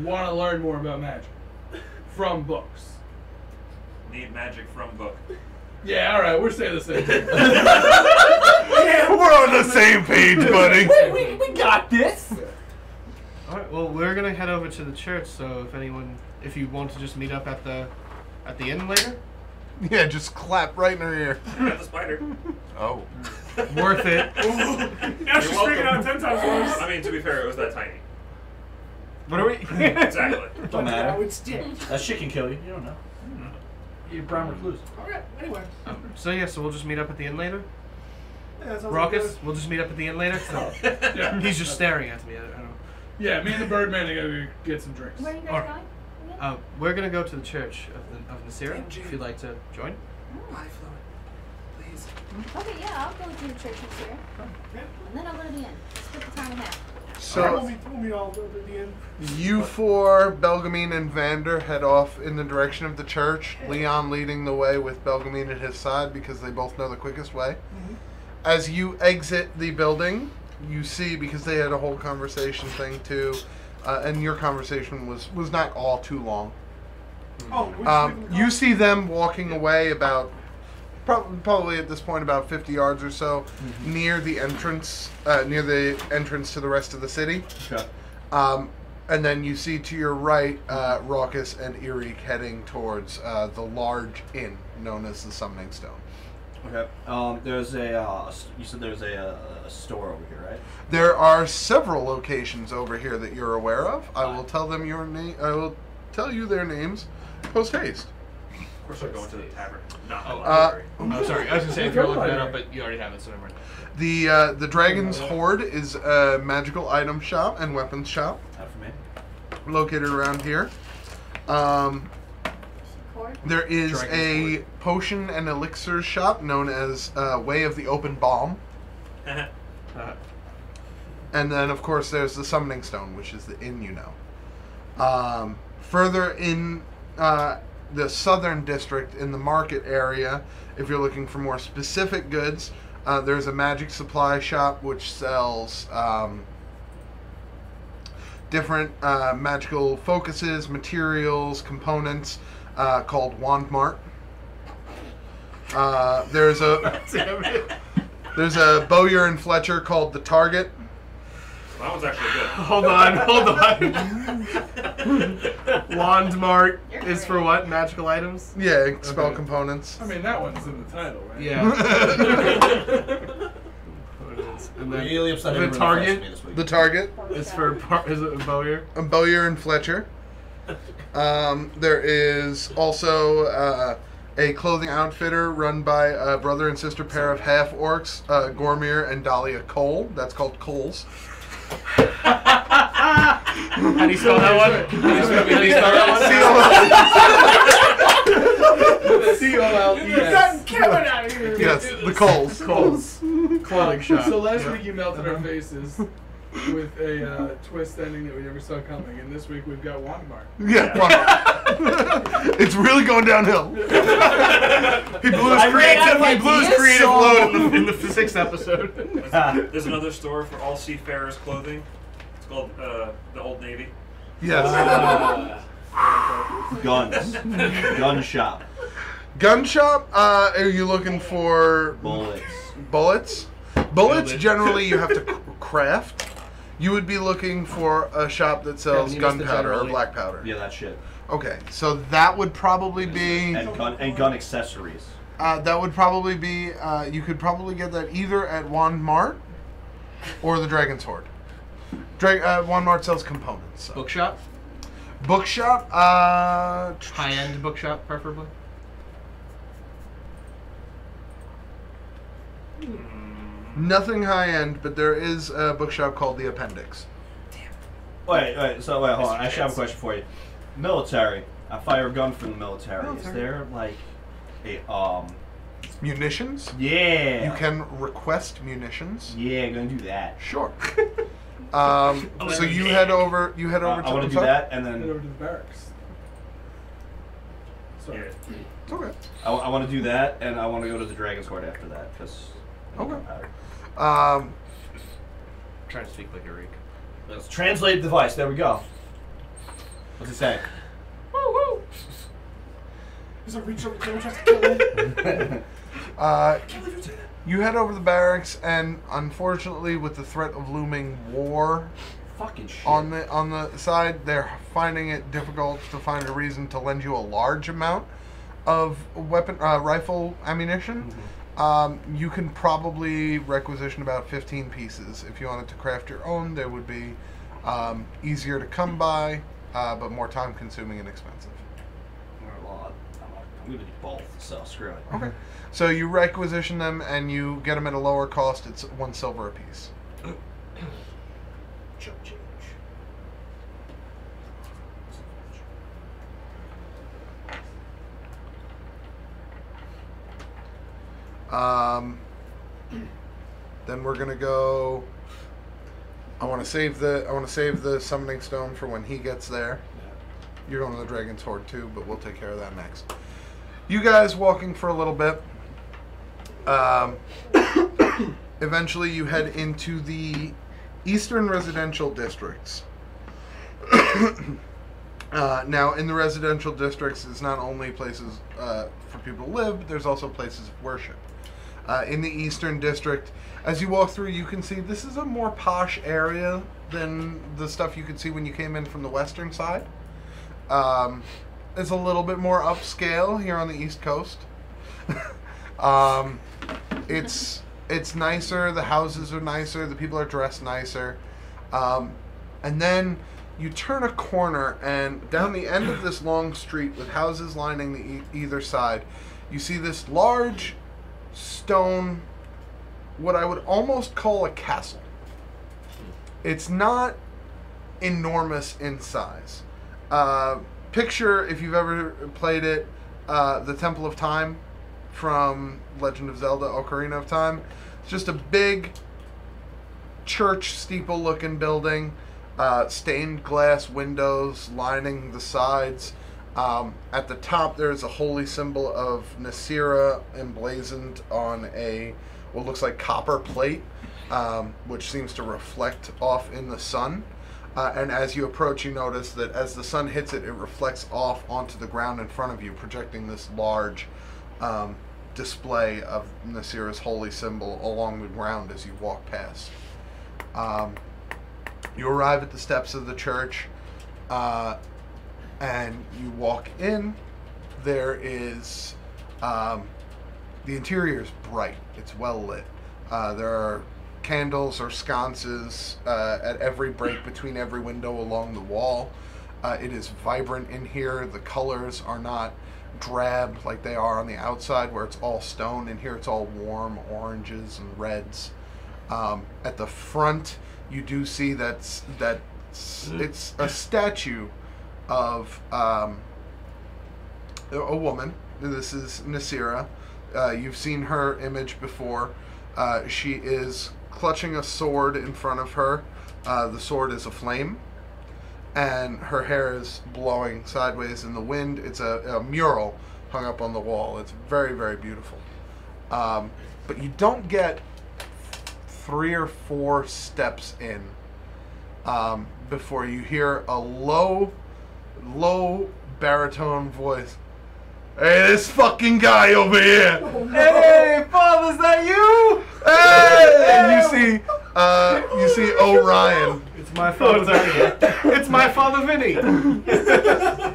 want to learn more about magic from books. Need magic from book. Yeah, all right, we're saying the same thing. We're on the same page, buddy. We got this. All right. Well, we're gonna head over to the church. So if you want to just meet up at the inn later. Yeah, just clap right in her ear. Got the spider. Oh. Worth it. Now she's freaking out 10 times worse. I mean, to be fair, it was that tiny. What are we? Exactly. Don't Now matter. it's dick. That shit can kill you. You don't know. You're brown recluse. Alright, anyway. So yeah, so we'll just meet up at the inn later. Yeah, that sounds like Raucus, we'll just meet up at the inn later. So Yeah. he's just staring at me. I don't. Yeah, me and the Birdman are gonna get some drinks. Where are you guys Alright. going? We're gonna go to the church of Nasira. If you'd like to join. Hi, Fluid. Please. Okay, yeah, I'll go to the church this year. And then I'll go to the inn. Split the time in half. So, we'll meet all at the end. you four, Belgamine and Vander, head off in the direction of the church. Leon leading the way with Belgamine at his side because they both know the quickest way. As you exit the building, you see, because they had a whole conversation thing too, and your conversation was not all too long. Oh, we just leave them You see them walking away about, probably at this point about 50 yards or so, near the entrance to the rest of the city. Okay. And then you see to your right, Raucus and Erik heading towards the large inn known as the Summoning Stone. Okay. There's you said there's a store over here, right? There are several locations over here that you're aware of. I will tell them your name. I will tell you their names post haste. Of course, we're going to the tavern. Not the Oh, library. Oh, sorry. I was gonna say if you're looking that up, but you already have it, so never mind. The Dragon's Hoard is a magical item shop and weapons shop Not for me. located around here. Cord? There is Dragon's a Hoard. potion and elixir shop known as Way of the Open Balm. And then, of course, there's the Summoning Stone, which is the inn you know. Further in the southern district, in the market area, if you're looking for more specific goods, there's a magic supply shop which sells different magical focuses, materials, components, called Wand Mart. There's a Bowyer and Fletcher called the Target. That one's actually good. Hold on. Wand Mart is for what? Magical items? Yeah, spell Okay. components. I mean, that one's in the title, right? Yeah. And then Really upset the everyone Target that me this week. The Target. is for is it Bowyer? Bowyer and Fletcher. There is also a clothing outfitter run by a brother and sister pair of half-orcs, Gormir and Dahlia Cole. That's called Coles. How do you spell that one? How do you spell that one? C-O-L-E-S. You've gotten Kevin out of here. Yes, the Coles. Coles. Clothing shop. So last week you melted our faces with a twist ending that we never saw coming, and this week we've got Wandmart. Yeah, it's really going downhill. He blew his creative load in the 6th episode. There's another store for all seafarers' clothing. It's called the Old Navy. Yes. Guns. Gun shop. Gun shop. Are you looking for Bullets. bullets? Bullets generally you have to craft. You would be looking for a shop that sells Kevin, you missed the gunpowder or generally. black powder. Yeah, that shit. Okay, so that would probably be. And gun accessories. That would probably be. You could probably get that either at Wand Mart or the Dragon's Hoard. Walmart sells components. So. Bookshop? Bookshop? High-end bookshop, preferably. Nothing high-end, but there is a bookshop called The Appendix. Wait, hold on. I actually have a question for you. Military. I fire a gun from the military. Is there, like, a, Munitions? Yeah. You can request munitions. Yeah, gonna do that. Sure. So you head over. You head over to. I want to do that, and Head over then to the barracks. Sorry. It's okay. I want to do that, and I want to go to the Dragon's Court after that, because. Okay. Trying to speak like a reek. Let's translate the device. There we go. What's it say? There's a reach over the camera tries to kill him. You head over the barracks, and unfortunately, with the threat of looming war Fucking shit. on the side, they're finding it difficult to find a reason to lend you a large amount of rifle ammunition. Mm-hmm. You can probably requisition about 15 pieces. If you wanted to craft your own, they would be easier to come by, but more time-consuming and expensive. Well, I'm going to do both, so screw it. Okay. So you requisition them, and you get them at a lower cost. It's 1 silver apiece. Chump change. Then we're gonna go. I want to save the summoning stone for when he gets there. You're going to the Dragon's Hoard too, but we'll take care of that next. You guys walking for a little bit. Eventually, you head into the eastern residential districts. Now, in the residential districts, it's not only places for people to live, but there's also places of worship. In the eastern district, as you walk through, you can see this is a more posh area than the stuff you could see when you came in from the western side. It's a little bit more upscale here on the East Coast. It's nicer. The houses are nicer. The people are dressed nicer. And then you turn a corner, and down the end of this long street with houses lining either side, you see this large stone, what I would almost call a castle. It's not enormous in size. Picture, if you've ever played it, the Temple of Time from Legend of Zelda: Ocarina of Time. It's just a big church steeple-looking building, stained glass windows lining the sides. At the top, there's a holy symbol of Nasira emblazoned on what looks like copper plate, which seems to reflect off in the sun. And as you approach, you notice that as the sun hits it, it reflects off onto the ground in front of you, projecting this large display of Nasira's holy symbol along the ground as you walk past. You arrive at the steps of the church, and you walk in. There is, the interior is bright. It's well lit. There are candles or sconces at every break between every window along the wall. It is vibrant in here. The colors are not drab like they are on the outside where it's all stone. In here it's all warm oranges and reds. At the front you do see it's a statue of a woman. This is Nasira. You've seen her image before. She is clutching a sword in front of her. The sword is aflame, and her hair is blowing sideways in the wind. It's a mural hung up on the wall. It's very, very beautiful. But you don't get 3 or 4 steps in before you hear a low baritone voice. Hey, this fucking guy over here! Hey, Bob, is that you? Hey! And you see Orion. It's my father. It's my father, Vinny.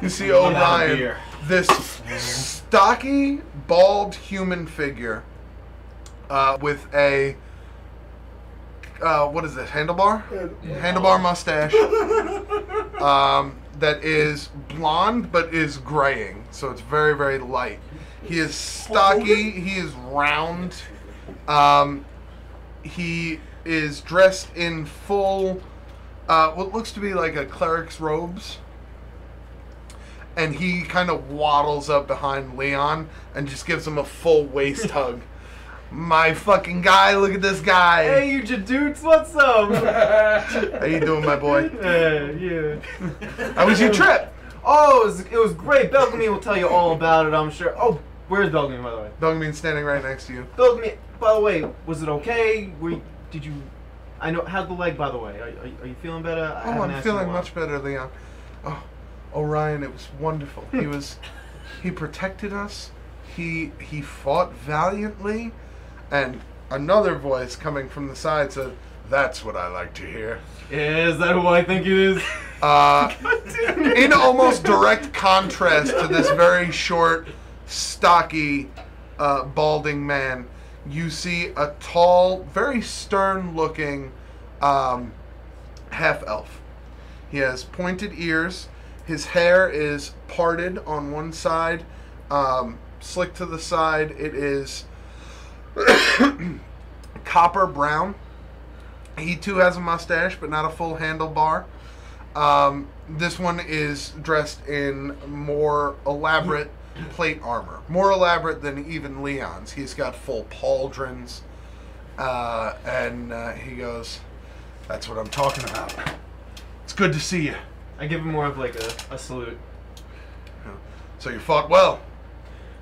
You see Orion, this stocky, bald human figure with a what is this? Handlebar? Yeah. Handlebar mustache. That is blonde, but is graying, so it's very, very light. He is stocky. He is round. He is dressed in full, what looks to be like a cleric's robes. And he kind of waddles up behind Leon and just gives him a full waist hug. My fucking guy, look at this guy. Hey, you dudes, what's up? How you doing, my boy? Yeah. How was your trip? Oh, it was great. Belgamy will tell you all about it, I'm sure. Oh, where's Belgamy, by the way? Belgamy's standing right next to you. Belgamy, by the way, was it okay? I know, how'd the leg, by the way? Are you feeling better? Oh, I'm feeling much better, Leon. Oh, Orion, it was wonderful. He protected us. He fought valiantly. And another voice coming from the side said, "That's what I like to hear." Yeah, is that who I think it is? In almost direct contrast to this very short, stocky, balding man, you see a tall, very stern-looking half-elf. He has pointed ears. His hair is parted on one side, slicked to the side. It is copper brown. He too has a mustache, but not a full handlebar. This one is dressed in more elaborate plate armor. More elaborate than even Leon's. He's got full pauldrons. And he goes, "That's what I'm talking about. It's good to see you." I give him more of like a salute. So you fought well?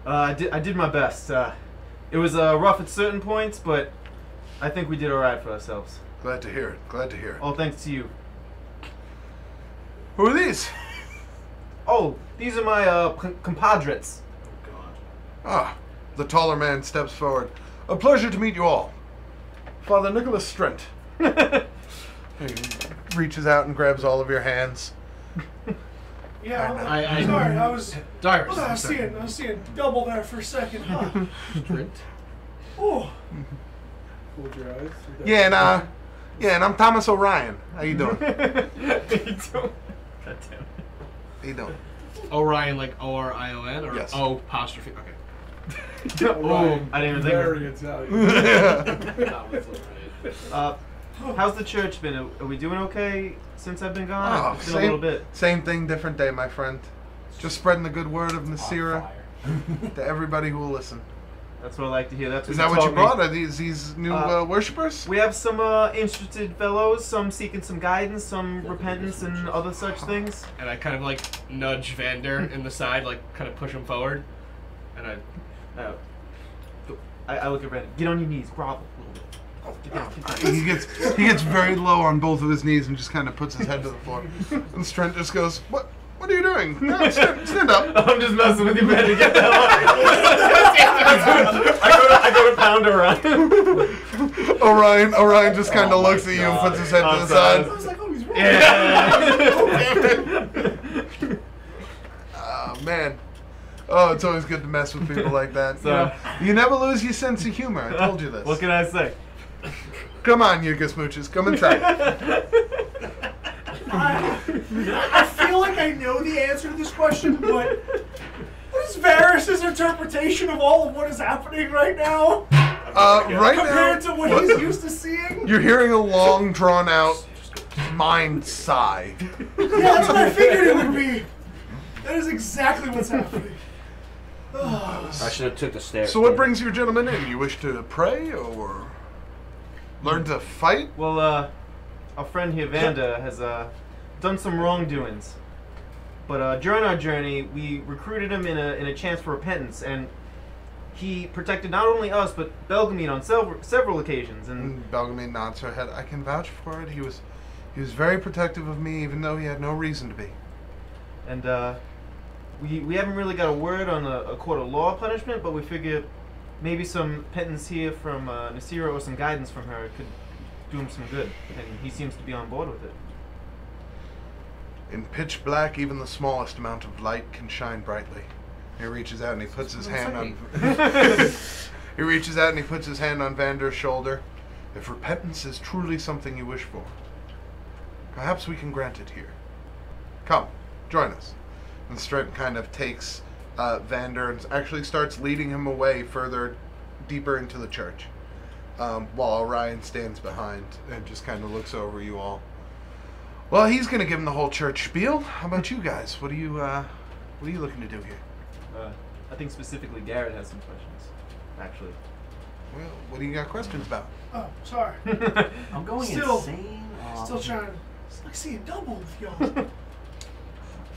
I did my best. It was rough at certain points, but I think we did all right for ourselves. Glad to hear it. Glad to hear it. All thanks to you. Who are these? Oh, these are my compadres. Ah, the taller man steps forward. A pleasure to meet you all. Father Nicholas Strent. He reaches out and grabs all of your hands. Yeah, I sorry, I was Dyrus. I was seeing double there for a second. Huh? Strint. Oh, Hold your eyes. Yeah, and I'm Thomas Orion. How you doing? God damn. How you doing? Orion, like Orion, or Yes. O apostrophe. Okay. Oh, I didn't even think of Very it. Italian. How's the church been? Are we doing okay since I've been gone? Oh, It's been a little bit. Same thing, different day, my friend. Just spreading the good word of Nasira to everybody who will listen. That's what I like to hear. That's Is that what you brought? Are these new worshippers? We have some interested fellows, some seeking some guidance, some repentance, and other such things. And I kind of like nudge Vander in the side, like kind of push him forward, and I look at Brandon. Get on your knees, grovel a little bit. Get down, get down. He gets very low on both of his knees and just kind of puts his head to the floor. And Strent just goes, "What are you doing? No, stand up." I'm just messing with you, man. Get the hell out. I go to pound Orion. Orion just kind of looks at you and puts his head to the I side. was like, oh, he's wrong. Yeah. Oh, man. Oh, it's always good to mess with people like that. So- You never lose your sense of humor. I told you this. What can I say? Come on, you smooches. Come inside. I feel like I know the answer to this question, but what is Varys' interpretation of all of what is happening right now? Right Compared now, to what he's used to seeing? you're hearing a long, drawn-out mind sigh. Yeah, that's what I figured it would be. That is exactly what's happening. I should have took the stairs. So what brings you gentlemen in? You wish to pray or learn to fight? Well, our friend here, Vanda, has done some wrongdoings. But during our journey, we recruited him in a chance for repentance, and he protected not only us but Belgamine on several occasions. And Belgamy nods her head. I can vouch for it. He was very protective of me, even though he had no reason to be. And we haven't really got a word on a court of law punishment, but we figure maybe some penance here from Nasira or some guidance from her could do him some good. And he seems to be on board with it. In pitch black, even the smallest amount of light can shine brightly. He reaches out and he puts his hand on. He reaches out and he puts his hand on Vander's shoulder. If repentance is truly something you wish for, perhaps we can grant it here. Come, join us. And Strent kind of takes Vander and actually starts leading him away further, deeper into the church, while Orion stands behind and just kind of looks over you all. Well, he's going to give him the whole church spiel. How about you guys? What are you looking to do here? I think specifically Garrett has some questions, actually. Well, what do you got questions about? Oh, sorry. I'm going Still- insane. Still trying to. It's like seeing double with y'all.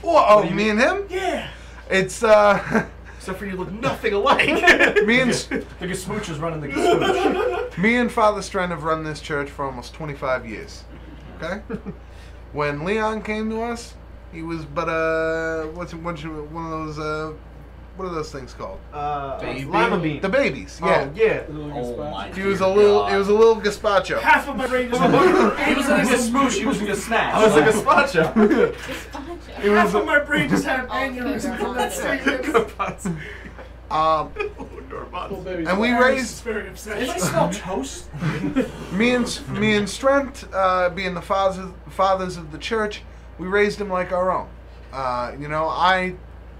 Oh, me and him? Yeah. It's Except for you look nothing alike. me and The smooch is running the smooch. me and Father Strand have run this church for almost 25 years. Okay? When Leon came to us, he was but one of those what are those things called? Baby. Lima bean. The babies. Yeah. Oh, yeah. Oh my He was a little gazpacho. Half of my brain just He was in a smooch. He was in a smash. I was like a gazpacho. half of my brain just had an aneurysm from that statement. Little baby. And we It's raised very Does I upsetting. smell toast? me and Strent, being the fathers of the church, we raised him like our own. I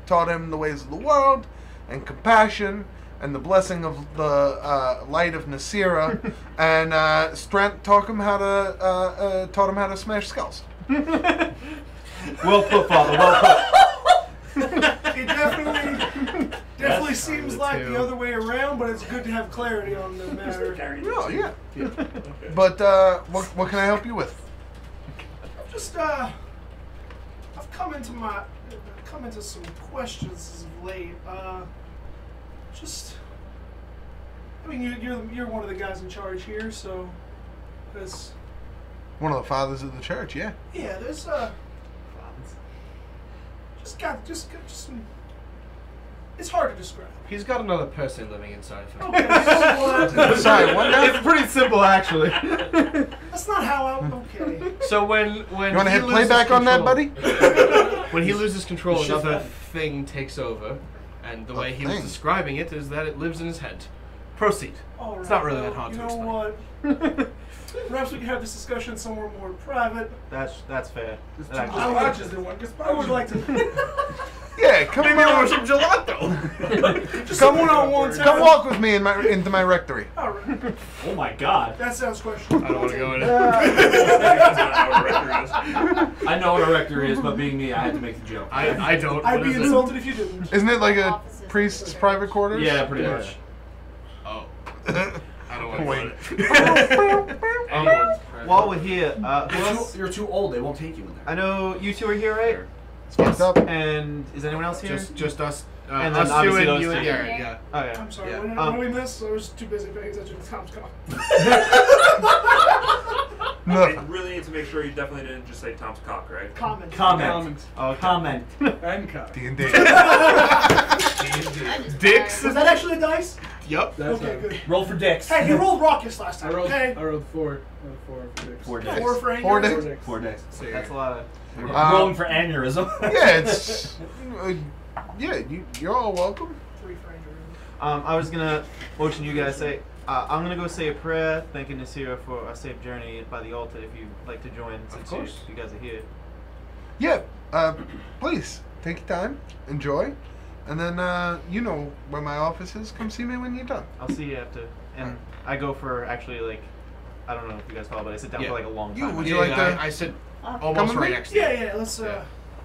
taught him the ways of the world and compassion and the blessing of the light of Nasira, and Strent taught him how to smash skulls. Well put, Father. Well put. It definitely seems like the other way around, but it's good to have clarity on the matter. No, yeah. But what can I help you with? Just I've come into some questions as of late. You're one of the guys in charge here, so there's One of the fathers of the church, yeah. there's just some. It's hard to describe. He's got another person living inside of him. Okay, so, Sorry, what now? It's pretty simple, actually. that's not how I'm. Okay. So when You want to he hit loses playback on that, control- buddy? When he loses control, Shift another left. thing takes over, and the A way he was thing? describing it is that it lives in his head. Proceed. All right, It's not really that well, hard you to know explain. what? Perhaps we can have this discussion somewhere more private. That's fair. There's That two actually- gazpachos in one gazpacho. I would like to. Yeah, come Maybe I want on. some gelato. Just Come one-on-one time. Come walk with me into my rectory. All right. Oh my god. That sounds questionable. I don't want to go in it. That's not how a record is. I know what a rector is, but being me, I had to make the joke. I don't. I'd What be is it? insulted if you didn't. Isn't it like a Offices. priest's private quarters? Yeah, pretty Yeah. much. Oh. I don't want to go in Wait. it. Anyone's While we're here, who else? You're too old. They won't take you in there. I know you two are here, right? It's fucked up. And is anyone else here? Just us. And then us two obviously and those you and two. Garrett. Yeah. Oh yeah. I'm sorry. Yeah. When we missed, I was too busy paying attention to Tom's call. We Nothing. really need to make sure you definitely didn't just say Tom's cock, right? Comment. Comment. Okay. Comment. And cut. D&D. Dicks. Was that actually a dice? Yup. That's Okay, right. good. Roll for dicks. Hey, he rolled raucous last I time. rolled. Okay. I rolled four. Four for dicks. 4 dicks. 4 for anger. 4 Four dicks? dicks. 4 dicks. That's a lot of. Rolling for aneurysm. Yeah, it's. Yeah, you're all welcome. 3 for anger. I was gonna motion you guys say. I'm gonna go say a prayer, thanking Nasira for a safe journey by the altar. If you'd like to join, since course. you guys are here. Yeah, please take your time, enjoy, and then you know where my office is. Come see me when you're done. I'll see you after. And I go for actually like, I don't know if you guys follow, but I sit down Yeah. for like a long You, time. would Yeah, you like yeah, to? I said Come almost with right me? next to you. Yeah, let's. Yeah.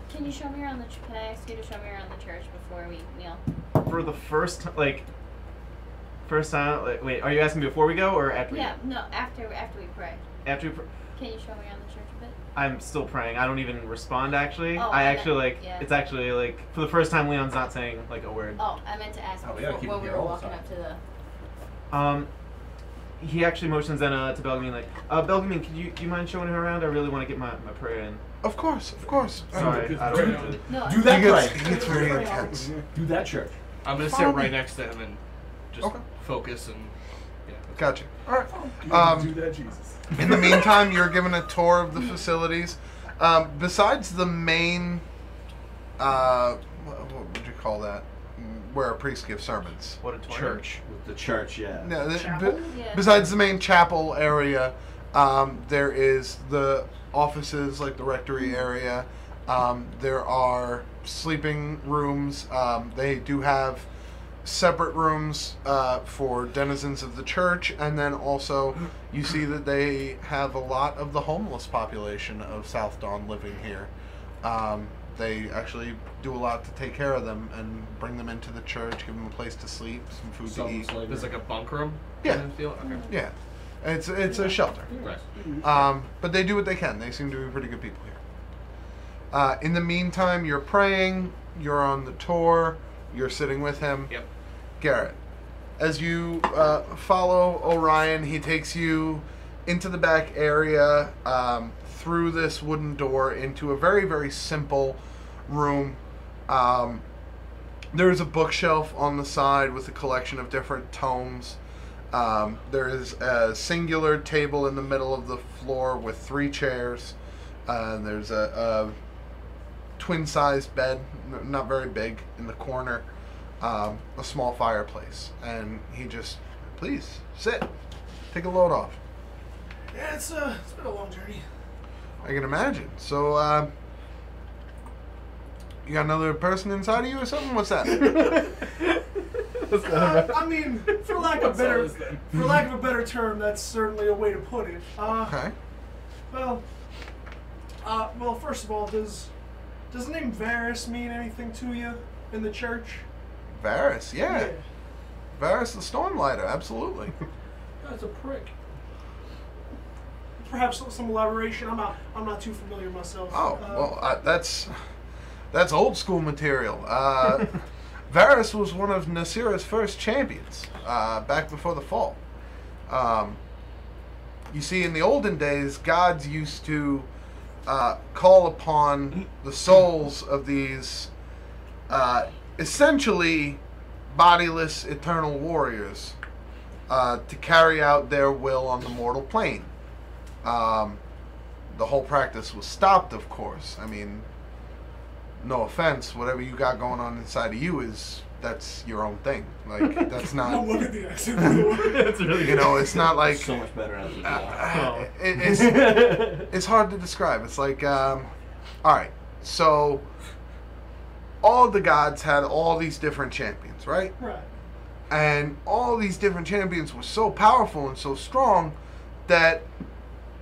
Can you show me around the? Can I ask you to show me around the church before we kneel? For the first time, wait, are you asking me before we go or after? Yeah, no. After we pray. After we Can you show me around the church a bit? I'm still praying. I don't even respond actually. Oh, I I actually meant- like. yeah. It's actually like for the first time, Leon's not saying like a word. Oh, I meant to ask Oh, we gotta before, keep when it we here were all the walking time. up to the. He actually motions then to Belgamin like, Belgamin, do you mind showing her around? I really want to get my prayer in. Of course, of course. Sorry, I don't know. No. Do that He right. gets very intense. Do that church. I'm gonna sit right next to him and just Okay. focus and yeah. Gotcha. All right. Do that, Jesus. In the meantime, you're given a tour of the facilities. Besides the main, what would you call that? where a priest gives sermons. What a Church. With the church, yeah. Yeah, Chapel? Yeah. besides the main chapel area, there is the offices, like the rectory area. There are sleeping rooms. They do have separate rooms for denizens of the church, and then also you see that they have a lot of the homeless population of Southdawn living here. They actually do a lot to take care of them and bring them into the church, give them a place to sleep, some food to eat. There's like a bunk room. Yeah. kind of feel? Okay. Yeah, it's a shelter. Right. But they do what they can. They seem to be pretty good people here. In the meantime, you're praying, you're on the tour, you're sitting with him. Yep. Garrett, as you follow Orion, he takes you into the back area, through this wooden door into a very, very simple room. There is a bookshelf on the side with a collection of different tomes. There is a singular table in the middle of the floor with 3 chairs. There's a twin-sized bed, not very big, in the corner. A small fireplace. And he just, please, sit. Take a load off. Yeah, it's been a long journey. I can imagine. So, you got another person inside of you or something? What's that? I mean, for lack of a better term, that's certainly a way to put it. Okay. Well, first of all, does the name Varys mean anything to you in the church? Varys, yeah. Varys the Stormlighter, absolutely. That's a prick. Perhaps some elaboration. I'm not too familiar myself. Oh, well, that's old school material. Varys was one of Nasira's first champions back before the fall. You see, in the olden days, gods used to call upon the souls of these essentially bodiless eternal warriors to carry out their will on the mortal plane. The whole practice was stopped, of course. I mean, no offense, whatever you got going on inside of you that's your own thing. Like, that's not. Don't look at the accent. By the way. That's really You know, it's not like. So much better as It's hard to describe. It's like, all right, so all the gods had all these different champions, right? Right. And all these different champions were so powerful and so strong that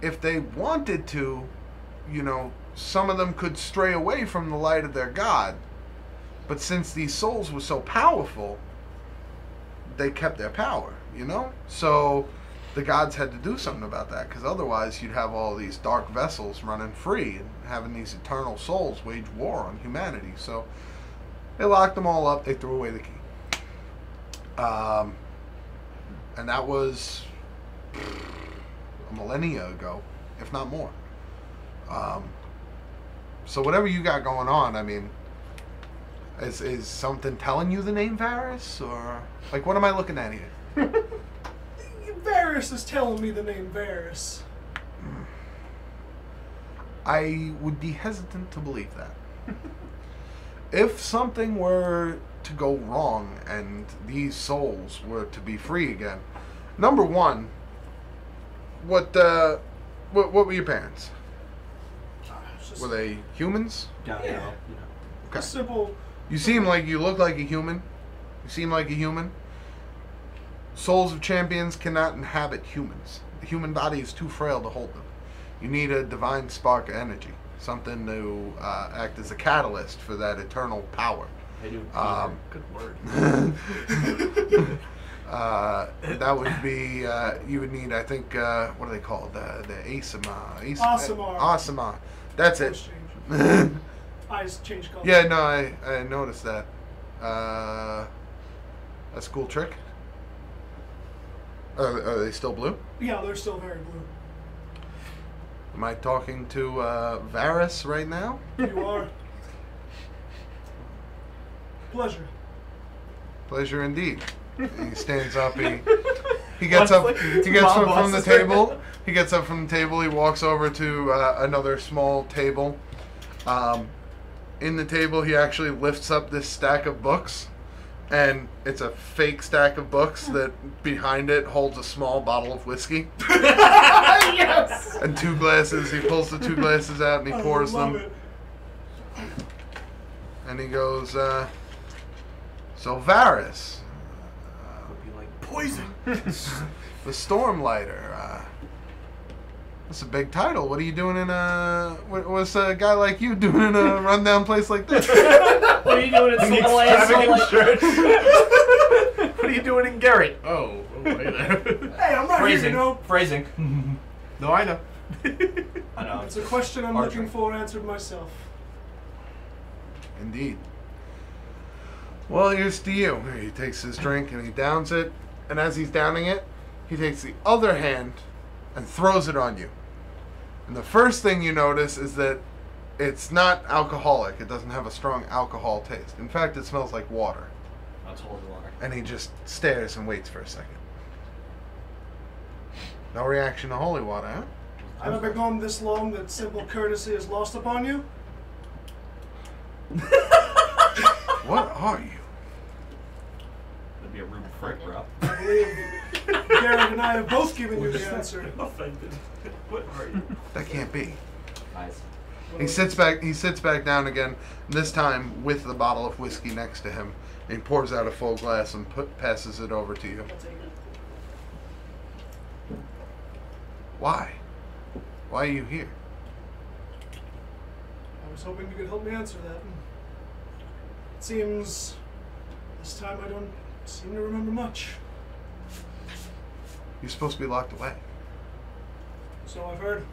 if they wanted to, you know, some of them could stray away from the light of their god. But since these souls were so powerful, they kept their power, you know? So the gods had to do something about that, because otherwise you'd have all these dark vessels running free and having these eternal souls wage war on humanity. So they locked them all up, they threw away the key. And that was a millennia ago, if not more. So whatever you got going on, I mean, is something telling you the name Varys, or like what am I looking at here? Varys is telling me the name Varys. I would be hesitant to believe that. If something were to go wrong and these souls were to be free again, number one, what were your parents? Were they humans? Yeah. Okay. A simple. You seem like you look like a human. You seem like a human. Souls of champions cannot inhabit humans. The human body is too frail to hold them. You need a divine spark of energy, something to act as a catalyst for that eternal power. Good word. That would be, you would need, I think, what are they called? The Asimar. Asimar. That's it. Eyes change color. Yeah, no, I noticed that. That's a cool trick. Are they still blue? Yeah, they're still very blue. Am I talking to Varys right now? You are. Pleasure. Pleasure indeed. He stands up. He gets up. He gets up from the table. He gets up from the table. He walks over to another small table. In the table, he actually lifts up this stack of books And it's a fake stack of books that behind it holds a small bottle of whiskey. Yes! And 2 glasses. He pulls the 2 glasses out and he pours love them. it. And he goes, so Varys, Would be like poison. the Stormlighter, that's a big title. What are you doing in what's a guy like you doing in a rundown place like this? What are you doing in some Extravagant church. What are you doing in Garrett? Oh, hey there. Hey, I'm not here to know. Phrasing. No, I know. I know. It's a question I'm looking for answered myself. Indeed. Well, here's to you. He takes his drink and he downs it. And as he's downing it, he takes the other hand and throws it on you. And the first thing you notice is that it's not alcoholic. It doesn't have a strong alcohol taste. In fact, it smells like water. That's holy water. And he just stares and waits for a second. No reaction to holy water, huh? Have I been gone this long that simple courtesy is lost upon you? What are you? That'd be a rude frick, bro. I believe Garrett and I have both given you the answer. Offended. What are you? That can't be. Nice. He sits back down again, this time with the bottle of whiskey next to him. And he pours out a full glass and passes it over to you. I'll take it. Why? Why are you here? I was hoping you could help me answer that. It seems this time I don't seem to remember much. You're supposed to be locked away. So I've heard.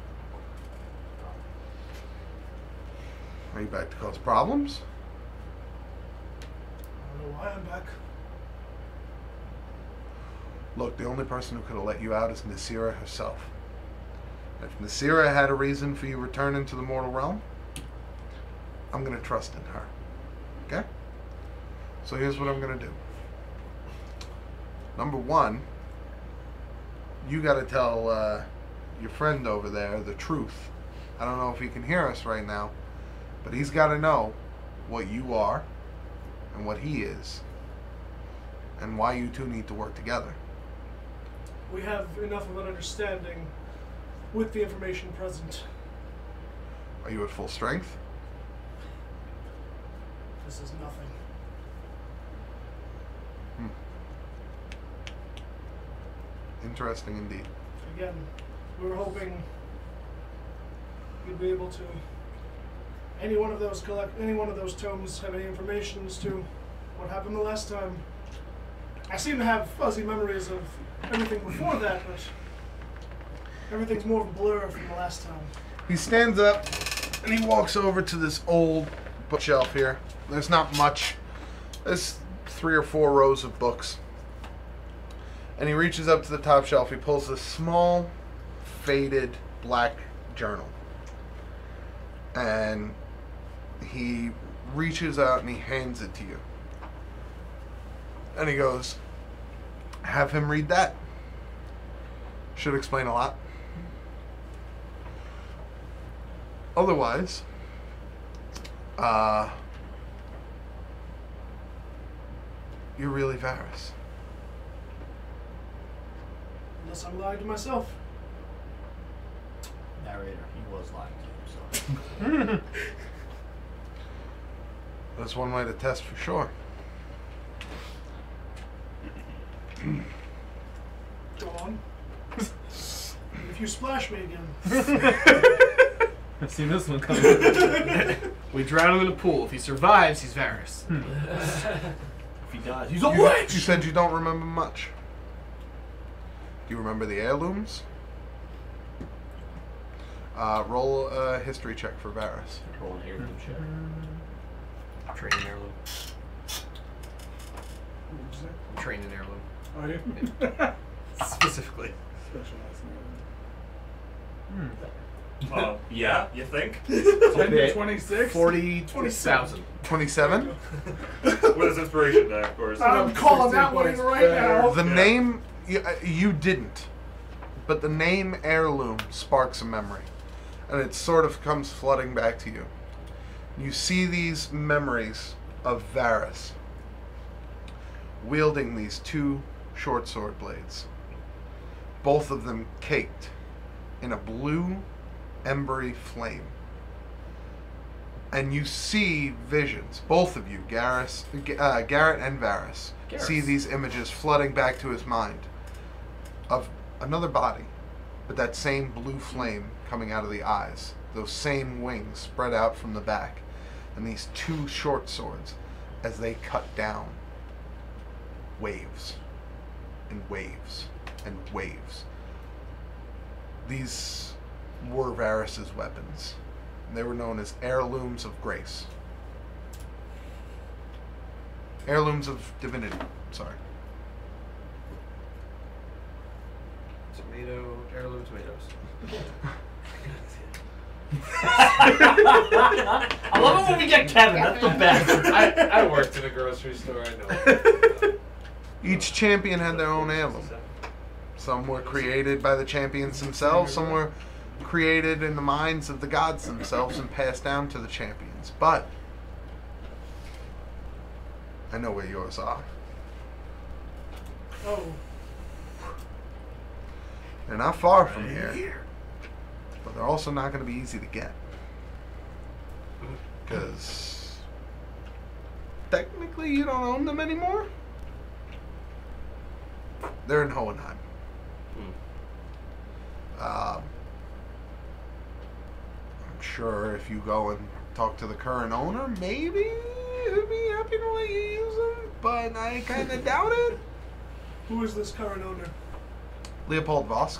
Are you back to cause problems? I don't know why I'm back. Look, the only person who could have let you out is Nasira herself. If Nasira had a reason for you returning to the mortal realm, I'm going to trust in her. Okay? So here's what I'm going to do. Number one, you got to tell your friend over there the truth. I don't know if he can hear us right now, but he's got to know what you are and what he is and why you two need to work together. We have enough of an understanding with the information present. Are you at full strength? This is nothing. Interesting indeed. Again, we were hoping you'd be able to. Any one of those tomes have any information as to what happened the last time? I seem to have fuzzy memories of everything before that, but everything's more of a blur from the last time. He stands up and he walks over to this old bookshelf here. There's not much. There's 3 or 4 rows of books. And he reaches up to the top shelf. He pulls this small, faded black journal. And he reaches out and he hands it to you. And he goes, have him read that. Should explain a lot. Otherwise, you're really Varys. Unless I'm lying to myself. Narrator, he was lying to himself. That's one way to test for sure. Go on. If you splash me again. I've seen this one coming. We drown him in a pool. If he survives, he's Varys. If he dies, he's a witch! You said you don't remember much. Do you remember the heirlooms? Roll a history check for Varys. Roll an heirloom check. Training heirloom. Training heirloom. Are you? Specifically. Specialized Yeah, you think? 10 to 26? 40,000. 27? With his inspiration die, of course. I'm calling that one in right now. The name, you didn't. But the name heirloom sparks a memory. And it sort of comes flooding back to you. You see these memories of Varys. wielding these two short sword blades, both of them caked in a blue, embery flame. And you see visions, both of you, Garrett and Varys, see these images flooding back to his mind of another body, but that same blue flame coming out of the eyes, those same wings spread out from the back, and these two short swords as they cut down waves and waves and waves. These were Varys' weapons. They were known as heirlooms of grace. Heirlooms of divinity. Sorry. Tomato, heirloom tomatoes. I love it when we get Kevin. That's the best. I worked in a grocery store. I know. Each champion had their own heirloom. Some were created by the champions themselves. Some were created in the minds of the gods themselves and passed down to the champions. But I know where yours are. Oh. They're not far from here, but they're also not going to be easy to get. Because technically you don't own them anymore. They're in Hohenheim. I'm sure if you go and talk to the current owner, maybe he'd be happy to let you use them, but I kind of doubt it. Who is this current owner? Leopold Vosk.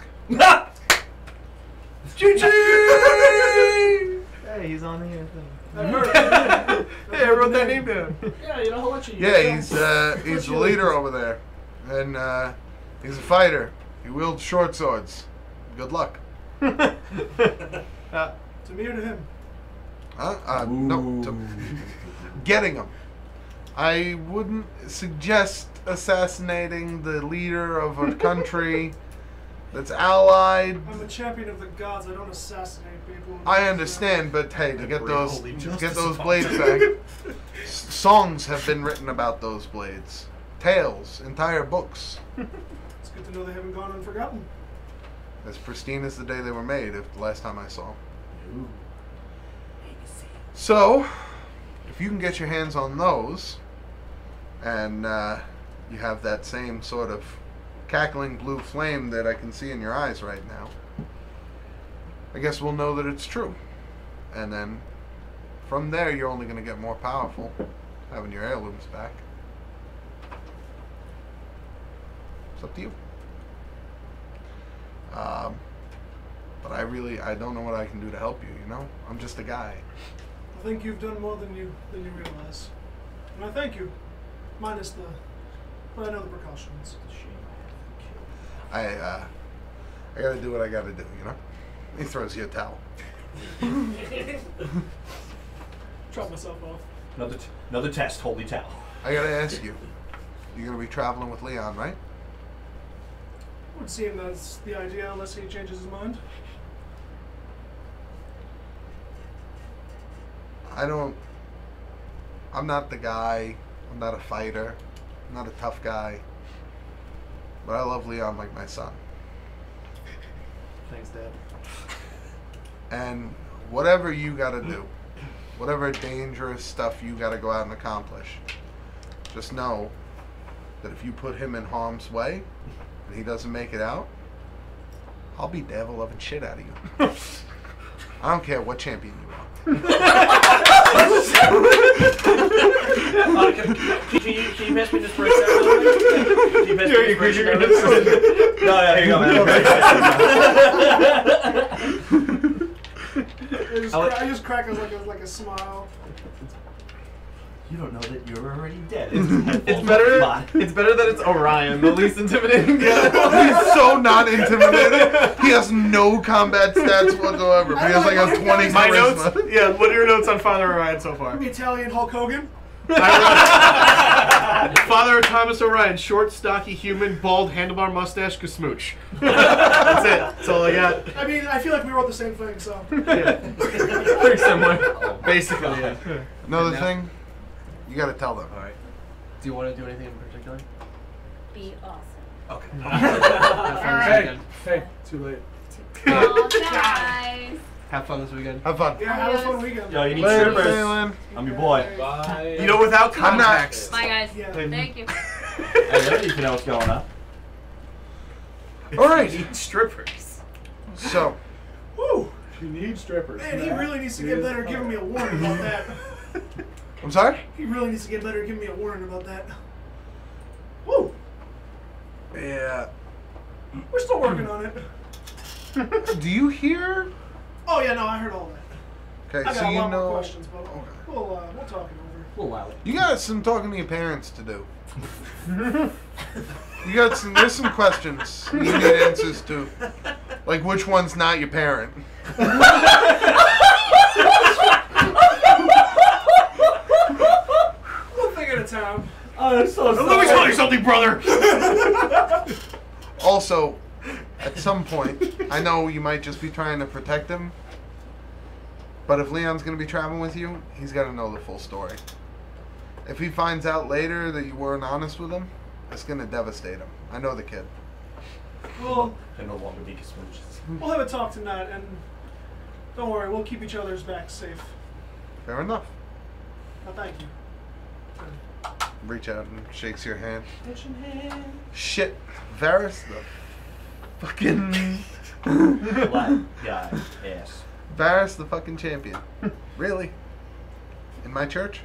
GG! Hey, he's on here. I've heard. Hey, I wrote that name down. Yeah, you know how much you Yeah, he's the leader over there, and he's a fighter. He wields short swords. Good luck. To me or to him? No, to getting him. I wouldn't suggest assassinating the leader of a country that's allied. I'm a champion of the gods. I don't assassinate people. I understand, but hey, to get those blades back, songs have been written about those blades. Tales, entire books. It's good to know they haven't gone unforgotten. As pristine as the day they were made, if the last time I saw. So, if you can get your hands on those, and you have that same sort of cackling blue flame that I can see in your eyes right now, I guess we'll know that it's true. And then, from there, you're only going to get more powerful, having your heirlooms back. It's up to you. But I don't know what I can do to help you, you know? I'm just a guy. I think you've done more than you realize. And I thank you. Minus but I know the precautions. I gotta do what I gotta do, you know? He throws you a towel. Drop myself off. Another test. Holy towel. I gotta ask you. You're gonna be traveling with Leon, right? Would seem that's the idea unless he changes his mind. I'm not the guy. I'm not a fighter. I'm not a tough guy. But I love Leon like my son. Thanks, Dad. And whatever you gotta do, whatever dangerous stuff you gotta go out and accomplish, just know that if you put him in harm's way and he doesn't make it out, I'll beat the ever-loving shit out of you. I don't care what champion you are. Can you pass me this for a second? Can you pass me this for a second? No, yeah, here you go, man. I just crack like a smile. You don't know that you're already dead. It's better that it's Orion, the least intimidating guy. He's so not intimidating. He has no combat stats whatsoever. But he has like a 20 My charisma. notes? Yeah, what are your notes on Father Orion so far? Italian Hulk Hogan. Father Thomas Orion, short, stocky, human, bald, handlebar mustache, kasmooch. That's it. That's all I got. I mean, I feel like we wrote the same thing, so. Yeah. Pretty similar. Basically, yeah. Another thing, you gotta tell them. All right. Do you want to do anything in particular? Be awesome. Okay. Hey, too late. Oh, guys. Have fun this weekend. Have fun. Yeah, have a fun weekend. Yo, you need Later, strippers. Phelan. I'm your boy. Bye. You know, without I'm not- context. Bye, guys. Yeah. Thank you. I know you know what's going on. All right. You need strippers. So, Woo! You need strippers. Man, he really needs to get better at giving me a warning about that. I'm sorry? He really needs to get better at giving me a warning about that. Woo! Yeah. We're still working on it. Do you hear? Oh yeah, no, I heard all that. Okay, I got so a you lot know. more questions, but we'll talk it over. We'll allow it. You got some talking to your parents to do. You got some. There's some questions you need answers to, like which one's not your parent. One thing at a time. Oh, that's so Let me tell you something, brother. Also, at some point, I know you might just be trying to protect him, but if Leon's gonna be traveling with you, he's got to know the full story. If he finds out later that you weren't honest with him, it's gonna devastate him. I know the kid. We'll Can no longer be smooches. have a talk tonight, and don't worry, we'll keep each other's backs safe. Fair enough. Well, thank you. Reach out and shakes your hand. Shit, Varys, the fucking Black guy ass. Varys, the fucking champion. Really? In my church?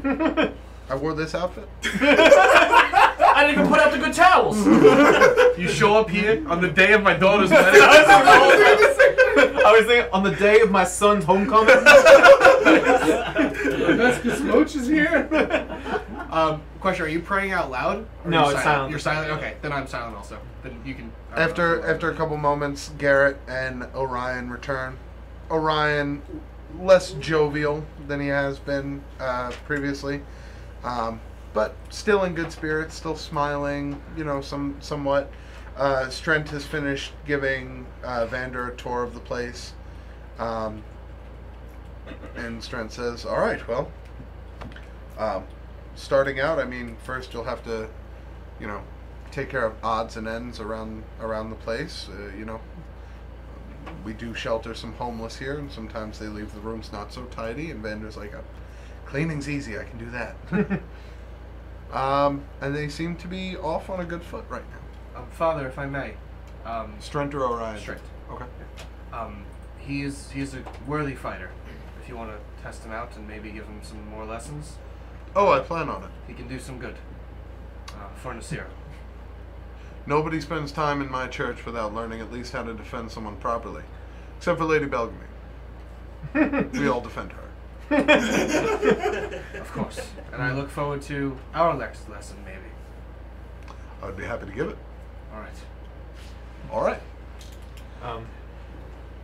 I wore this outfit. I didn't even put out the good towels. You show up here on the day of my daughter's wedding. I was thinking on the day of my son's homecoming. Rebecca Smoach is here. Question: are you praying out loud? Or No, are you it's silent. You're silent. Okay, then I'm silent also. Then you can. After a couple moments, Garrett and Orion return. Orion, less jovial than he has been previously, but still in good spirits, still smiling. You know, somewhat. Strent has finished giving Vander a tour of the place, and Strent says, "All right, well, starting out, I mean, first you'll have to, you know, take care of odds and ends around the place. You know, we do shelter some homeless here, and sometimes they leave the rooms not so tidy. And Vander's like, cleaning's easy. I can do that." And they seem to be off on a good foot right now. Father, if I may. Strent or Orion? Strent. Okay. He's a worthy fighter. If you want to test him out and maybe give him some more lessons, Oh, I plan on it. he can do some good. For Nasir. Nobody spends time in my church without learning at least how to defend someone properly. Except for Lady Belgamy. We all defend her. Of course. And I look forward to our next lesson, maybe. I'd be happy to give it. All right. All right.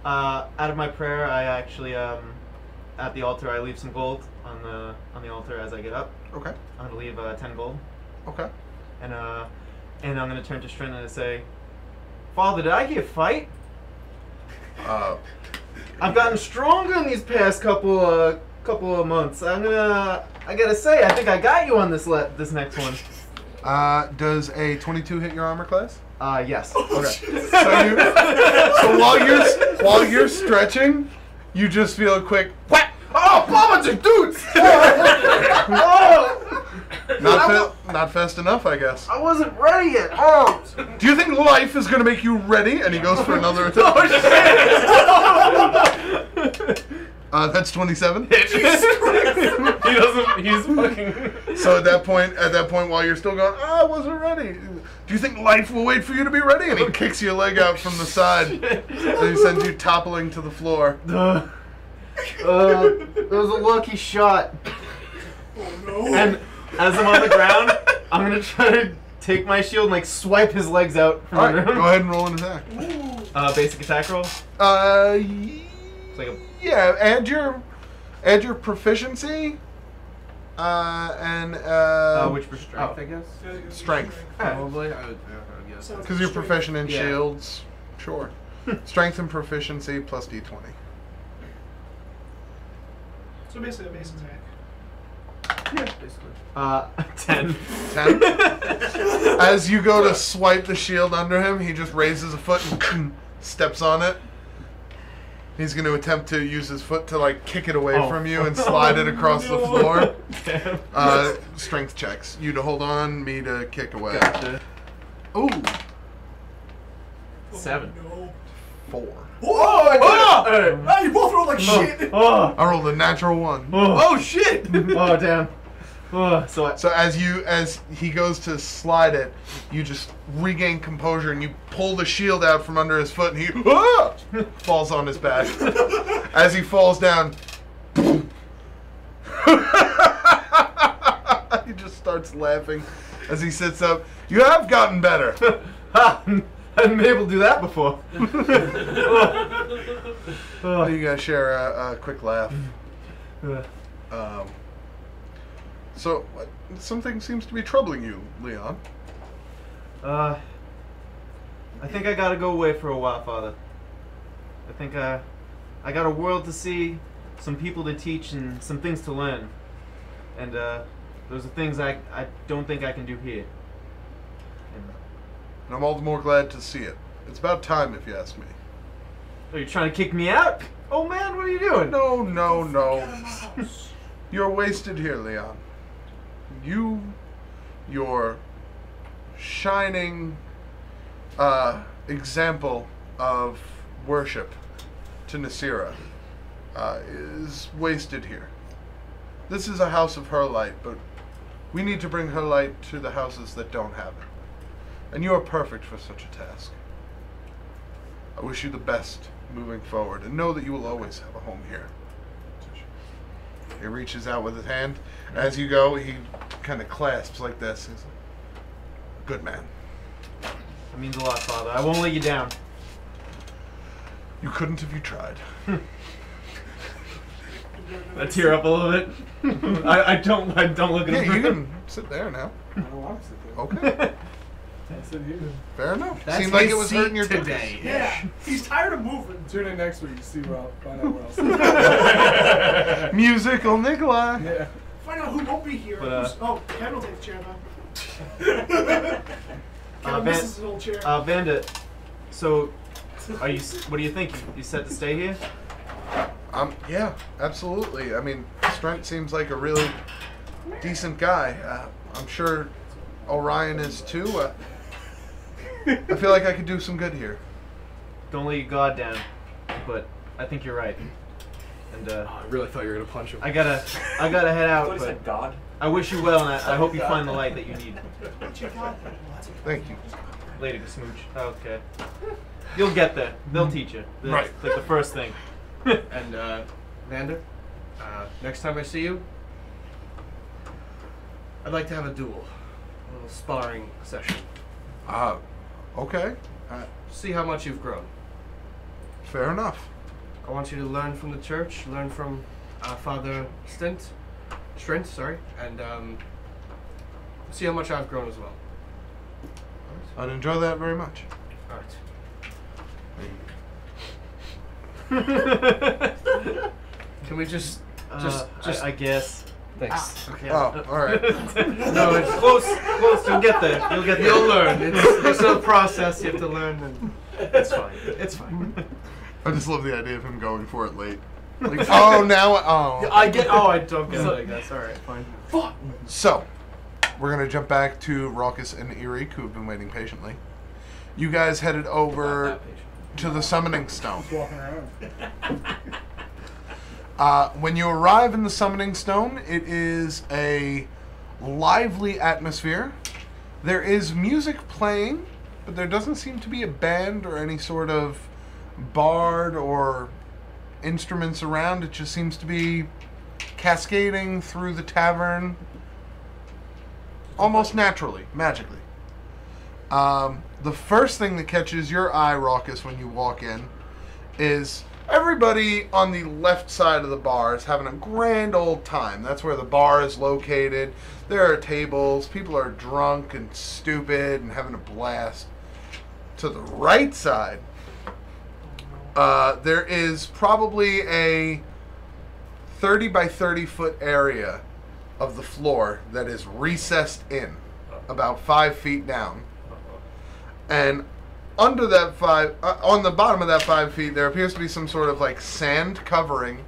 Out of my prayer, I actually at the altar I leave some gold on the altar as I get up. Okay. I'm gonna leave 10 gold, Okay. and I'm gonna turn to Strent and say, "Father, did I hear fight? I've gotten stronger in these past couple of months. I gotta say, I think I got you on this next one." Does a 22 hit your armor class? Yes. Okay. So while you're stretching, you just feel a quick whack. Oh, bombs and dudes! Not fast enough, I guess. I wasn't ready yet. Oh. Do you think life is gonna make you ready? And he goes for another attack. That's 27. He doesn't. He's fucking. So at that point, while you're still going, I wasn't ready. Do you think life will wait for you to be ready? And he kicks your leg out from the side, and he sends you toppling to the floor. It was a lucky shot. Oh no. And as I'm on the ground, I'm gonna try to take my shield and like swipe his legs out from All under right, him. go ahead and roll an attack. Basic attack roll. It's like yeah. Add your proficiency. And Which Strength, I guess. strength. Probably. I would guess. So- Because you're proficient in Yeah. shields. Sure. Strength and proficiency plus d20. So basically a base attack. Yeah, basically. 10. 10. As you go to swipe the shield under him, he just raises a foot and steps on it. He's going to attempt to use his foot to like kick it away from you and slide it across the floor. Strength checks. You to hold on, me to kick away. Gotcha. Ooh. 7. 4. Oh, you both rolled like shit. I rolled a natural 1. Oh shit! Oh damn. So as he goes to slide it, you just regain composure and you pull the shield out from under his foot and he falls on his back. As he falls down, he just starts laughing as he sits up. You have gotten better. I haven't been able to do that before. You guys share a quick laugh. So, something seems to be troubling you, Leon. I think I gotta go away for a while, Father. I think I got a world to see, some people to teach, and some things to learn. And those are things I don't think I can do here. And I'm all the more glad to see it. It's about time, if you ask me. Are you trying to kick me out? Oh man, what are you doing? No. You're wasted here, Leon. Your shining example of worship to Nasira is wasted here. This is a house of her light, but we need to bring her light to the houses that don't have it. And you are perfect for such a task. I wish you the best moving forward, and know that you will always have a home here. He reaches out with his hand. As you go, he kind of clasps like this. He's like, good man. That means a lot, Father. I won't let you down. You couldn't if you tried. I tear up a little bit. I don't look at him. Yeah, you can sit there now. I don't want to sit there. Okay. I sit here. Fair enough. That's Seemed like his it was seat hurting your today. Yeah, he's tired of moving. Tune in next week to see where I'll find out where else. cookies. Musical Nikolai. Yeah. Find out who won't be here. But, Kevin will take the chair though. Kevin misses his old chair. Vanda, so what do you think? You set to stay here? Yeah, absolutely. I mean, Strent seems like a really decent guy. I'm sure Orion is too. I feel like I could do some good here. Don't let your guard down, but I think you're right. And I really thought you were gonna punch him. I gotta head I out. thought he But said God. I wish you well, and I hope you find the light that you need. Thank you. Later, to smooch. Okay. You'll get there. They'll teach you. That's Right. like the first thing. And Vander, next time I see you, I'd like to have a duel, a little sparring session. Okay. See how much you've grown. Fair enough. I want you to learn from the church, learn from Father Strent, and see how much I've grown as well. I'd enjoy that very much. All right. Can we just I guess. thanks. Okay. Oh, all right. No, it's close. You'll get there. You'll learn. It's a process. You have to learn, and it's fine. It's fine. I just love the idea of him going for it late. Like, oh, now, oh. I don't get it. I guess. All right, fine. So, we're going to jump back to Raucus and Erik, who have been waiting patiently. You guys headed over to the Summoning Stone. Just walking around. When you arrive in the Summoning Stone, it is a lively atmosphere. There is music playing, but there doesn't seem to be a band or any sort of bard or instruments around. It just seems to be cascading through the tavern almost naturally, magically. The first thing that catches your eye, Raucus, when you walk in is everybody on the left side of the bar is having a grand old time. That's where the bar is located. There are tables. People are drunk and stupid and having a blast. To the right side, there is probably a 30 by 30 foot area of the floor that is recessed in, about 5 feet down. And under that on the bottom of that 5 feet, there appears to be some sort of like sand covering.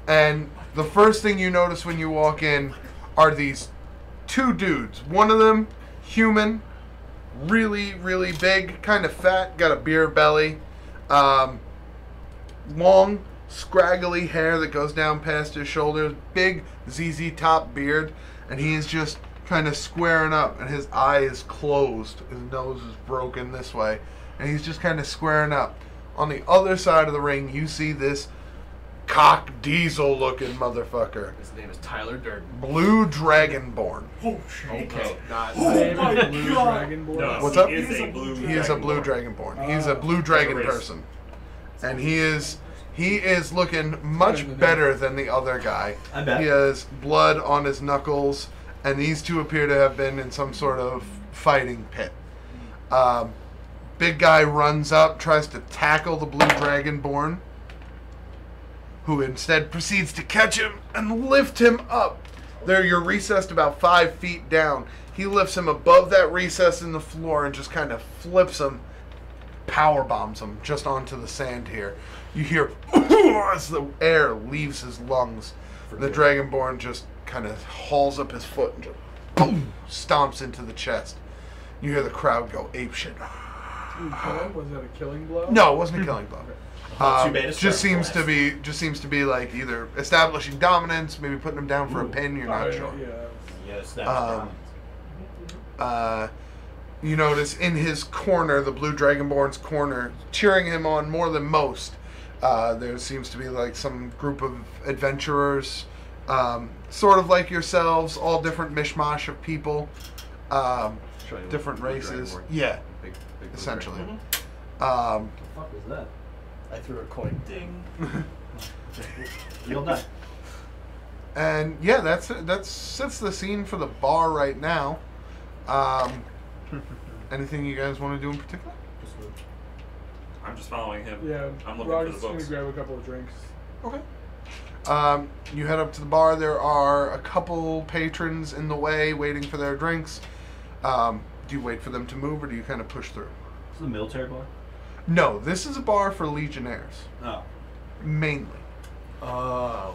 And the first thing you notice when you walk in are these two dudes. One of them, human, really, really big, kind of fat, got a beer belly, long, scraggly hair that goes down past his shoulders, big ZZ Top beard, and he is just kind of squaring up, and his eye is closed. His nose is broken this way, and he's just kind of squaring up. On the other side of the ring, you see this cock diesel looking motherfucker. His name is Tyler Durden. Blue Dragonborn. Oh shit. Okay, not Oh my Blue god. Dragonborn. No, What's he up? Is a blue He is a blue Dragonborn. He's a blue dragon race. person. And he is looking much better than the other guy. I bet. He has blood on his knuckles, and these two appear to have been in some sort of fighting pit. Big guy runs up, tries to tackle the blue Dragonborn, who instead proceeds to catch him and lift him up. There, you're recessed about 5 feet down. He lifts him above that recess in the floor and just kind of flips him, power bombs him just onto the sand here. You hear as the air leaves his lungs. The Dragonborn just kind of hauls up his foot and just boom, stomps into the chest. You hear the crowd go apeshit. Was that a killing blow? No, it wasn't a killing blow. Too bad it's Just terrible. seems to be like either establishing dominance, maybe putting him down for a pin. You're not sure. Yes, that's You notice in his corner, the Blue Dragonborn's corner, cheering him on more than most. There seems to be like some group of adventurers, sort of like yourselves, all different mishmash of people, different races. Yeah, Big essentially. What the fuck was that? I threw a coin. Ding. You'll die. And yeah, that's the scene for the bar right now. Anything you guys want to do in particular? I'm just following him. Yeah, I'm looking we're for the just gonna books. grab a couple of drinks. Okay. You head up to the bar. There are a couple patrons in the way waiting for their drinks. Do you wait for them to move, or do you kind of push through? Is it a military bar? No, this is a bar for legionnaires, Oh. mainly. Oh.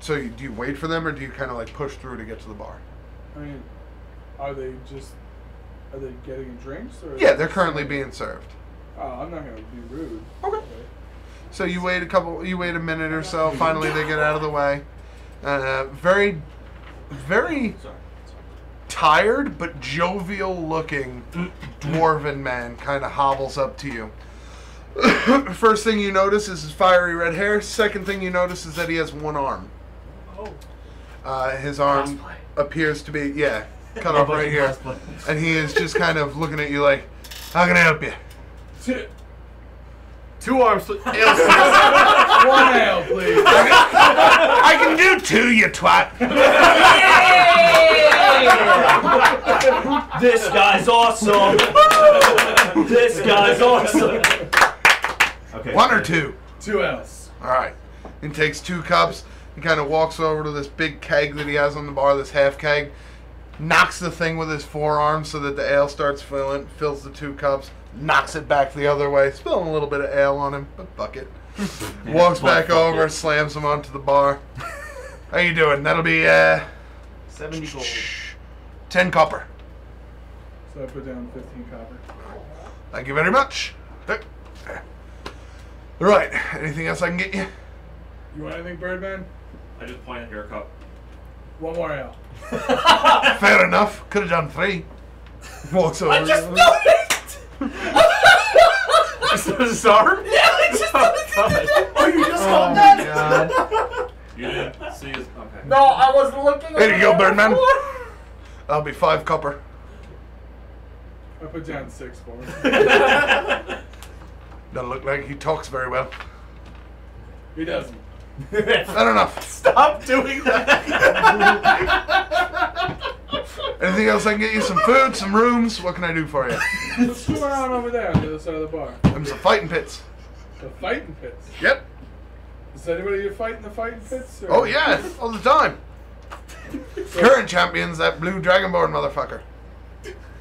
So do you wait for them, or do you kind of like push through to get to the bar? I mean, are they getting drinks or? Yeah, they're currently being served. Oh, I'm not gonna be rude. Okay. So you wait a minute or so. Finally, they get out of the way. Very, very tired but jovial-looking dwarven man kind of hobbles up to you. First thing you notice is his fiery red hair. Second thing you notice is that he has one arm. His arm appears to be, cut off right here. And he is just kind of looking at you like, how can I help you? Two arms. One ale, please. I can do two, you twat. This guy's awesome. This guy's awesome. Okay. One or two? 2 ales. All right. He takes 2 cups and kind of walks over to this big keg that he has on the bar, this half keg, knocks the thing with his forearm so that the ale starts filling, fills the 2 cups, knocks it back the other way, spilling a little bit of ale on him, but fuck it. Walks back over, slams him onto the bar. How you doing? That'll be 70 gold. 10 copper. So I put down 15 copper. Thank you very much. Right. Anything else I can get you? You want anything, Birdman? I just pointed your cup. 1 more ale. Fair enough. Could have done 3. Walks over. I just noticed! His arm? Yeah, I just noticed! Oh, you just Oh called my that? god. You didn't see his. Okay. No, I wasn't looking. Here you go, at Birdman. before. That'll be 5 copper. I put down 6 for him. Doesn't look like he talks very well. He doesn't. Fair enough. Stop doing that. Anything else I can get you? Some food, some rooms? What can I do for you? Let's go around over there on the other side of the bar. Them some fighting pits. The fighting pits. Yep. Is anybody you fight in the fighting pits? Or? Oh yeah, all the time. Current champion's that blue dragonborn motherfucker.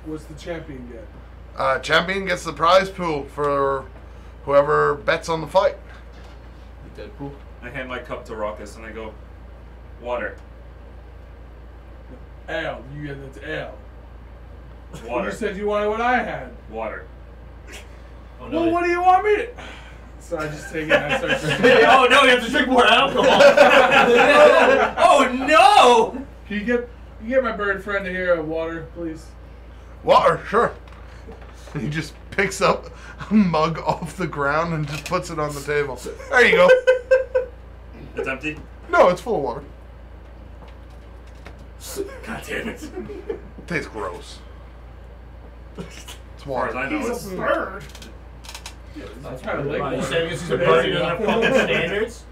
What's the champion get? Champion gets the prize pool for whoever bets on the fight. Deadpool. I hand my cup to Ruckus and I go, water. Ale. You get it's ale. Water. You said you wanted what I had. Water. Oh, Well, what do you want me to... So I just take it and I start drinking. Oh no, you have to drink more alcohol. Oh no! Can you get my bird friend to here water, please? Water, sure. He just picks up a mug off the ground and just puts it on the table. There you go. It's empty? No, it's full of water. God damn it. It tastes gross. It's As far as water. I know, He's it's... a bird. That's kind of like You water. said he's a bird doesn't have fucking standards?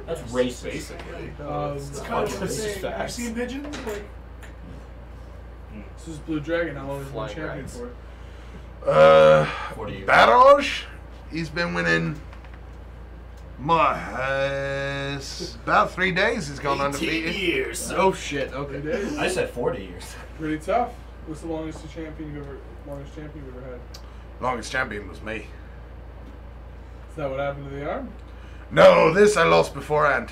That's racist. It's kind of This is insane. Have you facts. seen pigeons? Like, This is Blue Dragon. How long has he been Flying champion rags. for? 40 years. Barrage, he's been winning about 3 days. He's gone 18 undefeated. years. Oh shit. Okay. It is. I said 40 years. Pretty tough. What's the longest champion you've ever had? Longest champion was me. Is that what happened to the arm? No, this I lost beforehand.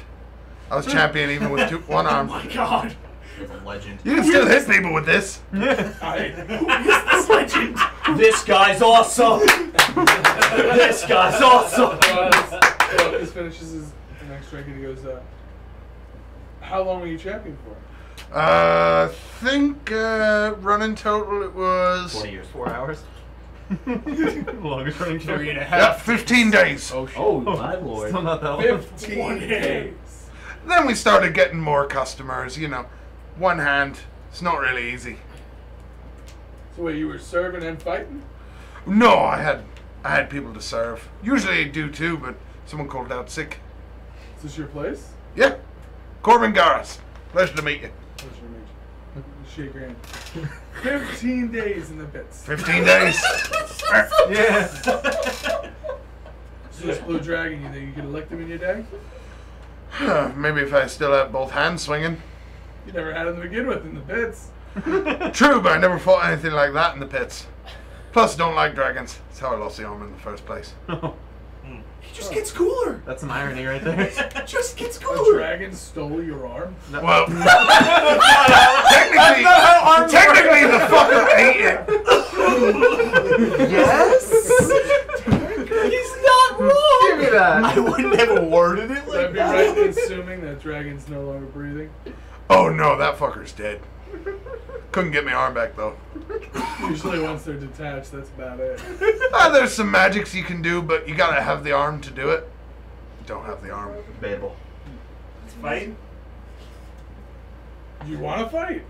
I was champion even with one arm. oh my god. You're a legend. You can still hit people with this. Who is this legend? This guy's awesome. This guy's awesome. Well, this finishes his next drink and he goes, how long were you champion for? I think running total it was 40 years. 4 hours. Longest running 3.5. yeah, 15 days. Oh shit. Oh my lord. Still not that long. 15 days. Then we started getting more customers. You know, one hand. It's not really easy. So wait, you were serving and fighting? No, I had people to serve. Usually I do too, but someone called out sick. Is this your place? Yeah, Corbin Garris. Pleasure to meet you. Pleasure to meet you. Shake your hand. 15 days in the pits. 15 days. Yeah. So this Blue Dragon, you think you could elect him in your day? Maybe if I still had both hands swinging. You never had him to begin with in the pits. True, but I never fought anything like that in the pits. Plus, I don't like dragons. That's how I lost the arm in the first place. He just gets cooler. That's an irony right there. Just gets A cooler. dragon stole your arm? Well, technically the fucker ate it. Yes. He's not wrong. Give me that. I wouldn't have worded it Would I like be that. right in assuming that dragon's no longer breathing? Oh no, that fucker's dead. Couldn't get my arm back though. Usually once they're detached, that's about it. There's some magics you can do, but you gotta have the arm to do it. Don't have the arm. Debatable. Fight? Do you want to fight?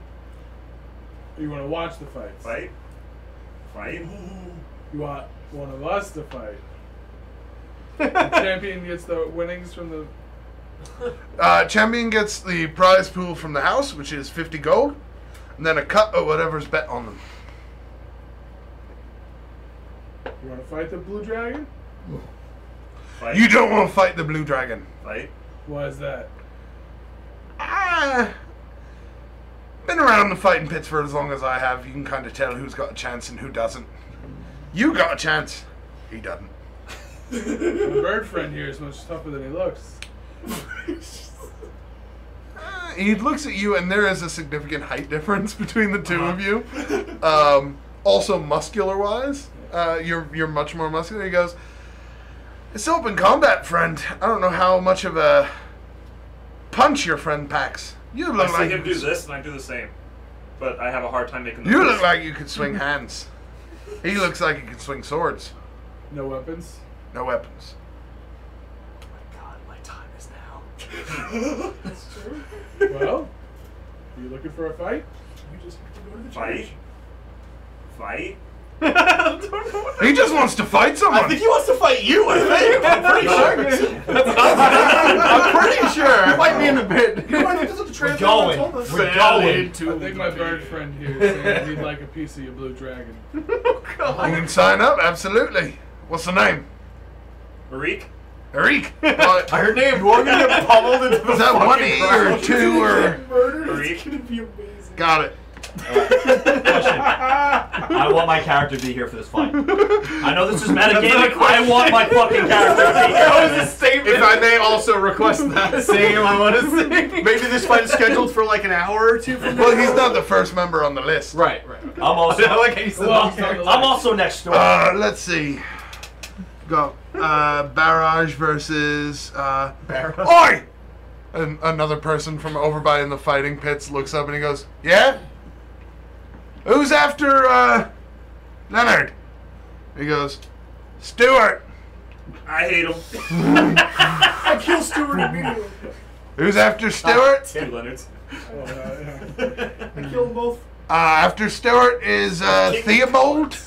Or you want to watch the fights? Fight? Fight? You want one of us to fight? The champion gets the winnings from the... Champion gets the prize pool from the house, which is 50 gold, and then a cut of whatever's bet on them. You want to fight the Blue Dragon? Fight? You don't want to fight the blue dragon. Fight? Why is that? Been around the fighting pits for as long as I have. You can kind of tell who's got a chance and who doesn't. You got a chance. He doesn't. My bird friend here is much tougher than he looks. He looks at you, and there is a significant height difference between the two of you. Also, muscular-wise, you're much more muscular. He goes, "It's open combat, friend. I don't know how much of a punch your friend packs. You I look see like him do this, and I do the same. But I have a hard time making the you moves. look like you could swing hands. He looks like he can swing swords. No weapons? No weapons. God, my time is now. That's true. Well, are you looking for a fight? You just have to go to the Fight? church. Fight? He just wants to fight someone. I think he wants to fight you. I think. I'm pretty sure. I'm pretty sure. Fight me in the pit. You know, I think this is the We're translator going. told us. We're going. I think my bird friend here is saying he'd like a piece of your Blue Dragon. You can sign up, absolutely. What's the name? Arik? Arik. I heard name. You are gonna get pummeled into the Is that fucking one E or ground. two or? Murder is Arik? gonna be amazing. Got it. Question. I want my character to be here for this fight. I know this is metagaming. I want my fucking character to be here. That was a statement. If I may also request that. Same, I want to sing. Maybe this fight is scheduled for like an hour or two from now. Well, he's not the first member on the list. Right. I'm also. I'm also next door. Let's see. Go. Barrage versus. Barrage. Oi! And another person from over by in the fighting pits looks up and he goes, "Yeah? Who's after Leonard?" He goes, "Stuart." I hate him. I kill Stuart immediately. Who's after Stuart? Two Leonards. I kill them both. After Stuart is Theobald.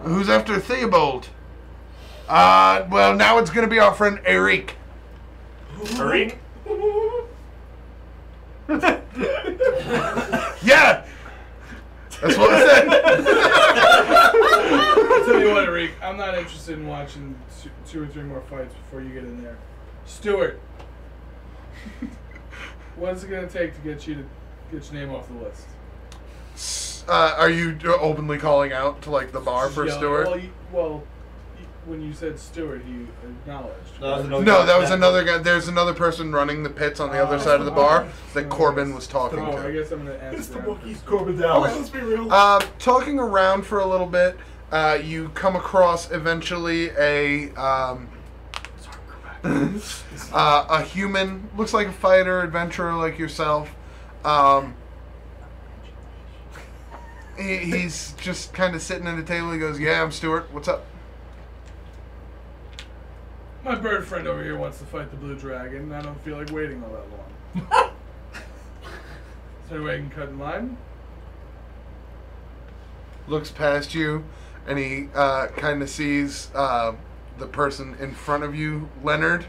Who's after Theobald? Well, now it's gonna be our friend Eric. Arik? Yeah! That's what I said. I'll tell you what, Arik, I'm not interested in watching two or three more fights before you get in there. Stuart, what is it going to take to get your name off the list? Are you openly calling out to like the bar for Yeah, Stuart? Well, when you said Stuart, he acknowledged. No, that was another guy. There's another person running the pits on the other side of the bar that Corbin was talking Oh, I to. guess I'm going to ask It's the that. bookies. Corbin Okay, let's be real. Talking around for a little bit, you come across eventually a human, looks like a fighter, adventurer like yourself. He's just kind of sitting at a table. He goes, "Yeah, I'm Stuart. What's up?" My bird friend over here wants to fight the blue dragon, and I don't feel like waiting all that long. Is there any way I can cut in line? Looks past you, and he kind of sees the person in front of you, Leonard,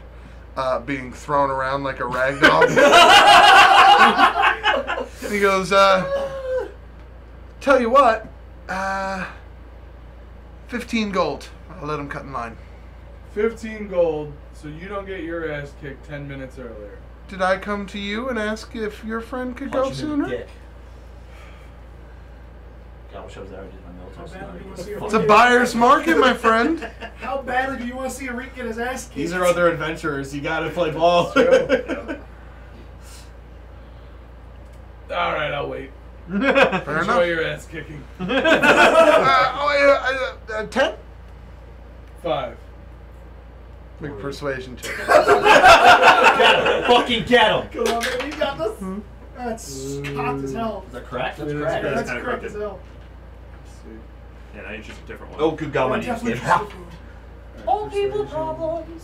being thrown around like a rag doll. And he goes, "Tell you what, 15 gold. I'll let him cut in line." 15 gold, so you don't get your ass kicked 10 minutes earlier. Did I come to you and ask if your friend could go sooner? It's a buyer's market, my friend. How badly do you want to see Arik get his ass kicked? These are other adventurers. You gotta play ball. Alright, I'll wait. Fair Enjoy enough. your ass kicking. 10? 5. Make a persuasion check. Fucking get him. Come on, baby, you got this. That's hot as hell. Is that correct? That's It is correct. correct. That's kinda correct crooked. as hell. Let's see. Yeah, now you choose a different one. Oh, good God, my I knees definitely get choose the food. Alright, Old people persuasion. problems.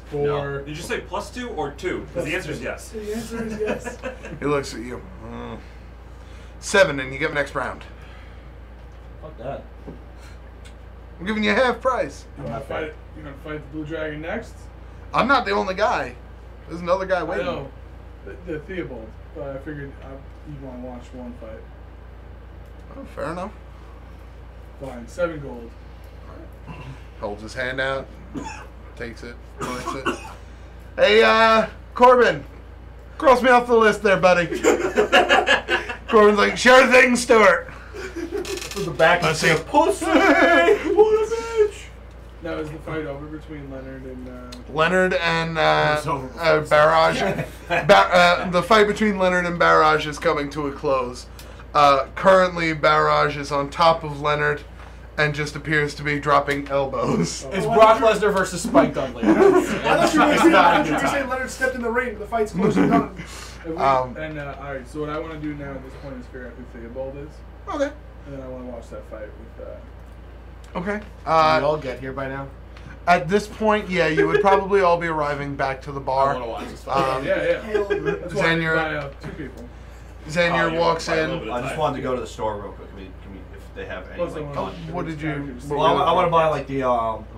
Four. Did you say +2 or 2? Because the answer is yes. The answer is yes. He looks at you. 7, and you get the next round. Fuck that. I'm giving you half price. You gonna fight the blue dragon next? I'm not the only guy. There's another guy I waiting. know. The Theobald. But I figured you'd want to watch one fight. Oh, fair enough. Fine. 7 gold. Holds his hand out, takes it, points it. Hey, Corbin, cross me off the list there, buddy. Corbin's like, "Sure thing, Stuart." From the back, I say, pussy. Now is the fight over between Leonard and Leonard and It's over before it's Barrage. The fight between Leonard and Barrage is coming to a close. Currently, Barrage is on top of Leonard and just appears to be dropping elbows. It's Brock Lesnar versus Spike Dudley. I thought you were It's going not a to good say time. Leonard stepped in the ring. The fight's close and done. alright, so what I want to do now at this point is figure out who Theobald is. Okay. And then I want to watch that fight with Okay. Did we all get here by now? At this point, yeah, you would probably all be arriving back to the I bar. want to watch this fight. yeah. Hell, That's why I Xanier- buy 2 people. Xanier Oh, walks by a in. little bit. I just wanted to go to the store real quick. Can we if they have any Plus, I like, wanna- gun? What did you? Well, I want to buy like the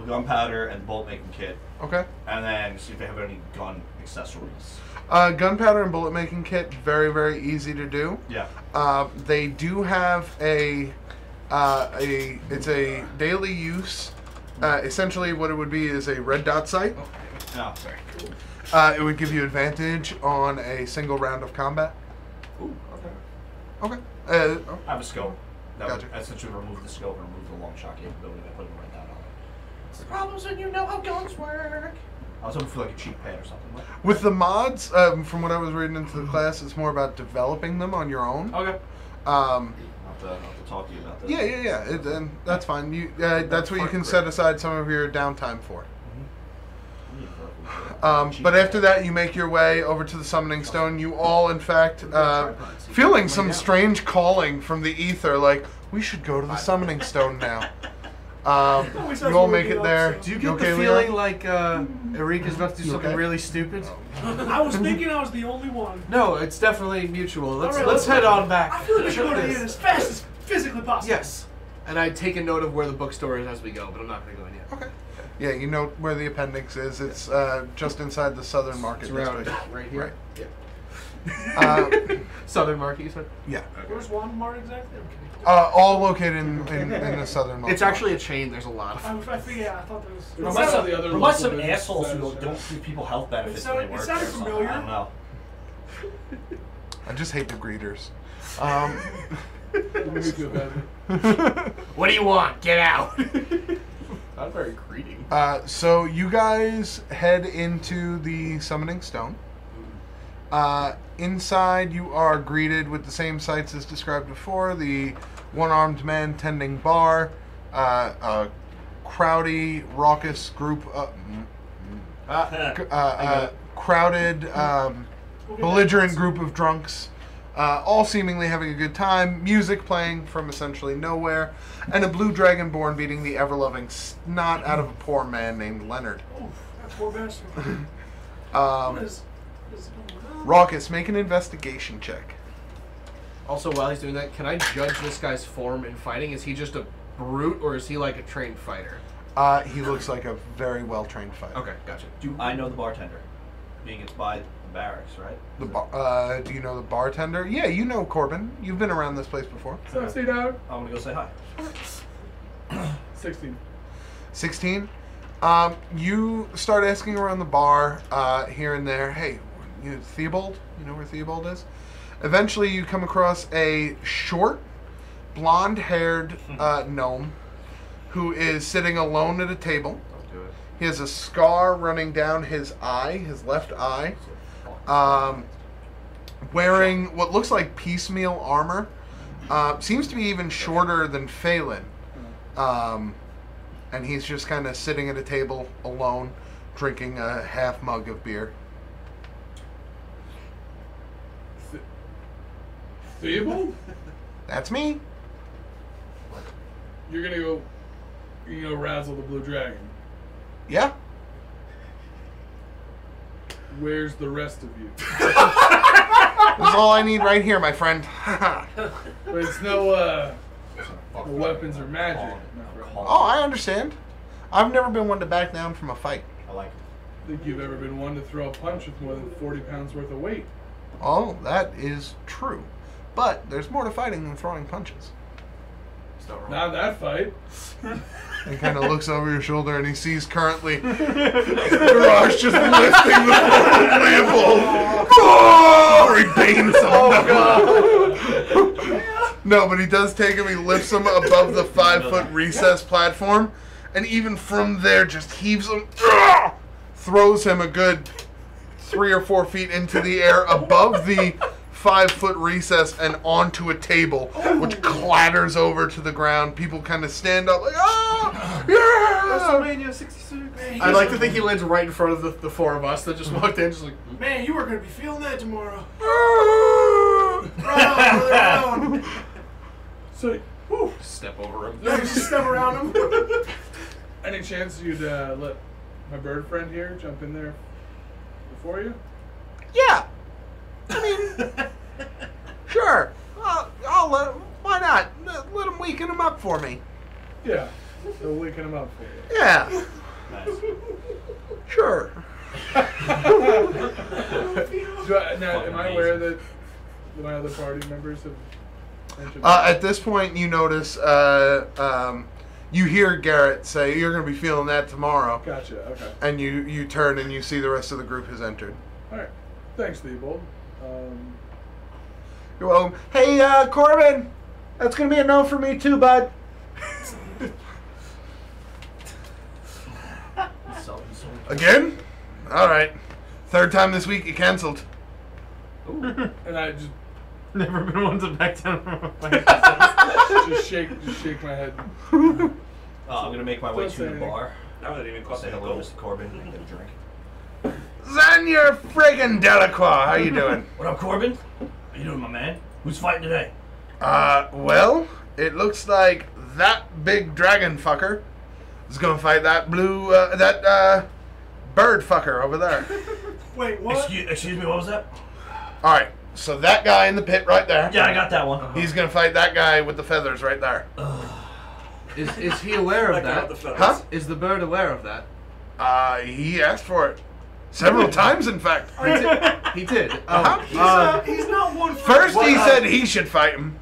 gunpowder and bolt making kit, Okay. and then see if they have any gun accessories. Gunpowder and bullet making kit, very, very easy to do. Yeah. They do have a It's a daily use. Essentially, what it would be is a red dot sight. Oh, sorry. It would give you advantage on a single round of combat. Ooh, okay. Okay. I have a scope. Gotcha. I essentially remove the scope and remove the long shot capability by putting the red dot on it. It's the problems when you know how guns work. I was hoping for like a cheap pad or something. Like. With the mods, from what I was reading into the class, it's more about developing them on your own. Okay. I'll have to talk to you about this. Yeah. And that's fine. That's what you can set aside some of your downtime for. But after that, you make your way over to the Summoning Stone. You all, in fact, feeling some strange calling from the ether, like, we should go to the Summoning Stone now. You all make it there. Do you get the feeling like Erika's about to do something really stupid? I was thinking I was the only one. No, it's definitely mutual. Let's All right, let's head on back. I feel like we should go to the inn as fast as physically possible. Yes. And I take a note of where the bookstore is as we go, but I'm not going to go in yet. Okay. Yeah, you know where the appendix is. It's just inside the Southern Market It's around District. right here. Yeah. Southern Market, you said? Yeah. Where's Walmart exactly? All located in the Southern Market. It's actually a chain. There's a lot of. I thought there was. Unless some of the other Unless some local businesses assholes that who are- don't give people health benefits It when they sounded- work it there or sounded something. familiar. I don't know. I just hate the greeters. Let me feel bad. What do you want? Get out! Not very greeting. So you guys head into the Summoning Stone. Inside, you are greeted with the same sights as described before. The one-armed man tending bar, a crowdy, raucous group, crowded, belligerent group of drunks, all seemingly having a good time. Music playing from essentially nowhere, and a blue dragonborn beating the ever-loving snot out of a poor man named Leonard. Oh, that poor bastard. What is going on? Raucous, make an investigation check. Also, while he's doing that, can I judge this guy's form in fighting? Is he just a brute, or is he like a trained fighter? He looks like a very well-trained fighter. Okay, gotcha. Do I know the bartender? Being it's by the barracks, right? Do you know the bartender? Yeah, you know Corbin. You've been around this place before. So stay down. I'm gonna go say hi. 16. 16. You start asking around the bar here and there. Hey, you Theobald? You know where Theobald is? Eventually, you come across a short, blonde-haired gnome who is sitting alone at a table. Don't do it. He has a scar running down his eye, his left eye. Wearing what looks like piecemeal armor. Seems to be even shorter than Phelan. And he's just kind of sitting at a table alone, drinking a half mug of beer. Theobald? That's me. You're gonna go razzle the blue dragon. Yeah. Where's the rest of you? That's all I need right here, my friend. But it's no weapons or magic. my friend. Oh, I understand. I've never been one to back down from a fight. I like it. Think you've ever been one to throw a punch with more than 40 pounds worth of weight? Oh, that is true. But there's more to fighting than throwing punches. It's not wrong. Not that fight. He kind of looks over your shoulder and he sees currently Garage just lifting the lamp. Oh, he banes him. No, but he does take him. He lifts him above the 5-foot recess platform, and even from there, just heaves him, throws him a good 3 or 4 feet into the air above the 5-foot recess and onto a table, which clatters over to the ground. People kind of stand up like, ah, yeah! WrestleMania 66. I'd like to think he lands right in front of the four of us that just walked in, just like, Man, you are going to be feeling that tomorrow. Ah! So, step over him. No, just step around him. any chance you'd let my bird friend here jump in there before you? Yeah. I mean, sure. I'll let him. Why not? Let him weaken him up for me. Yeah. They'll waken him up for you. Yeah. Nice. Sure. Now, am I aware that my other party members have At this point, you notice, you hear Garrett say, "You're going to be feeling that tomorrow." Gotcha. Okay. And you turn and you see the rest of the group has entered. All right. Thanks, Theobald. You're welcome. Hey, Corbin, that's going to be a no for me too, bud. Again? All right. Third time this week you canceled. And I just Never been one to back down from a fight. just shake my head. I'm gonna make my way Don't to say the anything. bar. That would even cost Say me a hello, gold. Mr. Corbin, and get a drink. Xander friggin' Delacroix, how you doing? What up, Corbin? How you doing, my man? Who's fighting today? Well, it looks like that big dragon fucker is gonna fight that bird fucker over there. Wait, what? Excuse me, what was that? Alright, so that guy in the pit right there. Yeah, I got that one. He's gonna fight that guy with the feathers right there. Is he aware of that? Huh? Is the bird aware of that? He asked for it. Several times, in fact. He did. He's not one for First he said he should fight him.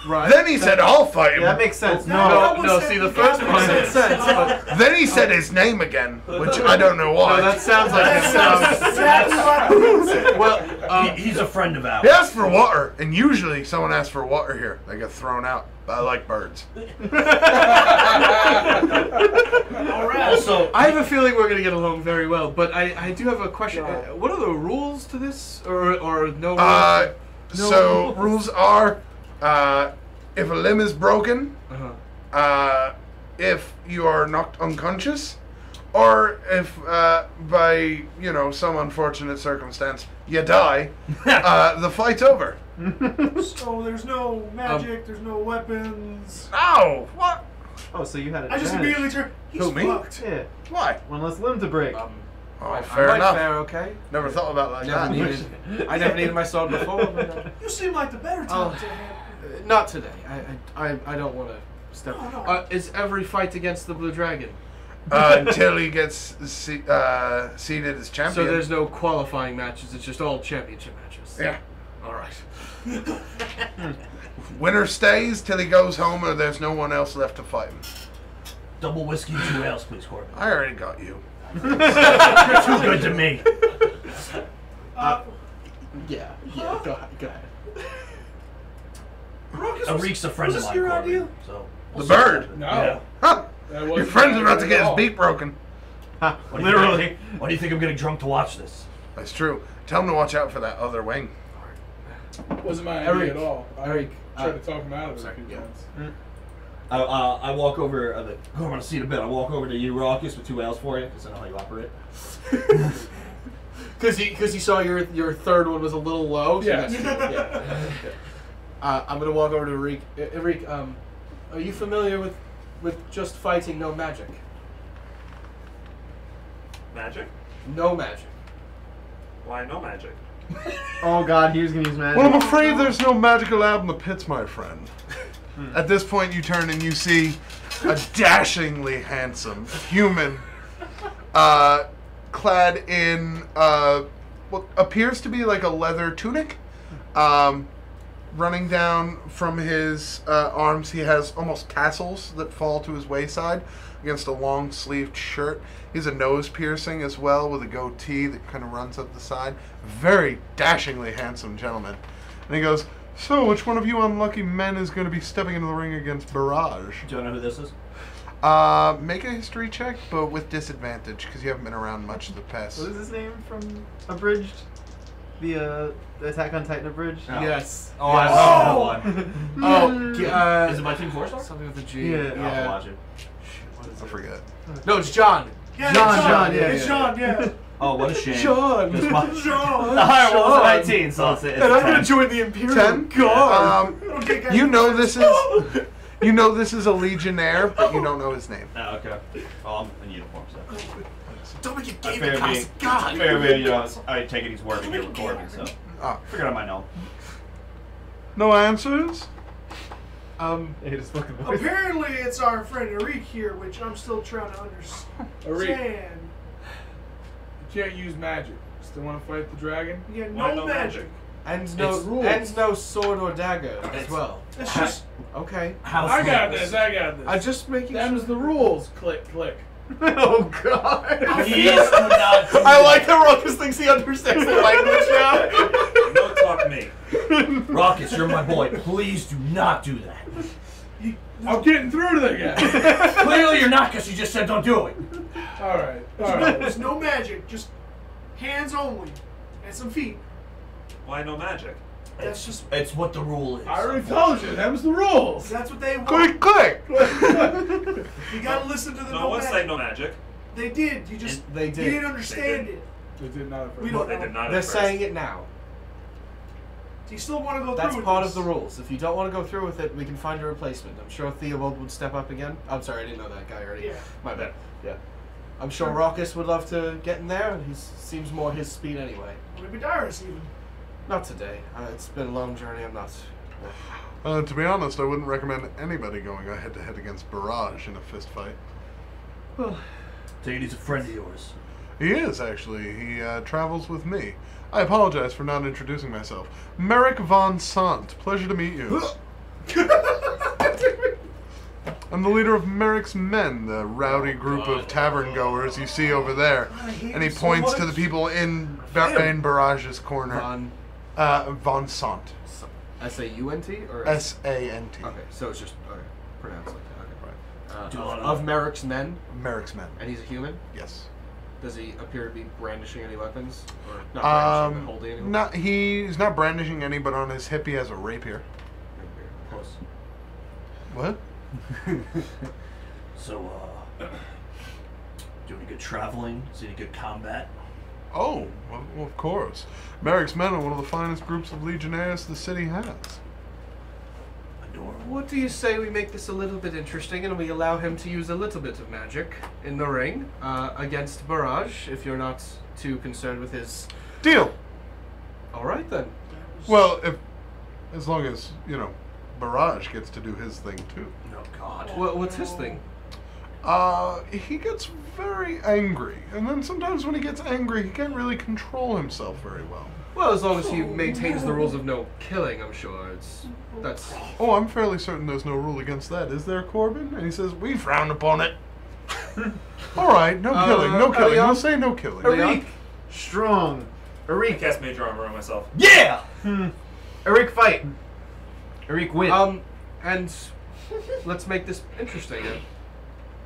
Right. Then he said I'll fight him. Yeah, that makes sense. No, see, the first one made sense, but Then he said his name again, which I don't know why. no, that sounds like his Well, He's a friend of ours. He asked for water, and usually someone asks for water here. They get thrown out. But I like birds. Also, I have a feeling we're gonna get along very well. But I do have a question. What are the rules to this, or no rules? So rules are, if a limb is broken, if you are knocked unconscious, or if by some unfortunate circumstance you die, the fight's over. So there's no magic, there's no weapons. Oh, what? Oh, so you had I just immediately turn. He's Who, me? fucked. Yeah. Why? One less limb to break. Oh, I'm fair right enough. there, okay? Never thought about it like Never that. needed. I never needed my sword before. You seem like the better talent to him. Not today. I don't want to step. No. Is every fight against the Blue Dragon? Until he gets seated as champion. So there's no qualifying matches. It's just all championship matches. Yeah. All right. Winner stays till he goes home, or there's no one else left to fight him. double whiskey, 2 ales, please, Corbin. I already got you. You're too good to me. Yeah. Go ahead. Arik's a friend of Was this mine, your Corbin. idea? So The bird. No. Yeah. Huh? That Your wasn't friend's my about to idea get at his all. beak broken. Ha, What do you literally. think? What do you think I'm getting drunk to watch this? That's true. Tell him to watch out for that other wing. Wasn't my Eric. idea at all. I Eric. tried to talk him out of it a Sorry, few yeah. times. I walk over. I'm going to see it a bit. I walk over to you, Raucus, with 2 ales for you, because I know how you operate. Because he saw your third one was a little low. So Yeah. that's- I'm gonna walk over to Erik. Erik, are you familiar with just fighting, no magic? Magic? No magic. Why no magic? Oh god, he was gonna use magic. Well, I'm afraid there's no magical lab in the pits, my friend. At this point, you turn and you see a dashingly handsome human, clad in what appears to be like a leather tunic. Running down from his arms, he has almost tassels that fall to his wayside against a long-sleeved shirt. He has a nose piercing as well, with a goatee that kind of runs up the side. Very dashingly handsome gentleman. And he goes, "So, which one of you unlucky men is going to be stepping into the ring against Barrage?" Do you know who this is? Make a history check, but with disadvantage, because you haven't been around much the past. What is his name from Abridged? The Attack on Titan Abridged? Oh. Yes. Oh, I love that one. Oh, Is it my Team 4-star? something with a G. Yeah. I'll have to watch it. I forget. No, it's John. Yeah, John, yeah, it's yeah. John, yeah. Oh, what a shame. John. 'Cause my- John. The higher one was Sean. 19, so it's And I'm gonna 10. join the Imperial 10? Guard. Okay, guys. You know this is a legionnaire, but you don't know his name. Oh, okay. Oh, I'm in uniform, so. Don't make it I game fair the being, God. fair being, I take it he's working here with Corbin, so. Ah. Figured I might know. No answers? I hate his fucking voice. Apparently, it's our friend Erik here, which I'm still trying to Erik, understand. you can't use magic. Still want to fight the dragon? Yeah, Why no no magic. magic? And no sword or dagger as well. It's just. Okay. I got this. I'm just making Them's the rules. Click, click. Oh God! Please do not do I like that Ruckus thinks he understands the language now. Don't talk me. Raucus, you're my boy. Please do not do that. I'm getting through to the guy. Clearly you're not, because you just said don't do it. All right. All right. There's no magic, just hands only, and some feet. Why no magic? That's just. It's what the rule is. I already told you. Them's the rules. That's what they want. Click, click. You gotta listen to the No one magic. say no magic. They did. You just. They did. You didn't understand They it. They did not at We first. don't They know. did not. They're at first. saying it now. Do you still want to go That's through with part this? of the rules. If you don't want to go through with it, we can find a replacement. I'm sure Theobald would step up again. I'm sorry, I didn't know that guy already. Yeah. My bad. Yeah. I'm sure Raucus would love to get in there, and he seems more his speed anyway. Maybe Darius even. Not today. It's been a long journey. I'm not. To be honest, I wouldn't recommend anybody going head-to-head against Barrage in a fist fight. So he's a friend of yours. He is, actually. He travels with me. I apologize for not introducing myself. Merrick Von Sant. Pleasure to meet you. I'm the leader of Merrick's Men, the rowdy group of tavern goers you see over there. And he points to the people in Barrage's corner. Von Sant. S-A-U-N-T or S-A-N-T. Okay, so it's just pronounced like that. Okay. Right. Of Merrick's Men, Merrick's Men. and he's a human. Yes. Does he appear to be brandishing any weapons, or not brandishing, but holding any? Not, he's not brandishing any, but on his hip he has a rapier. Close. What? So, do any good traveling? Is any good combat? Oh, well, of course. Merrick's Men are one of the finest groups of legionnaires the city has. Adorable. What do you say we make this a little bit interesting and we allow him to use a little bit of magic in the ring against Barrage, if you're not too concerned with his... Deal! All right, then. Well, as long as, Barrage gets to do his thing, too. Oh, God. What's his thing? He gets very angry, and then sometimes when he gets angry, he can't really control himself very well. Well, as long as he maintains the rules of no killing, I'm sure. That's... Oh, I'm fairly certain there's no rule against that, is there, Corbin? And he says, we frown upon it. All right, no killing, no killing. We'll say no killing. Arik, strong. I Arik, cast Major Armor on myself. Yeah! Arik, fight. Arik, win. And let's make this interesting.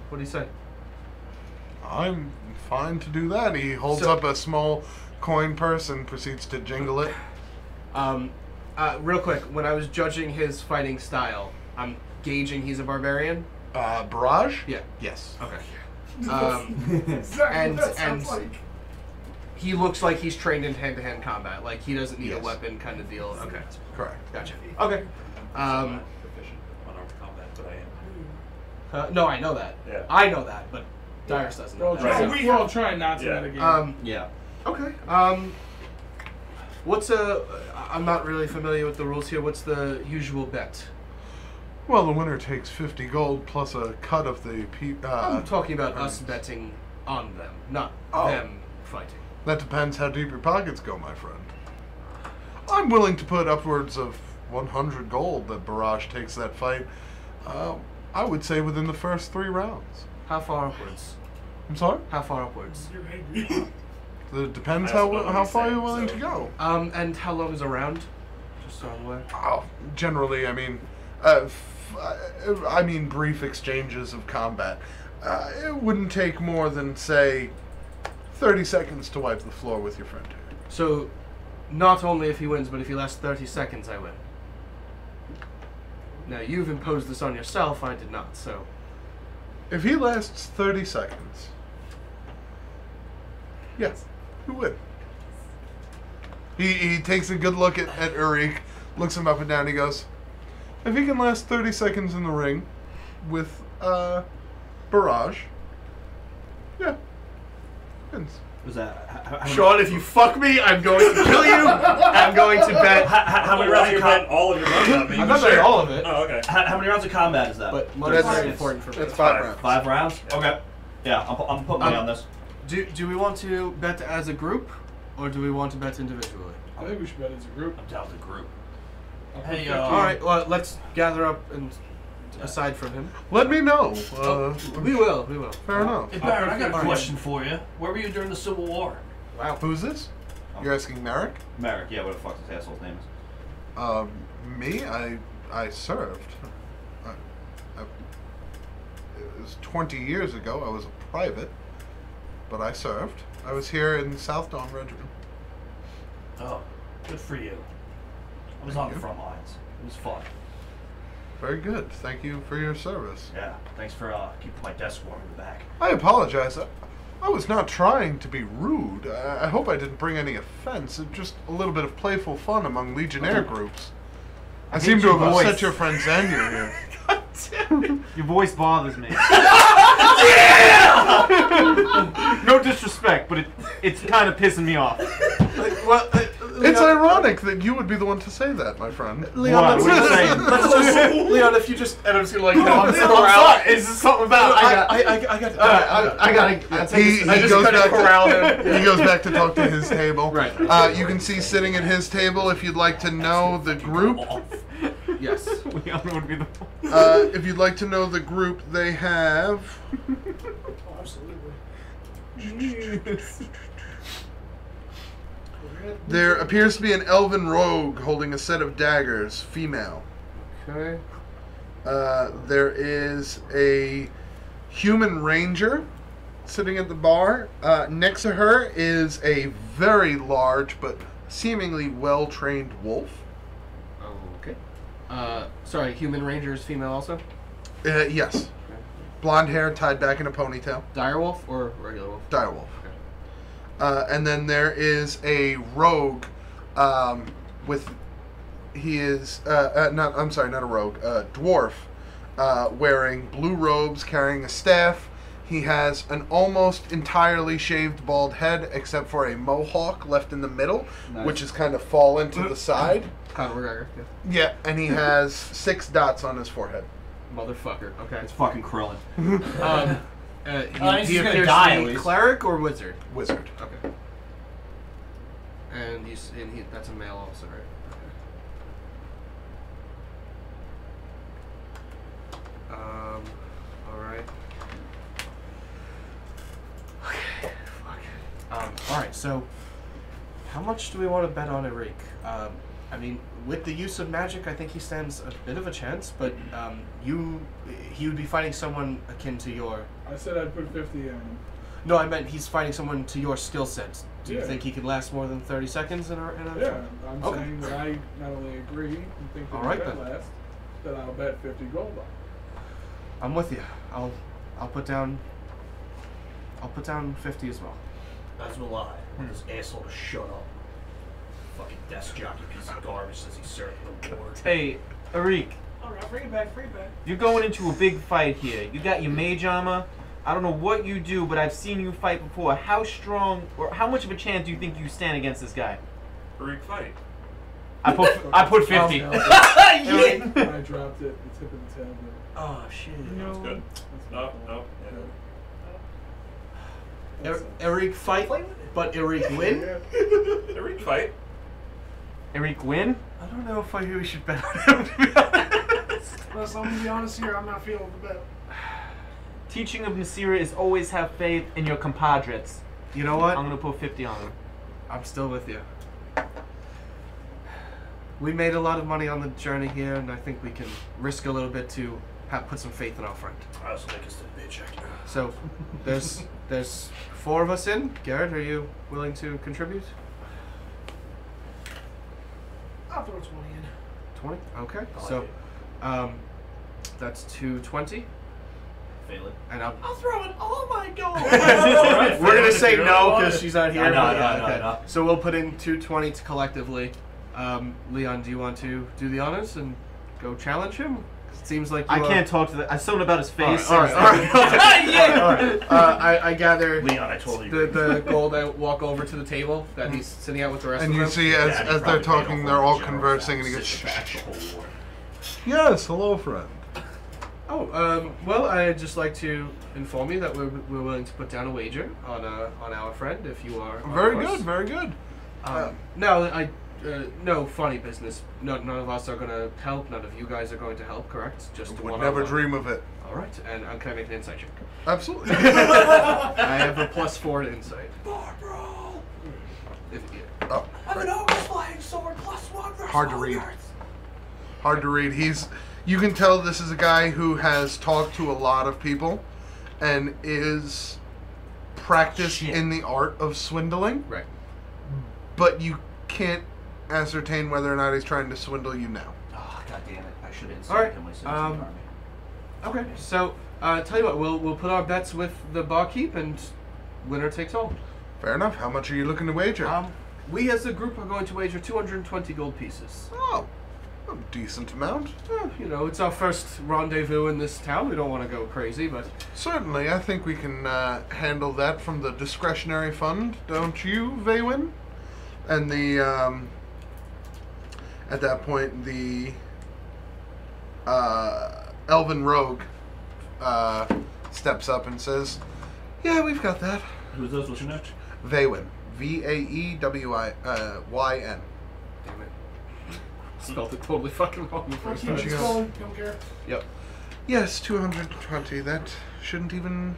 What do you say? I'm fine to do that. He holds up a small coin purse and proceeds to jingle it. Real quick, when I was judging his fighting style, I'm gauging he's a barbarian. Barrage? Yeah. Yes. Okay. Exactly what that sounds and like. he looks like he's trained in hand-to-hand combat. Like he doesn't need a Yes. weapon kind of deal. Okay. Correct. Gotcha. Okay. I'm not proficient on armed combat, but I am. No, I know that. Yeah. I know that, but Darius doesn't know that. Right. We're all trying not to Yeah. metagame. Yeah. Okay. What's I'm not really familiar with the rules here. What's the usual bet? Well, the winner takes 50 gold plus a cut of the... I'm talking about us betting on them, not them fighting. That depends how deep your pockets go, my friend. I'm willing to put upwards of 100 gold that Barrage takes that fight. I would say within the first 3 rounds. How far upwards? I'm sorry? How far upwards? You're angry. It depends I also know what how he's far saying, you're willing so- to go. And how long is a round? Just so I'm aware. Oh, generally, I mean, brief exchanges of combat. It wouldn't take more than, say, 30 seconds to wipe the floor with your friend here. So, not only if he wins, but if he lasts 30 seconds, I win. Now, you've imposed this on yourself, I did not, so... If he lasts 30 seconds, yes, you win. He takes a good look at Arik, looks him up and down, he goes, if he can last 30 seconds in the ring with Barrage, yeah, wins. Was that... How Sean, if you fuck me, I'm going to kill you. I'm going to bet. How many rounds you of bet all of your money on me? I'm not betting all of it, Oh, okay. How many rounds of combat is that? but money's That's- very important for me. That's 5 rounds. 5 rounds? Okay. Yeah, I'm putting money on this. Do we want to bet as a group, or do we want to bet individually? I think we should bet as a group. I'm down with the group. I'll put Hey, 50 All right, well, let's gather up and aside from him. Let me know. We will. Fair enough. Hey, Baron, I got a Alright. question for you. Where were you during the Civil War? Wow. Who's this? You're asking Merrick? Merrick, yeah, what the fuck this asshole's name is. Me? I served. It was 20 years ago. I was a private, but I served. I was here in Southdawn Regiment. Oh, good for you. I was on the front lines. It was fun. Very good. Thank you for your service. Yeah, thanks for keeping my desk warm in the back. I apologize. I was not trying to be rude. I hope I didn't bring any offense. It's just a little bit of playful fun among Legionnaire groups. I seem to have upset your friend Xander here. Your voice bothers me. No disrespect, but it's kind of pissing me off. Well, It's ironic that you would be the one to say that, my friend. Leon, What? What are you saying? let's just Leon, if you just and I'm just gonna like I'm sorry. Is this something about? I gotta. He I just goes kinda back corral to, him. he goes back to talk to his table. Right. You can see sitting at his table, if you'd like to know the group. Yes. Leon would be the. If you'd like to know the group, they have. Oh, absolutely. There appears to be an elven rogue holding a set of daggers, female. Okay. There is a human ranger sitting at the bar. Next to her is a very large but seemingly well-trained wolf. Okay. Sorry, human ranger is female also? Yes. Blonde hair tied back in a ponytail. Direwolf or regular wolf? Direwolf. And then there is a rogue with... He is... I'm sorry, not a rogue. Dwarf. Wearing blue robes, carrying a staff. He has an almost entirely shaved bald head, except for a mohawk left in the middle, which is kind of fallen to the side. Conor McGregor, yeah. Yeah, and he has 6 dots on his forehead. Motherfucker. Okay. It's fucking Krillin. He he's gonna appears die, to at be least. cleric or wizard? Wizard. Okay. And that's a male also, right? Okay. Alright. Okay, fuck. Alright, so how much do we want to bet on Eric? I mean, with the use of magic, I think he stands a bit of a chance, but he would be fighting someone akin to your... I said I'd put 50 on him. No, I meant he's fighting someone to your skill set. Do you Yeah. think he could last more than 30 seconds in a Yeah, I'm Okay. saying that I not only agree and think that Alright he can then. last, that I'll bet 50 gold on. I'm with you. I'll put down 50 as well. That's a lie. I want this asshole to shut up. Fucking desk jockey piece of garbage says he's serving the board. Hey, Arik, Alright, bring it back, bring it back. you're going into a big fight here. You got your mage armor. I don't know what you do, but I've seen you fight before. How strong, or how much of a chance do you think you stand against this guy? Rick fight. I put 50. I dropped it, the tip of the tail. But Oh shit. That's good. that's No, my fault. no. That's Eric fight, but Eric win? Rick fight. Eric win? I don't know if we should bet on him, to be honest. Listen, I'm gonna be honest here, I'm not feeling the bet. Teaching of Nasira is always have faith in your compadres. You know what? I'm gonna put 50 on him. I'm still with you. We made a lot of money on the journey here, and I think we can risk a little bit to put some faith in our friend. I also think it's the paycheck. So, there's 4 of us in. Garrett, are you willing to contribute? I'll throw 20 in. 20? Okay. I like So, it. that's 220, Fail it. and I'm. I'll throw in all my gold! We're gonna say no because she's not here. No, but no, yeah, no, okay. no. So we'll put in 220 collectively. Leon, do you want to do the honors and go challenge him? It seems like you I can't talk to that. Something about his face. All right. I gather Leon, I totally the gold. I walk over to the table that he's sitting at with the rest And of you them. see, as they're talking, they're all conversing, and he goes, shh, shh, shh. Yes, hello, friend. Oh, well, I'd just like to inform you that we're willing to put down a wager on our friend if you are. Very good, very good. No, no funny business. None of us are going to help. None of you guys are going to help, correct? Just Would one-on-one. never dream of it. All right, and can I make an insight check? Absolutely. I have a +4 to insight. Barbro! Oh, I'm an ogre flying sword +1 versus hard to read. ogres. Hard to read. You can tell this is a guy who has talked to a lot of people and is practiced in the art of swindling. Right. But you can't ascertain whether or not he's trying to swindle you now. Oh, God damn it. I should have All right, inserted him myself in the army. Okay, so tell you what, we'll put our bets with the barkeep, and winner takes all. Fair enough. How much are you looking to wager? We as a group are going to wager 220 gold pieces. Oh, a decent amount. You know, it's our first rendezvous in this town. We don't want to go crazy, but Certainly, I think we can handle that from the discretionary fund, don't you, Vaywin? And the at that point, the elven rogue steps up and says, "Yeah, we've got that." Who's those? What's your name? Vaywin, Vaewyn. damn it, spelled it totally fucking wrong the first Keep time. it going, don't care. Yep. Yes, 220. That shouldn't even.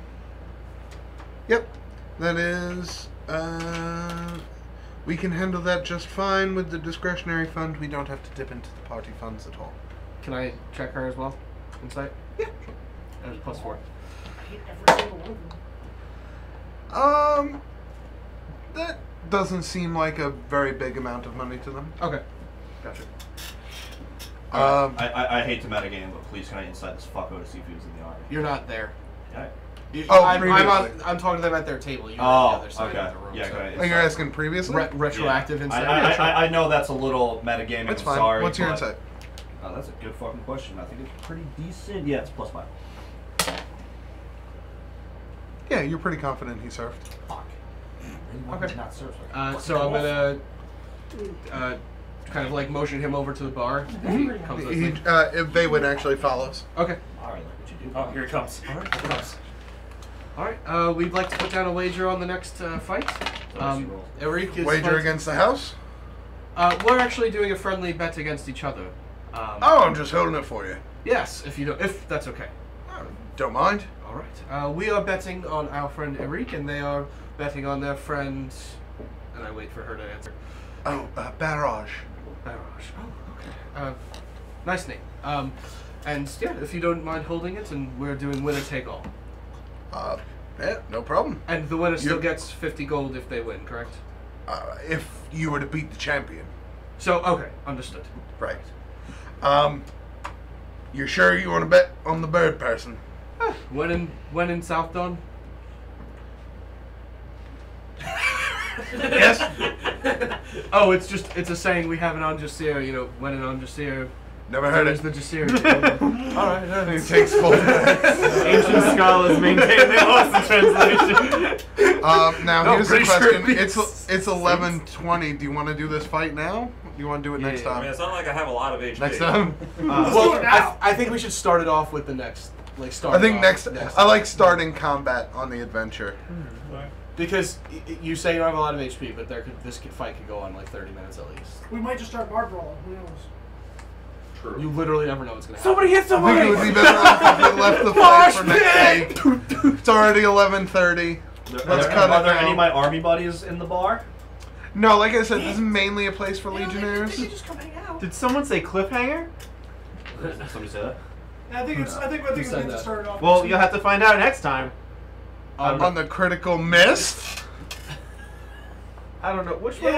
Yep, that is. We can handle that just fine with the discretionary fund. We don't have to dip into the party funds at all. Can I check her as well? Insight? Yeah. That was +4. I hate every single one of them. That doesn't seem like a very big amount of money to them. Okay. Gotcha. I hate to metagame, but please can I inside this fucko to see if he was in the army? You're not there. Yeah. I'm talking to them at their table. You're on the other side of the room. Yeah, so. go ahead. Oh, you're asking previously? Retroactive Yeah. insight. I know that's a little metagaming. That's I'm fine. sorry. What's your but- insight? Oh, that's a good fucking question. I think it's pretty decent. Yeah, it's +5. Yeah, you're pretty confident he served. Fuck. Okay. Did not serve, So I'm gonna kind of like motion him over to the bar. If he comes with me. If Vaywin actually follows. Okay. All right, look what you do. Oh, here it comes. All right. Here it comes. All right. We'd like to put down a wager on the next fight. Eric is Wager against the house? We're actually doing a friendly bet against each other. Oh, I'm just holding it for you. Yes, if that's okay. Don't mind. All right. We are betting on our friend Eric, and they are betting on their friend. And I wait for her to answer. Oh, Barrage. Barrage. Oh, okay. Nice name. And yeah, if you don't mind holding it, and we're doing winner take all. Yeah, no problem. And the winner still gets 50 gold if they win, correct? If you were to beat the champion. So okay, understood. Right. You sure you want to bet on the bird person? When in Southdawn? Yes. Oh, it's a saying we have in Anjasir, you know, when in Anjasir. Never heard There's it. the Jasir. Alright, It takes full. Ancient scholars maintain they lost the translation. Now No, here's the pretty sure question. it It's 11:20. Do you want to do this fight now? Do you want to do it next I time? mean, it's not like I have a lot of HP. Next time. Well, I think we should start it off with the next, like start. I think off next. I like starting combat on the adventure. because you say you don't have a lot of HP, but this fight could go on like 30 minutes at least. We might just start bar brawling. Who knows? True. You literally never know what's gonna happen. Somebody hit I somebody! think it would be better off if we left the fight for next week. It's already 11:30. Let's cut Are it there any down. of my army buddies in the bar? No, like I said, this is mainly a place for legionnaires. They just come hang out. Did someone say cliffhanger? Somebody say that? Yeah, I think it's Who said good to that? start it off. Well, you'll have to find out next time. On the critical miss. I don't know which one.